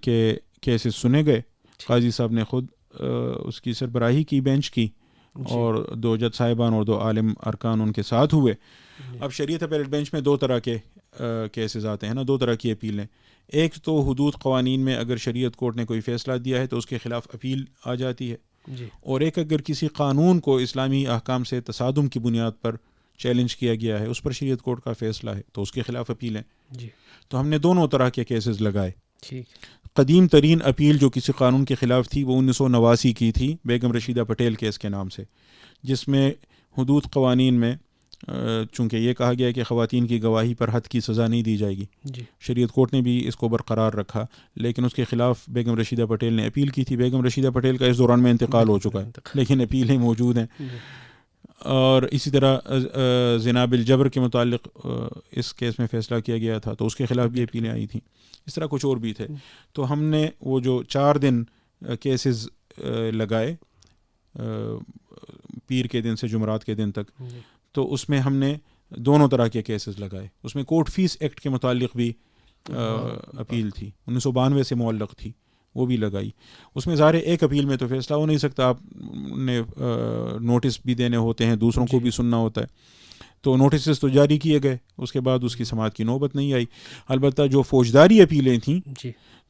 Speaker 1: کے کیسز سنے گئے. قاضی صاحب نے خود اس کی سربراہی کی بینچ کی, اور 2 جج صاحبان اور 2 عالم ارکان ان کے ساتھ ہوئے. اب شریعت اپیلیٹ بینچ میں 2 طرح کے کیسز آتے ہیں نا, 2 طرح کی اپیلیں. ایک تو حدود قوانین میں اگر شریعت کورٹ نے کوئی فیصلہ دیا ہے تو اس کے خلاف اپیل آ جاتی ہے, اور ایک اگر کسی قانون کو اسلامی احکام سے تصادم کی بنیاد پر چیلنج کیا گیا ہے, اس پر شریعت کورٹ کا فیصلہ ہے تو اس کے خلاف اپیل ہے. تو ہم نے دونوں طرح کے کیسز لگائے. قدیم ترین اپیل جو کسی قانون کے خلاف تھی وہ 1989 کی تھی, بیگم رشیدہ پٹیل کیس کے نام سے, جس میں حدود قوانین میں چونکہ یہ کہا گیا کہ خواتین کی گواہی پر حد کی سزا نہیں دی جائے گی. شریعت کورٹ نے بھی اس کو برقرار رکھا, لیکن اس کے خلاف بیگم رشیدہ پٹیل نے اپیل کی تھی. بیگم رشیدہ پٹیل کا اس دوران میں انتقال ہو چکا ہے, لیکن اپیلیں موجود ہیں. اور اسی طرح زنا بالجبر کے متعلق اس کیس میں فیصلہ کیا گیا تھا تو اس کے خلاف بھی اپیلیں آئی تھیں. اس طرح کچھ اور بھی تھے. تو ہم نے وہ جو 4 دن کیسز لگائے پیر کے دن سے جمعرات کے دن تک, تو اس میں ہم نے دونوں طرح کے کیسز لگائے. اس میں کورٹ فیس ایکٹ کے متعلق بھی اپیل تھی, 1992 سے معلق تھی, وہ بھی لگائی. اس میں ظاہر ایک اپیل میں تو فیصلہ ہو نہیں سکتا, آپ نے نوٹس بھی دینے ہوتے ہیں, دوسروں کو بھی سننا ہوتا ہے. تو نوٹسز تو جاری کیے گئے, اس کے بعد اس کی سماعت کی نوبت نہیں آئی. البتہ جو فوجداری اپیلیں تھیں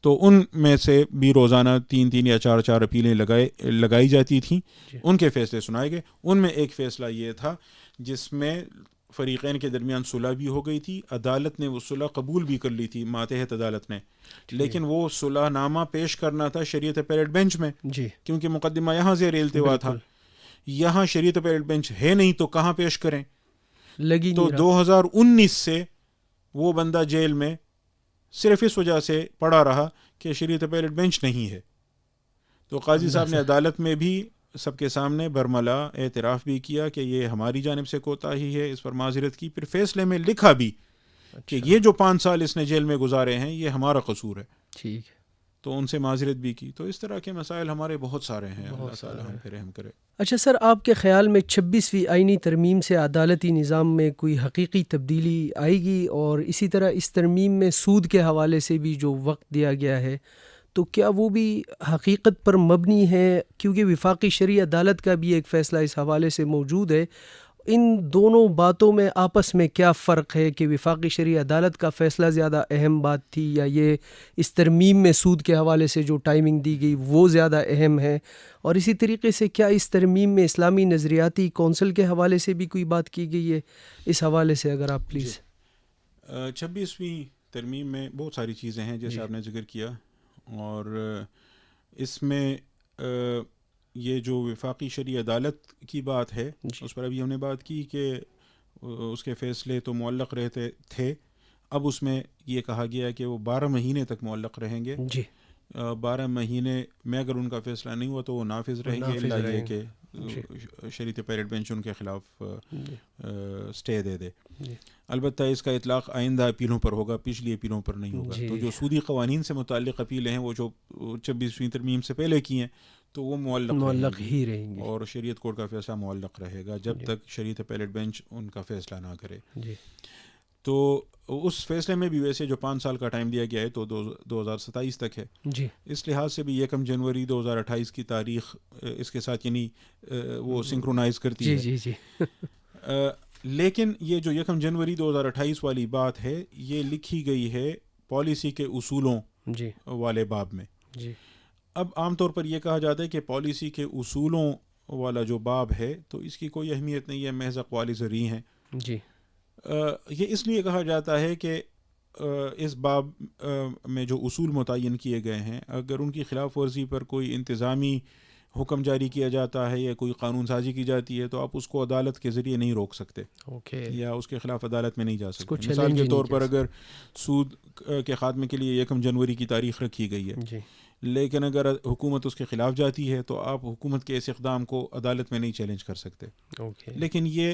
Speaker 1: تو ان میں سے بھی روزانہ 3 یا 4 اپیلیں لگائی جاتی تھیں. ان کے فیصلے سنائے گئے. ان میں ایک فیصلہ یہ تھا جس میں فریقین کے درمیان صلح بھی ہو گئی تھی, عدالت نے وہ صلح قبول بھی کر لی تھی, ماتحت عدالت نے, لیکن وہ صلح نامہ پیش کرنا تھا شریعت اپیلیٹ بینچ میں, کیونکہ مقدمہ یہاں زیر التوا تھا. یہاں شریعت اپیلیٹ بینچ ہے نہیں تو کہاں پیش کریں. تو 2019 سے وہ بندہ جیل میں صرف اس وجہ سے پڑا رہا کہ شریعت اپیلیٹ بینچ نہیں ہے. تو قاضی صاحب نے عدالت میں بھی سب کے سامنے برملا اعتراف بھی کیا کہ یہ ہماری جانب سے کوتاہی ہے، اس پر معذرت کی، پھر فیصلے میں لکھا بھی کہ یہ جو 5 سال اس نے جیل میں گزارے ہیں یہ ہمارا قصور ہے،
Speaker 2: ٹھیک،
Speaker 1: تو ان سے معذرت بھی کی. تو اس طرح کے مسائل ہمارے بہت سارے ہیں، اللہ تعالیٰ ہم پہ رحم کرے.
Speaker 2: اچھا سر، آپ کے خیال میں 26ویں آئینی ترمیم سے عدالتی نظام میں کوئی حقیقی تبدیلی آئے گی؟ اور اسی طرح اس ترمیم میں سود کے حوالے سے بھی جو وقت دیا گیا ہے تو کیا وہ بھی حقیقت پر مبنی ہے؟ کیونکہ وفاقی شرعی عدالت کا بھی ایک فیصلہ اس حوالے سے موجود ہے. ان دونوں باتوں میں آپس میں کیا فرق ہے کہ وفاقی شرعی عدالت کا فیصلہ زیادہ اہم بات تھی یا یہ اس ترمیم میں سود کے حوالے سے جو ٹائمنگ دی گئی وہ زیادہ اہم ہے؟ اور اسی طریقے سے کیا اس ترمیم میں اسلامی نظریاتی کونسل کے حوالے سے بھی کوئی بات کی گئی ہے؟ اس حوالے سے اگر آپ پلیز.
Speaker 1: 26ویں ترمیم میں بہت ساری چیزیں ہیں جیسے آپ نے ذکر کیا، اور اس میں یہ جو وفاقی شرعی عدالت کی بات ہے اس پر ابھی ہم نے بات کی کہ اس کے فیصلے تو معلق رہتے تھے، اب اس میں یہ کہا گیا کہ وہ 12 مہینے تک معلق رہیں گے. 12 مہینے میں اگر ان کا فیصلہ نہیں ہوا تو وہ نافذ رہیں گے، اللہ یہ کہ شریعت پیریڈ بینچ ان کے خلاف سٹے دے دے. البتہ اس کا اطلاق آئندہ اپیلوں پر ہوگا، پچھلی اپیلوں پر نہیں ہوگا. تو جو سودی قوانین سے متعلق اپیلیں ہیں وہ جو 26ویں ترمیم سے پہلے کی ہیں تو وہ معلق ہی رہیں گی، اور شریعت کورٹ کا فیصلہ معلق رہے گا جب تک شریعت پیریڈ بینچ ان کا فیصلہ نہ کرے. تو اس فیصلے میں بھی ویسے جو 5 سال کا ٹائم دیا گیا ہے تو 2027 تک ہے. اس لحاظ سے بھی 1 جنوری 2028 کی تاریخ اس کے ساتھ یعنی وہ سنکرونائز کرتی ہے. لیکن یہ جو 1 جنوری 2028 والی بات ہے یہ لکھی گئی ہے پالیسی کے اصولوں والے باب میں. اب عام طور پر یہ کہا جاتا ہے کہ پالیسی کے اصولوں والا جو باب ہے تو اس کی کوئی اہمیت نہیں ہے، محض اقوال زرعی ہیں. یہ اس لیے کہا جاتا ہے کہ اس باب میں جو اصول متعین کیے گئے ہیں اگر ان کی خلاف ورزی پر کوئی انتظامی حکم جاری کیا جاتا ہے یا کوئی قانون سازی کی جاتی ہے تو آپ اس کو عدالت کے ذریعے نہیں روک سکتے یا اس کے خلاف عدالت میں نہیں جا سکتے. مثال کے طور پر اگر سود کے خاتمے کے لیے 1 جنوری کی تاریخ رکھی گئی ہے لیکن اگر حکومت اس کے خلاف جاتی ہے تو آپ حکومت کے اس اقدام کو عدالت میں نہیں چیلنج کر سکتے. لیکن یہ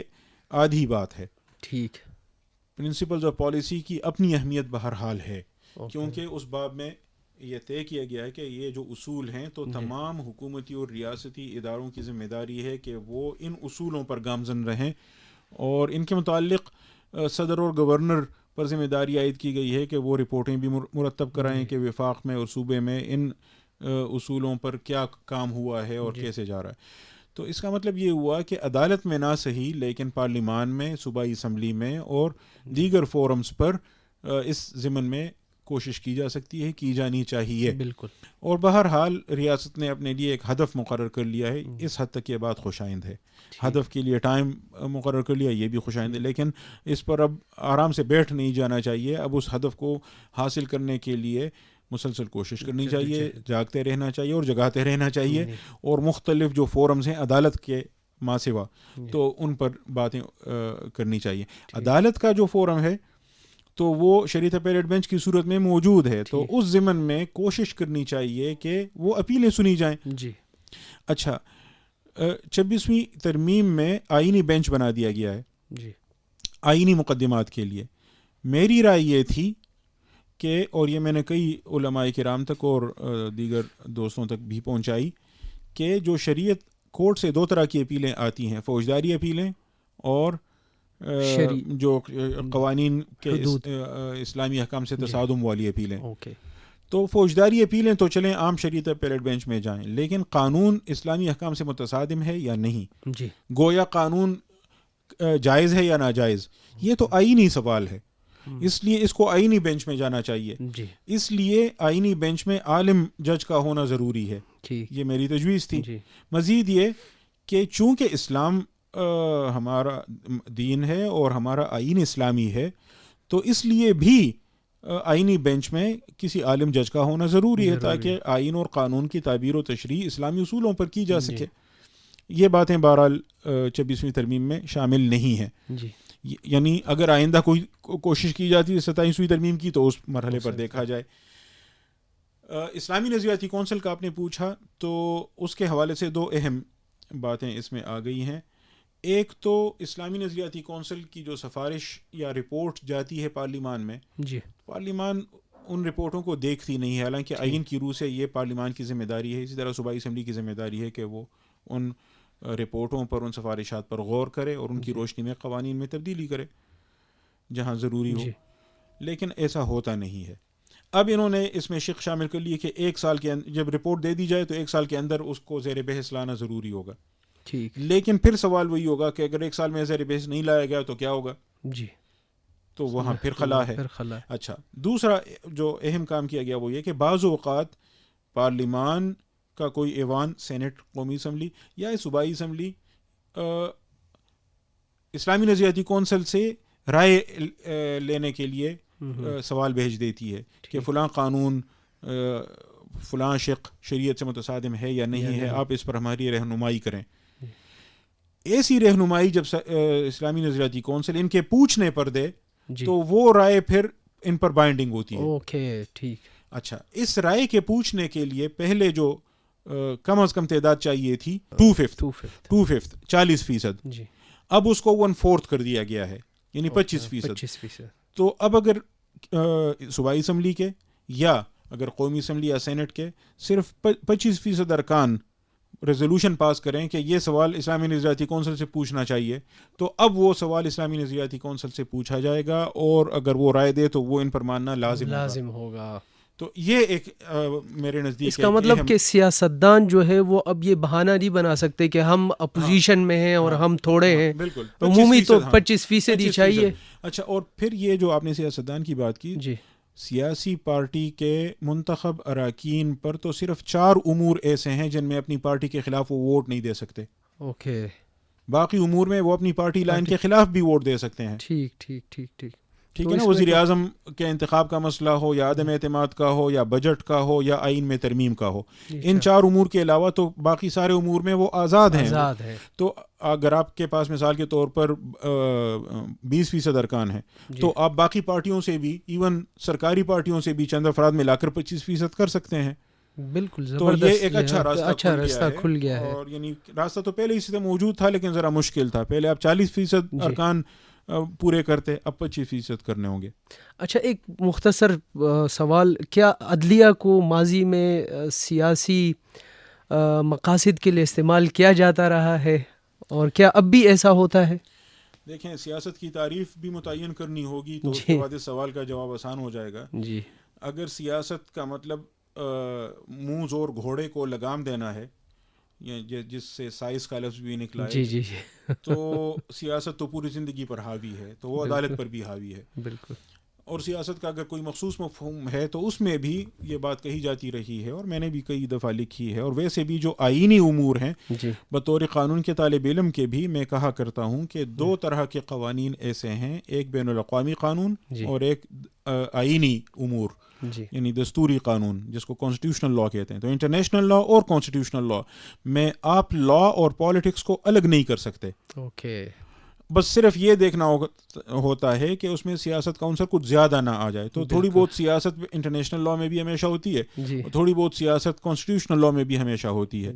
Speaker 1: آدھی بات ہے. ٹھیک، پرنسپلز آف پالیسی کی اپنی اہمیت بہرحال ہے کیونکہ اس باب میں یہ طے کیا گیا ہے کہ یہ جو اصول ہیں تو تمام حکومتی اور ریاستی اداروں کی ذمہ داری ہے کہ وہ ان اصولوں پر گامزن رہیں، اور ان کے متعلق صدر اور گورنر پر ذمہ داری عائد کی گئی ہے کہ وہ رپورٹیں بھی مرتب کرائیں کہ وفاق میں اور صوبے میں ان اصولوں پر کیا کام ہوا ہے اور کیسے جا رہا ہے. تو اس کا مطلب یہ ہوا کہ عدالت میں نہ صحیح لیکن پارلیمان میں، صوبائی اسمبلی میں اور دیگر فورمز پر اس ضمن میں کوشش کی جا سکتی ہے، کی جانی چاہیے. بالکل. اور بہرحال ریاست نے اپنے لیے ایک ہدف مقرر کر لیا ہے، اس حد تک یہ بات خوش آئند ہے. ہدف کے لیے ٹائم مقرر کر لیا یہ بھی خوش آئند ہے، لیکن اس پر اب آرام سے بیٹھ نہیں جانا چاہیے. اب اس ہدف کو حاصل کرنے کے لیے مسلسل کوشش کرنی چاہیے، جاگتے رہنا چاہیے اور جگاتے رہنا چاہیے، اور مختلف جو فورمز ہیں عدالت کے ماں سوا تو ان پر باتیں کرنی چاہیے. عدالت کا جو فورم ہے تو وہ شریعت پیریڈ بینچ کی صورت میں موجود ہے، تو اس ضمن میں کوشش کرنی چاہیے کہ وہ اپیلیں سنی جائیں. اچھا، 26ویں ترمیم میں آئینی بینچ بنا دیا گیا ہے آئینی مقدمات کے لیے. میری رائے یہ تھی کہ، اور یہ میں نے کئی علماء کرام تک اور دیگر دوستوں تک بھی پہنچائی، کہ جو شریعت کورٹ سے 2 طرح کی اپیلیں آتی ہیں، فوجداری اپیلیں اور جو قوانین کے اسلامی احکام سے تصادم والی اپیلیں. تو فوجداری اپیلیں تو چلیں عام شریعت پیریڈ بینچ میں جائیں، لیکن قانون اسلامی احکام سے متصادم ہے یا نہیں، گویا قانون جائز ہے یا ناجائز، یہ تو آئینی سوال ہے. اس لیے اس کو آئینی بینچ میں جانا چاہیے. اس لیے آئینی بینچ میں عالم جج کا ہونا ضروری ہے، یہ میری تجویز تھی. مزید یہ کہ چونکہ اسلام ہمارا دین ہے اور ہمارا آئین اسلامی ہے تو اس لیے بھی آئینی بینچ میں کسی عالم جج کا ہونا ضروری ہے تاکہ آئین اور قانون کی تعبیر و تشریح اسلامی اصولوں پر کی جا سکے. یہ باتیں بہرحال 26ویں ترمیم میں شامل نہیں ہیں. یعنی اگر آئندہ کوئی کوشش کی جاتی ہے 27ویں ترمیم کی تو اس مرحلے پر دیکھا جائے. اسلامی نظریاتی کونسل کا آپ نے پوچھا، تو اس کے حوالے سے 2 اہم باتیں اس میں آ گئی ہیں. ایک تو اسلامی نظریاتی کونسل کی جو سفارش یا رپورٹ جاتی ہے پارلیمان میں,
Speaker 2: جی
Speaker 1: پارلیمان ان رپورٹوں کو دیکھتی نہیں ہے, حالانکہ آئین کی روح سے یہ پارلیمان کی ذمہ داری ہے. اسی طرح صوبائی اسمبلی کی ذمہ داری ہے کہ وہ ان رپورٹوں پر, ان سفارشات پر غور کرے اور ان کی روشنی میں قوانین میں تبدیلی کرے جہاں ضروری ہو. لیکن ایسا ہوتا نہیں ہے. اب انہوں نے اس میں شق شامل کر لی کہ 1 سال کے اندر جب رپورٹ دے دی جائے تو 1 سال کے اندر اس کو زیر بحث لانا ضروری ہوگا.
Speaker 2: ٹھیک.
Speaker 1: لیکن پھر سوال وہی ہوگا کہ اگر 1 سال میں زیر بحث نہیں لایا گیا تو کیا ہوگا؟
Speaker 2: جی
Speaker 1: تو وہاں پھر خلا ہے. اچھا, دوسرا جو اہم کام کیا گیا وہ یہ کہ بعض اوقات پارلیمان کا کوئی ایوان, سینٹ, قومی اسمبلی یا صوبائی اسمبلی اسلامی نظریاتی کونسل سے رائے لینے کے لیے سوال بھیج دیتی ہے کہ فلاں قانون فلاں شق شریعت سے متصادم ہے یا نہیں ہے, آپ اس پر ہماری رہنمائی کریں. ایسی رہنمائی جب اسلامی نظریاتی کونسل ان کے پوچھنے پر دے تو وہ رائے پھر ان پر بائنڈنگ ہوتی ہے.
Speaker 2: اوکے ٹھیک.
Speaker 1: اچھا, اس رائے کے پوچھنے کے لیے پہلے جو کم از کم تعداد چاہیے تھی 2/5 40%,
Speaker 2: جی
Speaker 1: اب اس کو 1/4 کر دیا گیا ہے, یعنی 25%. تو اب اگر صوبائی اسمبلی کے یا اگر قومی اسمبلی یا سینٹ کے صرف 25% ارکان ریزولوشن پاس کریں کہ یہ سوال اسلامی نظریاتی کونسل سے پوچھنا چاہیے, تو اب وہ سوال اسلامی نظریاتی کونسل سے پوچھا جائے گا, اور اگر وہ رائے دے تو وہ ان پر ماننا لازم ہوگا. تو یہ ایک میرے نزدیک
Speaker 2: اس کا مطلب کہ سیاستدان جو ہے وہ اب یہ بہانہ نہیں بنا سکتے کہ ہم اپوزیشن میں ہیں اور ہم تھوڑے ہیں.
Speaker 1: بالکل,
Speaker 2: عمومی تو 25% ہی چاہیے.
Speaker 1: اچھا, اور پھر یہ جو آپ نے سیاستدان کی بات کی,
Speaker 2: جی
Speaker 1: سیاسی پارٹی کے منتخب اراکین پر تو صرف 4 امور ایسے ہیں جن میں اپنی پارٹی کے خلاف وہ ووٹ نہیں دے سکتے.
Speaker 2: اوکے.
Speaker 1: باقی امور میں وہ اپنی پارٹی لائن کے خلاف بھی ووٹ دے سکتے ہیں.
Speaker 2: ٹھیک ٹھیک ٹھیک ٹھیک
Speaker 1: ٹھیک ہے نا. وزیر اعظم کے انتخاب کا مسئلہ ہو یا عدم اعتماد کا ہو یا بجٹ کا ہو یا آئین میں ترمیم کا ہو, ان 4 امور کے علاوہ تو باقی سارے امور میں وہ آزاد ہیں. تو اگر آپ کے پاس مثال کے طور پر 20% ارکان ہیں تو آپ باقی پارٹیوں سے بھی, ایون سرکاری پارٹیوں سے بھی چند افراد ملا کر 25% کر سکتے ہیں.
Speaker 2: بالکل,
Speaker 1: تو یہ ایک اچھا راستہ
Speaker 2: کھل گیا ہے.
Speaker 1: اور یعنی راستہ تو پہلے ہی سے موجود تھا لیکن ذرا مشکل تھا. پہلے آپ 40% ارکان پورے کرتے, اب 25% کرنے ہوں گے.
Speaker 2: اچھا, ایک مختصر سوال, کیا عدلیہ کو ماضی میں سیاسی مقاصد کے لیے استعمال کیا جاتا رہا ہے, اور کیا اب بھی ایسا ہوتا ہے؟
Speaker 1: دیکھیں, سیاست کی تعریف بھی متعین کرنی ہوگی تو اس کے بعد اس سوال کا جواب آسان ہو جائے گا.
Speaker 2: جی,
Speaker 1: اگر سیاست کا مطلب منہ زور گھوڑے کو لگام دینا ہے, جس سے سائز کا لفظ بھی نکلا ہے,
Speaker 2: جی
Speaker 1: تو سیاست تو پوری زندگی پر حاوی ہے, تو وہ عدالت پر بھی حاوی ہے.
Speaker 2: بالکل.
Speaker 1: اور سیاست کا اگر کوئی مخصوص مفہوم ہے تو اس میں بھی یہ بات کہی جاتی رہی ہے, اور میں نے بھی کئی دفعہ لکھی ہے. اور ویسے بھی جو آئینی امور ہیں, بطور قانون کے طالب علم کے بھی میں کہا کرتا ہوں کہ 2 طرح کے قوانین ایسے ہیں, ایک بین الاقوامی قانون اور ایک آئینی امور, یعنی دستوری قانون جس کو کانسٹیٹیوشنل لا کہتے ہیں. تو انٹرنیشنل لا اور کانسٹیٹیوشنل لا میں آپ لا اور پالیٹکس کو الگ نہیں کر سکتے.
Speaker 2: اوکے.
Speaker 1: بس صرف یہ دیکھنا ہوتا ہے کہ اس میں سیاست کا عنصر کچھ زیادہ نہ آ جائے. تو تھوڑی بہت سیاست انٹرنیشنل لا میں بھی ہمیشہ ہوتی ہے, تھوڑی بہت سیاست کانسٹیٹیوشنل لا میں بھی ہمیشہ ہوتی ہے.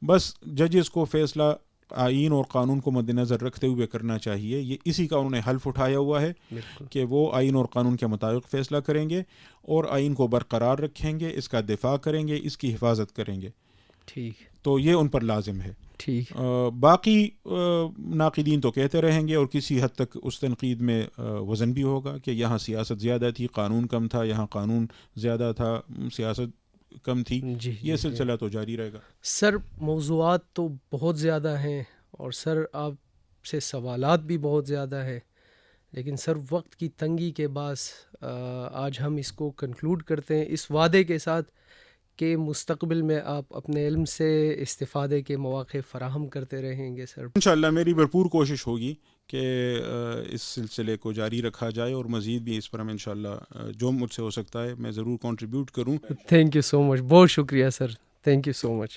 Speaker 1: بس ججز کو فیصلہ آئین اور قانون کو مد نظر رکھتے ہوئے کرنا چاہیے. یہ اسی کا انہوں نے حلف اٹھایا ہوا ہے کہ وہ آئین اور قانون کے مطابق فیصلہ کریں گے اور آئین کو برقرار رکھیں گے, اس کا دفاع کریں گے, اس کی حفاظت کریں گے.
Speaker 2: ٹھیک.
Speaker 1: تو یہ ان پر لازم ہے.
Speaker 2: ٹھیک.
Speaker 1: باقی ناقدین تو کہتے رہیں گے, اور کسی حد تک اس تنقید میں وزن بھی ہوگا کہ یہاں سیاست زیادہ تھی, قانون کم تھا, یہاں قانون زیادہ تھا, سیاست کم تھی. یہ سلسلہ تو جاری رہے گا.
Speaker 2: سر, موضوعات تو بہت زیادہ ہیں اور سر آپ سے سوالات بھی بہت زیادہ ہیں, لیکن سر وقت کی تنگی کے باعث آج ہم اس کو کنکلوڈ کرتے ہیں اس وعدے کے ساتھ کہ مستقبل میں آپ اپنے علم سے استفادے کے مواقع فراہم کرتے رہیں گے. سر
Speaker 1: انشاءاللہ میری بھرپور کوشش ہوگی کہ اس سلسلے کو جاری رکھا جائے, اور مزید بھی اس پر ہم انشاءاللہ جو مجھ سے ہو سکتا ہے میں ضرور کنٹریبیوٹ کروں.
Speaker 2: تھینک یو سو مچ, بہت شکریہ سر, تھینک یو سو مچ.